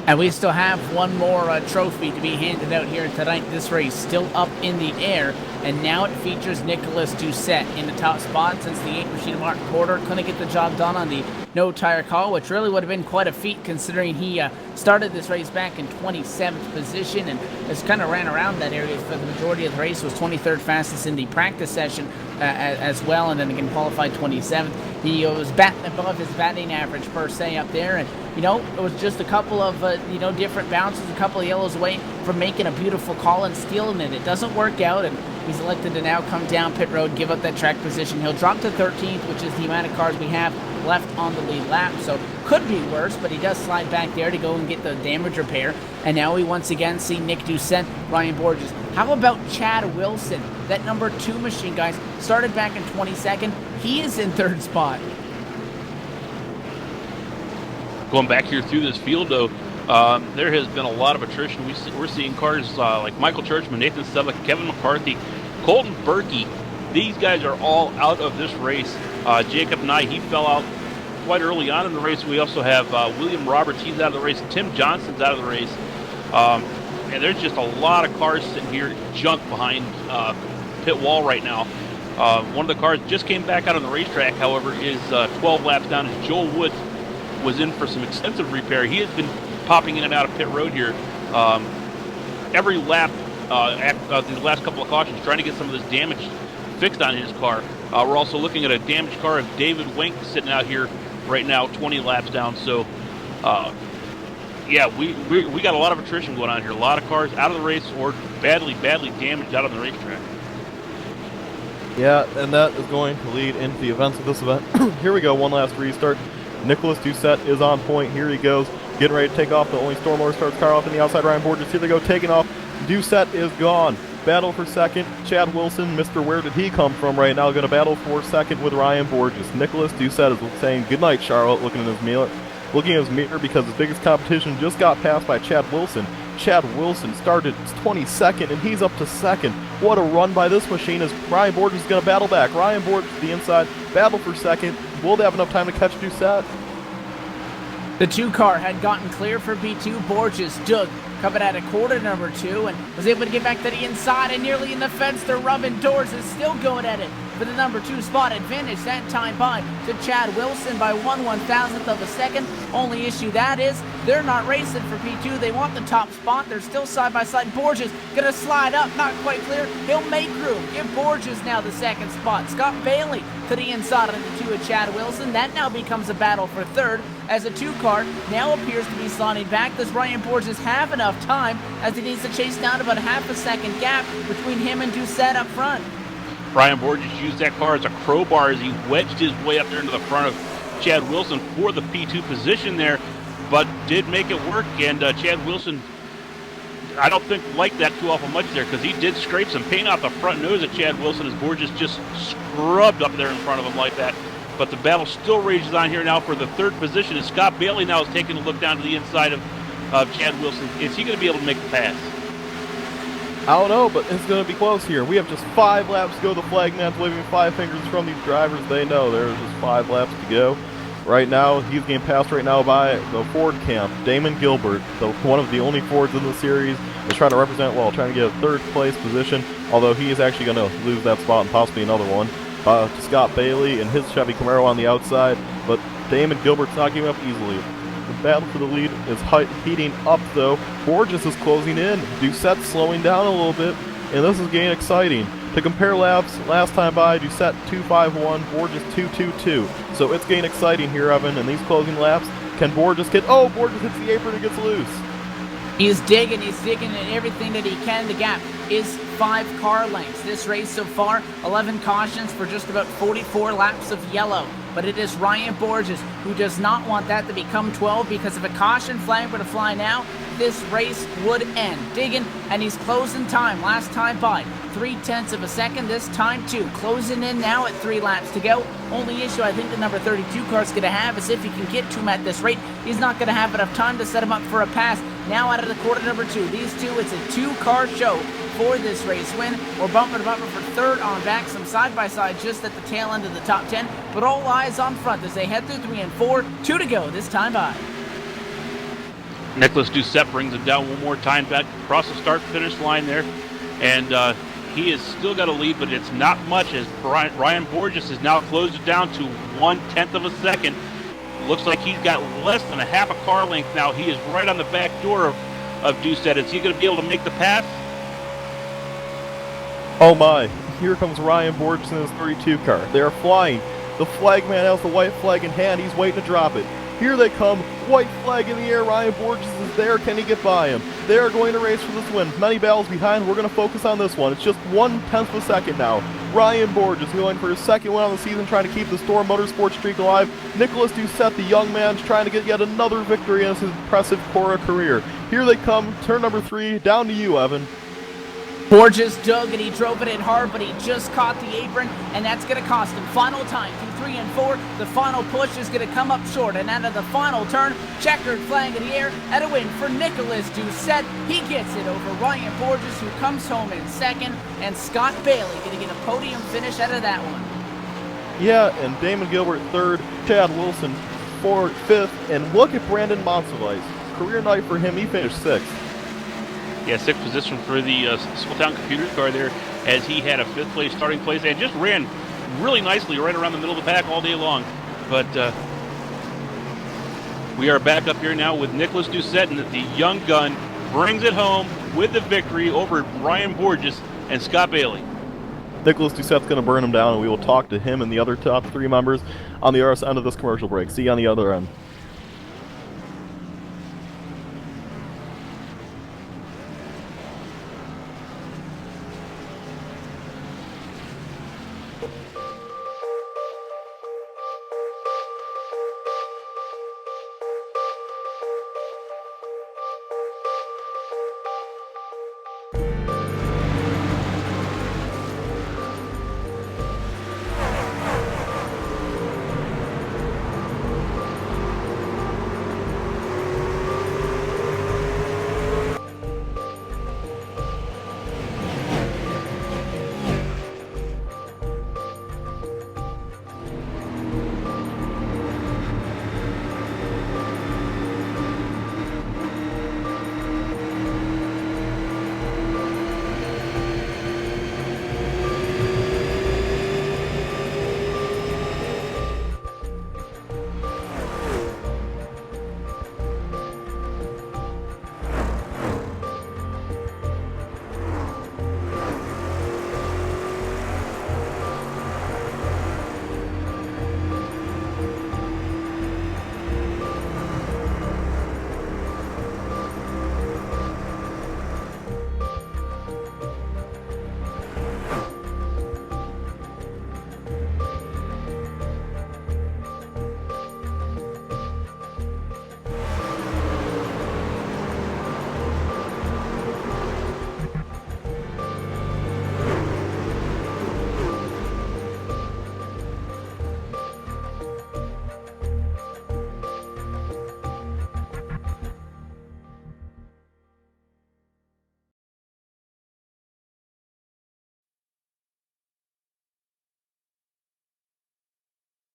And we still have one more trophy to be handed out here tonight. This race still up in the air, and now it features Nicholas Doucette in the top spot, since the 8 machine Martin Porter couldn't get the job done on the no-tire call, which really would have been quite a feat considering he started this race back in 27th position and has kind of ran around that area for the majority of the race. Was 23rd fastest in the practice session as well, and then again qualified 27th. He was batting above his batting average per se up there, and it was just a couple of different bounces, a couple of yellows away from making a beautiful call and stealing it. It doesn't work out, and he's elected to now come down pit road, give up that track position. He'll drop to 13th, which is the amount of cars we have left on the lead lap, so could be worse, but he does slide back there to go and get the damage repair. And now we once again see Nick Doucette, Ryan Borges. How about Chad Wilson? That number 2 machine, guys, started back in 22nd. He is in 3rd spot. Going back here through this field, though, there has been a lot of attrition. We're seeing cars like Michael Churchman, Nathan Sebek, Kevin McCarthy, Colton Berkey. These guys are all out of this race. Jacob Nye, he fell out quite early on in the race. We also have William Roberts, he's out of the race. Tim Johnson's out of the race. And there's just a lot of cars sitting here junk behind pit wall right now. One of the cars just came back out on the racetrack, however, is 12 laps down, as Joel Woods was in for some extensive repair. He has been popping in and out of pit road here every lap these last couple of cautions, trying to get some of this damage fixed on his car. We're also looking at a damaged car of David Wink sitting out here right now, 20 laps down. So, yeah, we got a lot of attrition going on here. A lot of cars out of the race or badly damaged out on the racetrack. Yeah, and that is going to lead into the events of this event. Here we go, one last restart. Nicholas Doucette is on point. Here he goes, getting ready to take off. The only storm motor starts car off in the outside. Ryan Borges, here they go, taking off. Doucette is gone. Battle for second. Chad Wilson, Mr. Where Did He Come From right now, going to battle for second with Ryan Borges. Nicholas Doucette is saying goodnight, Charlotte, looking at his mirror because his biggest competition just got passed by Chad Wilson. Chad Wilson started 22nd, and he's up to second. What a run by this machine as Ryan Borges is going to battle back. Ryan Borges to the inside, battle for second. Will they have enough time to catch Doucette? The 2 car had gotten clear for B2. Borges, Doug coming out of quarter number 2 and was able to get back to the inside and nearly in the fence. They're rubbing doors, is still going at it for the number 2 spot. Advantage that time by to Chad Wilson by 1/1000th of a second. Only issue that is they're not racing for P2. They want the top spot. They're still side by side. Borges gonna slide up, not quite clear. He'll make room. Give Borges now the second spot. Scott Bailey to the inside of the 2 of Chad Wilson. That now becomes a battle for third as a 2 car now appears to be sliding back. Does Ryan Borges have enough time as he needs to chase down about half a second gap between him and Doucette up front? Ryan Borges used that car as a crowbar as he wedged his way up there into the front of Chad Wilson for the P2 position there, but did make it work. And Chad Wilson, I don't think liked that too awful much there because he did scrape some paint off the front nose of Chad Wilson as Borges just scrubbed up there in front of him like that. But the battle still rages on here now for the third position as Scott Bailey now is taking a look down to the inside of Chad Wilson. Is he going to be able to make the pass? I don't know, but it's going to be close here. We have just 5 laps to go. The flag man's waving 5 fingers from these drivers. They know there's just 5 laps to go. Right now, he's getting passed right now by the Ford camp. Damon Gilbert, one of the only Fords in the series, is trying to represent well, trying to get a third place position, although he is actually going to lose that spot and possibly another one. To Scott Bailey and his Chevy Camaro on the outside, but Damon Gilbert's not giving up easily. The battle for the lead is heating up, though. Borges is closing in. Doucette's slowing down a little bit, and this is getting exciting. To compare laps, last time by, Doucette 2.51, Borges 2.22. So it's getting exciting here, Evan, and these closing laps. Can Borges get... Oh, Borges hits the apron and gets loose. He's digging and everything that he can. The gap is 5 car lengths. This race so far, 11 cautions for just about 44 laps of yellow. But it is Ryan Borges who does not want that to become 12 because if a caution flag were to fly now, this race would end. Digging, and he's closing time. Last time by 0.3 of a second, this time too. Closing in now at 3 laps to go. Only issue I think the number 32 car is going to have is if he can get to him at this rate, he's not going to have enough time to set him up for a pass. Now out of the quarter number 2, these 2, it's a 2-car show for this race win. We're bumper to bumper for third on back, some side-by-side just at the tail end of the top 10, but all eyes on front as they head through 3 and 4, 2 to go this time by. Nicholas Doucette brings it down one more time back across the start-finish line there, and he has still got a lead, but it's not much as Ryan Borges has now closed it down to 1/10 of a second. Looks like he's got less than a half a car length now. He is right on the back door of Doucette. Is he going to be able to make the pass? Oh my, here comes Ryan Borges in his 32 car. They are flying. The flag man has the white flag in hand. He's waiting to drop it. Here they come. White flag in the air. Ryan Borges is there. Can he get by him? They are going to race for this win. Many battles behind. We're going to focus on this one. It's just 1/10 of a second now. Ryan Borges going for his second win on the season, trying to keep the Storm Motorsports streak alive. Nicholas Doucette, the young man, trying to get yet another victory in his impressive CORA career. Here they come. Turn number 3. Down to you, Evan. Borges dug and he drove it in hard, but he just caught the apron, and that's going to cost him. Final time through 3 and 4. The final push is going to come up short, and out of the final turn, checkered flag in the air, and a win for Nicholas Doucette. He gets it over Ryan Borges, who comes home in second, and Scott Bailey going to get a podium finish out of that one. Yeah, and Damon Gilbert third, Chad Wilson fifth, and look at Brandon Monsivice. Career night for him. He finished 6th. Yeah, 6th position for the Smalltown Computers car there as he had a 5th place starting place and just ran really nicely right around the middle of the pack all day long. But we are back up here now with Nicholas Doucette, and the young gun brings it home with the victory over Ryan Borges and Scott Bailey. Nicholas Doucette's going to burn him down, and we will talk to him and the other top 3 members on the other end of this commercial break. See you on the other end.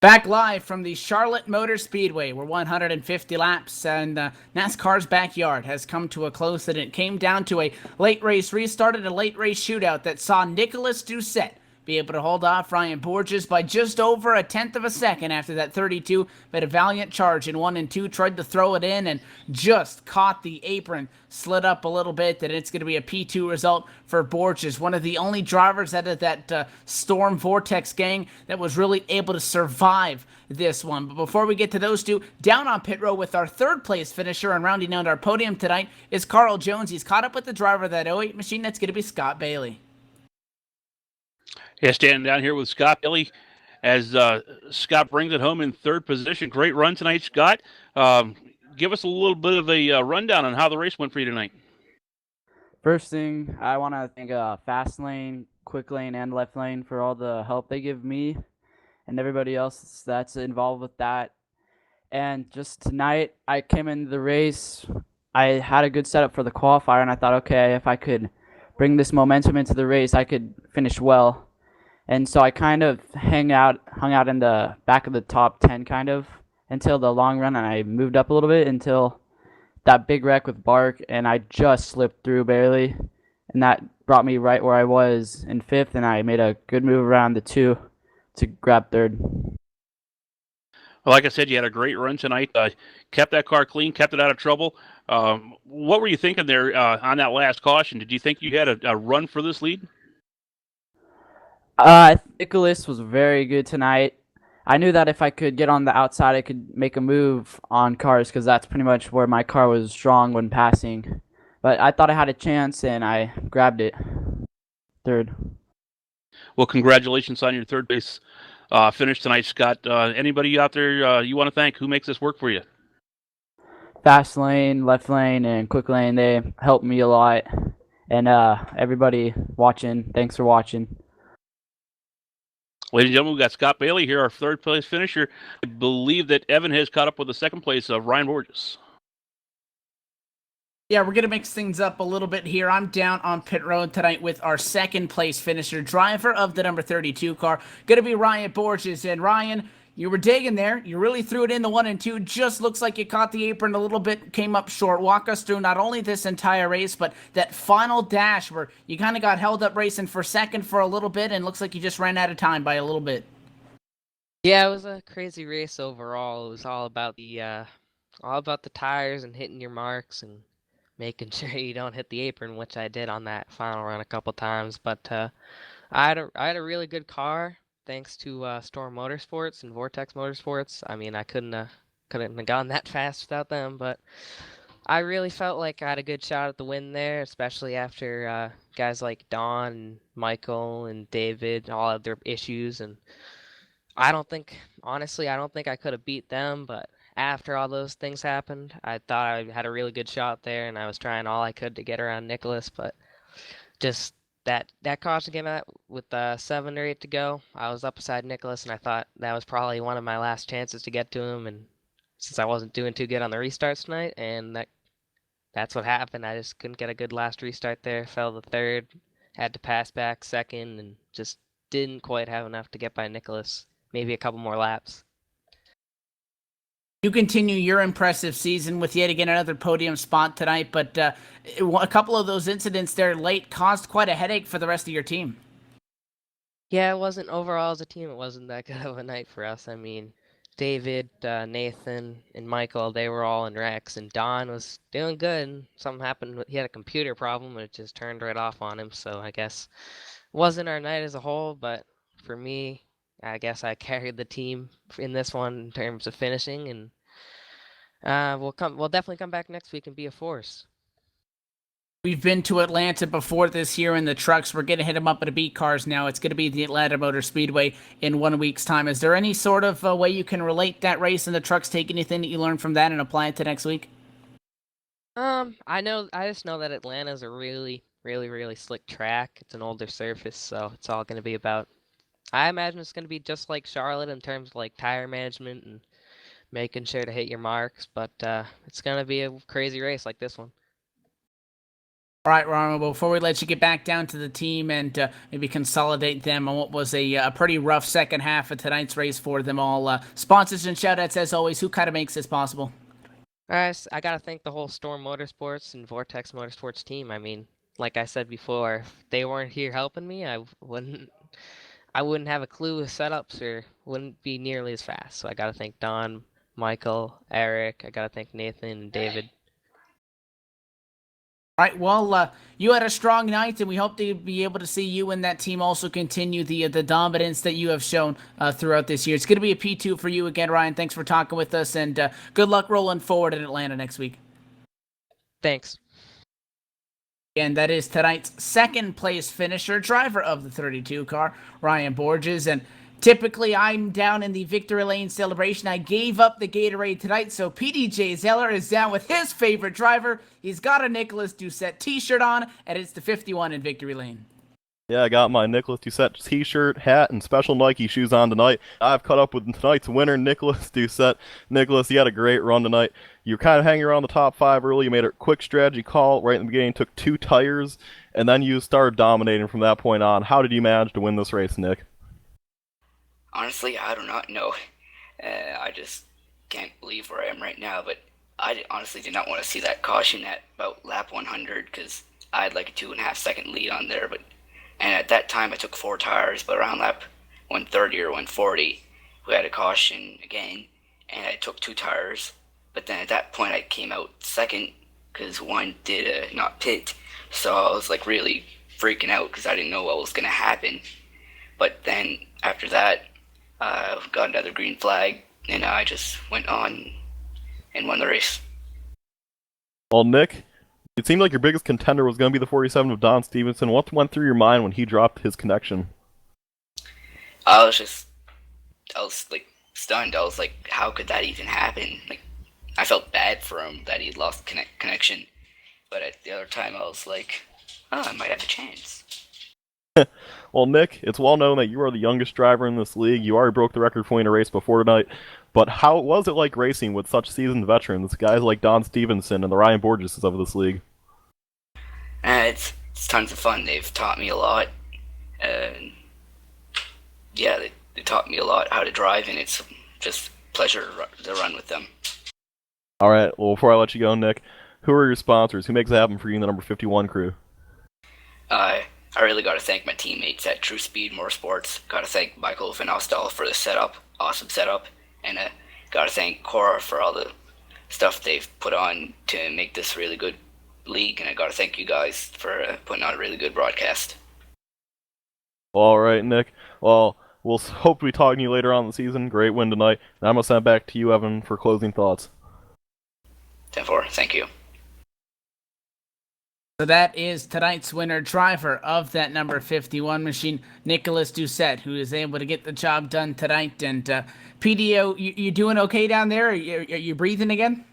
Back live from the Charlotte Motor Speedway, where 150 laps and NASCAR's backyard has come to a close, and it came down to a late race restart and a late race shootout that saw Nicholas Doucette be able to hold off Ryan Borges by just over a tenth of a second after that 32, made a valiant charge in 1 and 2, tried to throw it in and just caught the apron, slid up a little bit, and it's going to be a P2 result for Borges, one of the only drivers out of that Storm Vortex gang that was really able to survive this one. But before we get to those two, down on pit road with our third place finisher and rounding out our podium tonight is Carl Jones. He's caught up with the driver of that 08 machine. That's going to be Scott Bailey. Yeah, standing down here with Scott Bailey as Scott brings it home in third position. Great run tonight, Scott. Give us a little bit of a rundown on how the race went for you tonight. First thing, I want to thank Fast Lane, Quick Lane, and Left Lane for all the help they give me and everybody else that's involved with that. And just tonight, I came into the race. I had a good setup for the qualifier, and I thought, okay, if I could bring this momentum into the race, I could finish well. And so I kind of hung out in the back of the top 10 kind of until the long run, and I moved up a little bit until that big wreck with Bark, and I just slipped through barely, and that brought me right where I was in fifth, and I made a good move around the 2 to grab third. Well, like I said, you had a great run tonight. Kept that car clean, kept it out of trouble. What were you thinking there on that last caution? Did you think you had a run for this lead? Nicholas was very good tonight. I knew that if I could get on the outside, I could make a move on cars because that's pretty much where my car was strong when passing. But I thought I had a chance, and I grabbed it. Third. Well, congratulations on your third place finish tonight, Scott. Anybody out there you want to thank? Who makes this work for you? Fast Lane, Left Lane, and Quick Lane, they helped me a lot. And everybody watching, thanks for watching. Ladies and gentlemen, we've got Scott Bailey here, our third place finisher. I believe that Evan has caught up with the second place of Ryan Borges. Yeah, we're going to mix things up a little bit here. I'm down on pit road tonight with our second place finisher, driver of the number 32 car, going to be Ryan Borges. And Ryan, you were digging there. You really threw it in the 1 and 2. Just looks like you caught the apron a little bit, came up short. Walk us through not only this entire race, but that final dash where you kind of got held up racing for second for a little bit, and looks like you just ran out of time by a little bit. Yeah, it was a crazy race overall. It was all about the tires and hitting your marks and making sure you don't hit the apron, which I did on that final run a couple times. But I had a really good car, thanks to Storm Motorsports and Vortex Motorsports. I mean, I couldn't have gone that fast without them. But I really felt like I had a good shot at the win there, especially after guys like Don and Michael and David all had their issues, and honestly, I don't think I could have beat them, but after all those things happened, I thought I had a really good shot there, and I was trying all I could to get around Nicholas, but just that caution came out with 7 or 8 to go. I was up beside Nicholas, and I thought that was probably one of my last chances to get to him, and since I wasn't doing too good on the restarts tonight, and that's what happened. I just couldn't get a good last restart there. Fell to third, had to pass back second, and just didn't quite have enough to get by Nicholas. Maybe a couple more laps. You continue your impressive season with yet again another podium spot tonight, but a couple of those incidents there late caused quite a headache for the rest of your team. Yeah, it wasn't overall as a team. It wasn't that good of a night for us. I mean, David, Nathan, and Michael, they were all in wrecks, and Don was doing good. And something happened. He had a computer problem, and it just turned right off on him. So I guess it wasn't our night as a whole, but for me, I guess I carried the team in this one in terms of finishing, and we'll definitely come back next week and be a force. We've been to Atlanta before this year in the trucks. We're going to hit them up at the beat cars now. It's going to be the Atlanta Motor Speedway in 1 week's time. Is there any sort of way you can relate that race in the trucks, take anything that you learned from that and apply it to next week? I just know that Atlanta's a really, really, really slick track. It's an older surface, so it's all going to be about. I imagine it's going to be just like Charlotte in terms of like tire management and making sure to hit your marks, but it's going to be a crazy race like this one. All right, Ronald, before we let you get back down to the team and maybe consolidate them on what was a pretty rough second half of tonight's race for them all, sponsors and shout-outs as always. Who kind of makes this possible? All right, I got to thank the whole Storm Motorsports and Vortex Motorsports team. I mean, like I said before, if they weren't here helping me, I wouldn't have a clue with setups or wouldn't be nearly as fast. So I got to thank Don, Michael, Eric. I got to thank Nathan and David. All right, well, you had a strong night, and we hope to be able to see you and that team also continue the dominance that you have shown throughout this year. It's going to be a P2 for you again, Ryan. Thanks for talking with us, and good luck rolling forward in Atlanta next week. Thanks. And that is tonight's second place finisher, driver of the 32 car, Ryan Borges. And typically, I'm down in the victory lane celebration. I gave up the Gatorade tonight, so PDJ Zeller is down with his favorite driver. He's got a Nicholas Doucette t-shirt on, and it's the 51 in victory lane. Yeah, I got my Nicholas Doucette t-shirt, hat, and special Nike shoes on tonight. I've caught up with tonight's winner, Nicholas Doucette. Nicholas, you had a great run tonight. You were kind of hanging around the top 5 early. You made a quick strategy call right in the beginning, took 2 tires, and then you started dominating from that point on. How did you manage to win this race, Nick? Honestly, I do not know. I just can't believe where I am right now, but I honestly did not want to see that caution at about lap 100 because I had like a 2.5 second lead on there, and at that time I took 4 tires, but around lap 130 or 140 we had a caution again, and I took 2 tires, but then at that point I came out second because one did not pit, so I was like really freaking out because I didn't know what was going to happen. But then after that, got another green flag, and I just went on and won the race. Well, Nick, it seemed like your biggest contender was going to be the 47 of Don Stevenson. What went through your mind when he dropped his connection? I was like stunned. I was like, how could that even happen? Like, I felt bad for him that he lost connection, but at the other time I was like, oh, I might have a chance. Well, Nick, it's well known that you are the youngest driver in this league. You already broke the record for winning a race before tonight. But how was it like racing with such seasoned veterans, guys like Don Stevenson and the Ryan Borges of this league? It's tons of fun. They've taught me a lot. Yeah, they taught me a lot how to drive, and it's just a pleasure to run with them. All right, well, before I let you go, Nick, who are your sponsors? Who makes it happen for you in the number 51 crew? I really got to thank my teammates at True Speed Motorsports. Got to thank Michael Van Ostal for the setup, awesome setup, and got to thank CORA for all the stuff they've put on to make this really good league, and I got to thank you guys for putting on a really good broadcast. All right, Nick. Well, we'll hope we talk to you later on in the season. Great win tonight. And I'm going to send it back to you, Evan, for closing thoughts. 10-4, thank you. So that is tonight's winner, driver of that number 51 machine, Nicholas Doucette, who is able to get the job done tonight. And PDO, you doing okay down there? Are you breathing again?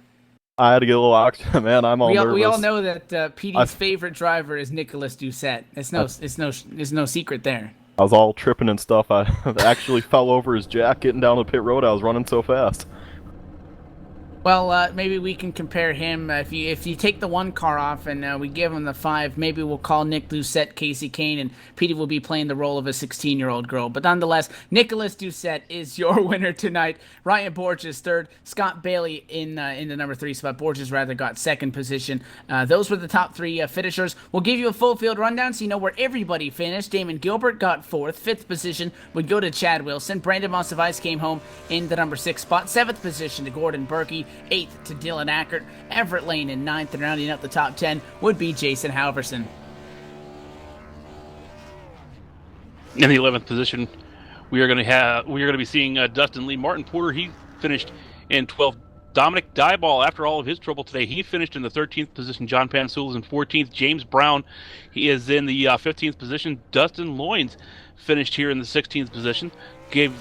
I had to get a little oxygen, man. I'm all nervous. We all know that PD's favorite driver is Nicholas Doucette. It's no secret there. I was all tripping and stuff. I actually fell over his jack getting down the pit road. I was running so fast. Well, maybe we can compare him. If you take the one car off and we give him the 5, maybe we'll call Nick Doucette Casey Kane, and Petey will be playing the role of a 16-year-old girl. But nonetheless, Nicholas Doucette is your winner tonight. Ryan Borges third, Scott Bailey in the number 3 spot. Borges rather got second position. Those were the top 3 finishers. We'll give you a full field rundown so you know where everybody finished. Damon Gilbert got 4th. 5th position would go to Chad Wilson. Brandon Monsivice came home in the number 6 spot. 7th position to Gordon Berkey. 8th to Dylan Ackert, Everett Lane in 9th, and rounding up the top 10 would be Jason Halverson. In the 11th position, we are going to be seeing Dustin Lee. Martin Porter, he finished in 12th. Dominic Dyball, after all of his trouble today, he finished in the 13th position. John Pansula is in 14th. James Brown, he is in the 15th position. Dustin Loynes finished here in the 16th position. Gave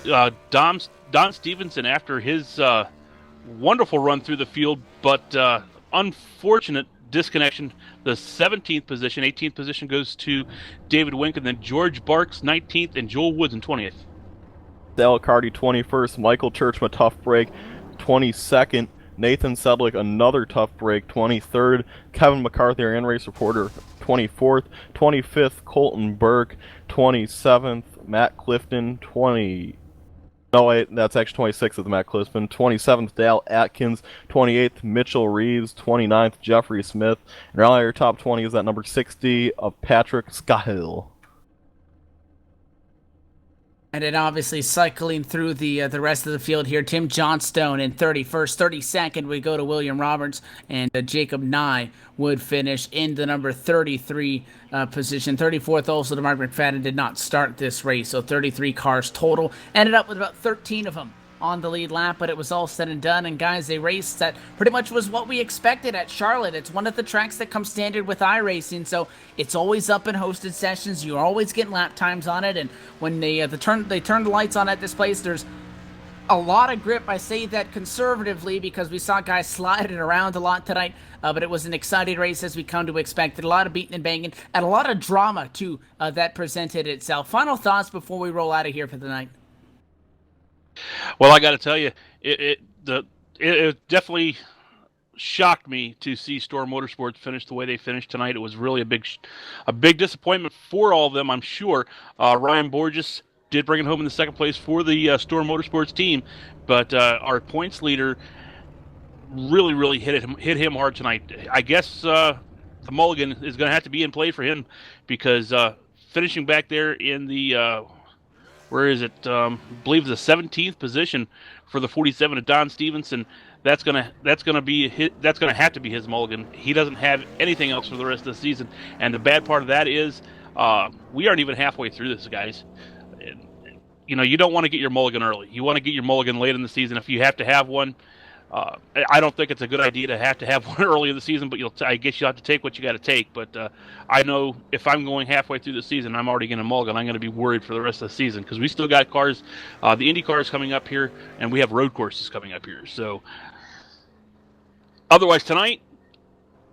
Don Stevenson, after his wonderful run through the field, but unfortunate disconnection, the 17th position. 18th position goes to David Wink, and then George Barks 19th and Joel Woods in 20th. Dale Carty 21st, Michael Churchman tough break 22nd, Nathan Sedlick another tough break 23rd, Kevin McCarthy our in-race reporter 24th, 25th Colton Burke, 27th Matt Clifton, No, wait, that's actually 26th with Matt Clifton. 27th, Dale Atkins. 28th, Mitchell Reeves. 29th, Jeffrey Smith. And around your top 20 is that number 60 of Patrick Scahill. And then obviously cycling through the rest of the field here, Tim Johnstone in 31st. 32nd, we go to William Roberts, and Jacob Nye would finish in the number 33 position. 34th also to Mark McFadden, did not start this race, so 33 cars total. Ended up with about 13 of them on the lead lap, but it was all said and done. And guys, a race that pretty much was what we expected at Charlotte. It's one of the tracks that comes standard with iRacing, so it's always up in hosted sessions. You're always getting lap times on it, and when they turn the lights on at this place, there's a lot of grip. I say that conservatively because we saw guys sliding around a lot tonight, but it was an exciting race as we come to expect. A lot of beating and banging, and a lot of drama too that presented itself. Final thoughts before we roll out of here for the night. Well, I got to tell you, it definitely shocked me to see Storm Motorsports finish the way they finished tonight. It was really a big disappointment for all of them, I'm sure. Ryan Borges did bring it home in the second place for the Storm Motorsports team, but our points leader really hit him hard tonight. I guess the mulligan is going to have to be in play for him, because finishing back there in the where is it? I believe the 17th position for the 47 of Don Stevenson. That's gonna have to be his mulligan. He doesn't have anything else for the rest of the season. And the bad part of that is we aren't even halfway through this, guys. You know, you don't want to get your mulligan early. You want to get your mulligan late in the season if you have to have one. I don't think it's a good idea to have one early in the season, but I guess you have to take what you got to take. But I know if I'm going halfway through the season, I'm already going to mulligan. I'm going to be worried for the rest of the season, because we still got cars, the Indy cars coming up here, and we have road courses coming up here. So otherwise tonight,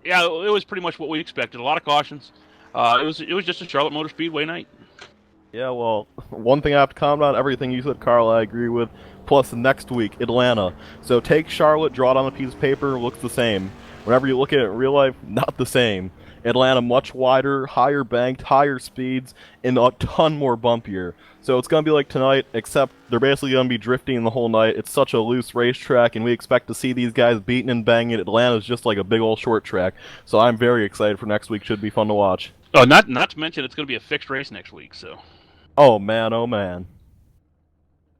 yeah, it was pretty much what we expected. A lot of cautions. It was just a Charlotte Motor Speedway night. Yeah, well, one thing I have to comment on, everything you said, Carl, I agree with. Plus, next week, Atlanta. So take Charlotte, draw it on a piece of paper, looks the same. Whenever you look at it in real life, not the same. Atlanta, much wider, higher banked, higher speeds, and a ton more bumpier. So it's going to be like tonight, except they're basically going to be drifting the whole night. It's such a loose racetrack, and we expect to see these guys beating and banging. Atlanta's just like a big old short track. So I'm very excited for next week. Should be fun to watch. Oh, not to mention it's going to be a fixed race next week, so... Oh, man, oh, man.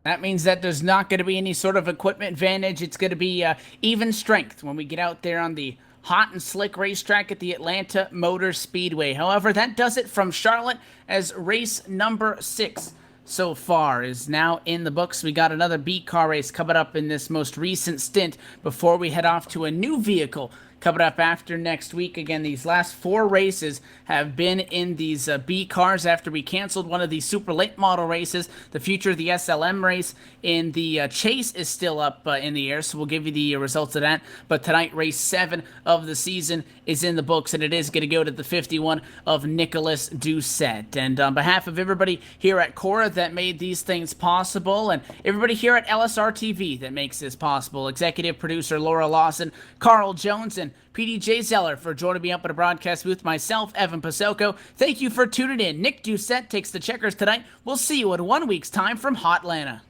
That means that there's not going to be any sort of equipment advantage. It's going to be even strength when we get out there on the hot and slick racetrack at the Atlanta Motor Speedway. However, that does it from Charlotte, as race number 6 so far is now in the books. We got another B car race coming up in this most recent stint before we head off to a new vehicle coming up after next week. Again, these last 4 races have been in these B cars after we canceled one of these super late model races. The future of the SLM race in the Chase is still up in the air, so we'll give you the results of that. But tonight, race 7 of the season is in the books, and it is going to go to the 51 of Nicholas Doucette. And on behalf of everybody here at CORA that made these things possible, and everybody here at LSRTV that makes this possible, executive producer Laura Lawson, Carl Jones, and PDJ Zeller for joining me up at a broadcast booth, myself, Evan Pasoko. Thank you for tuning in. Nick Doucette takes the checkers tonight. We'll see you in 1 week's time from Hotlanta.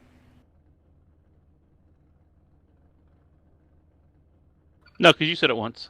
No, because you said it once.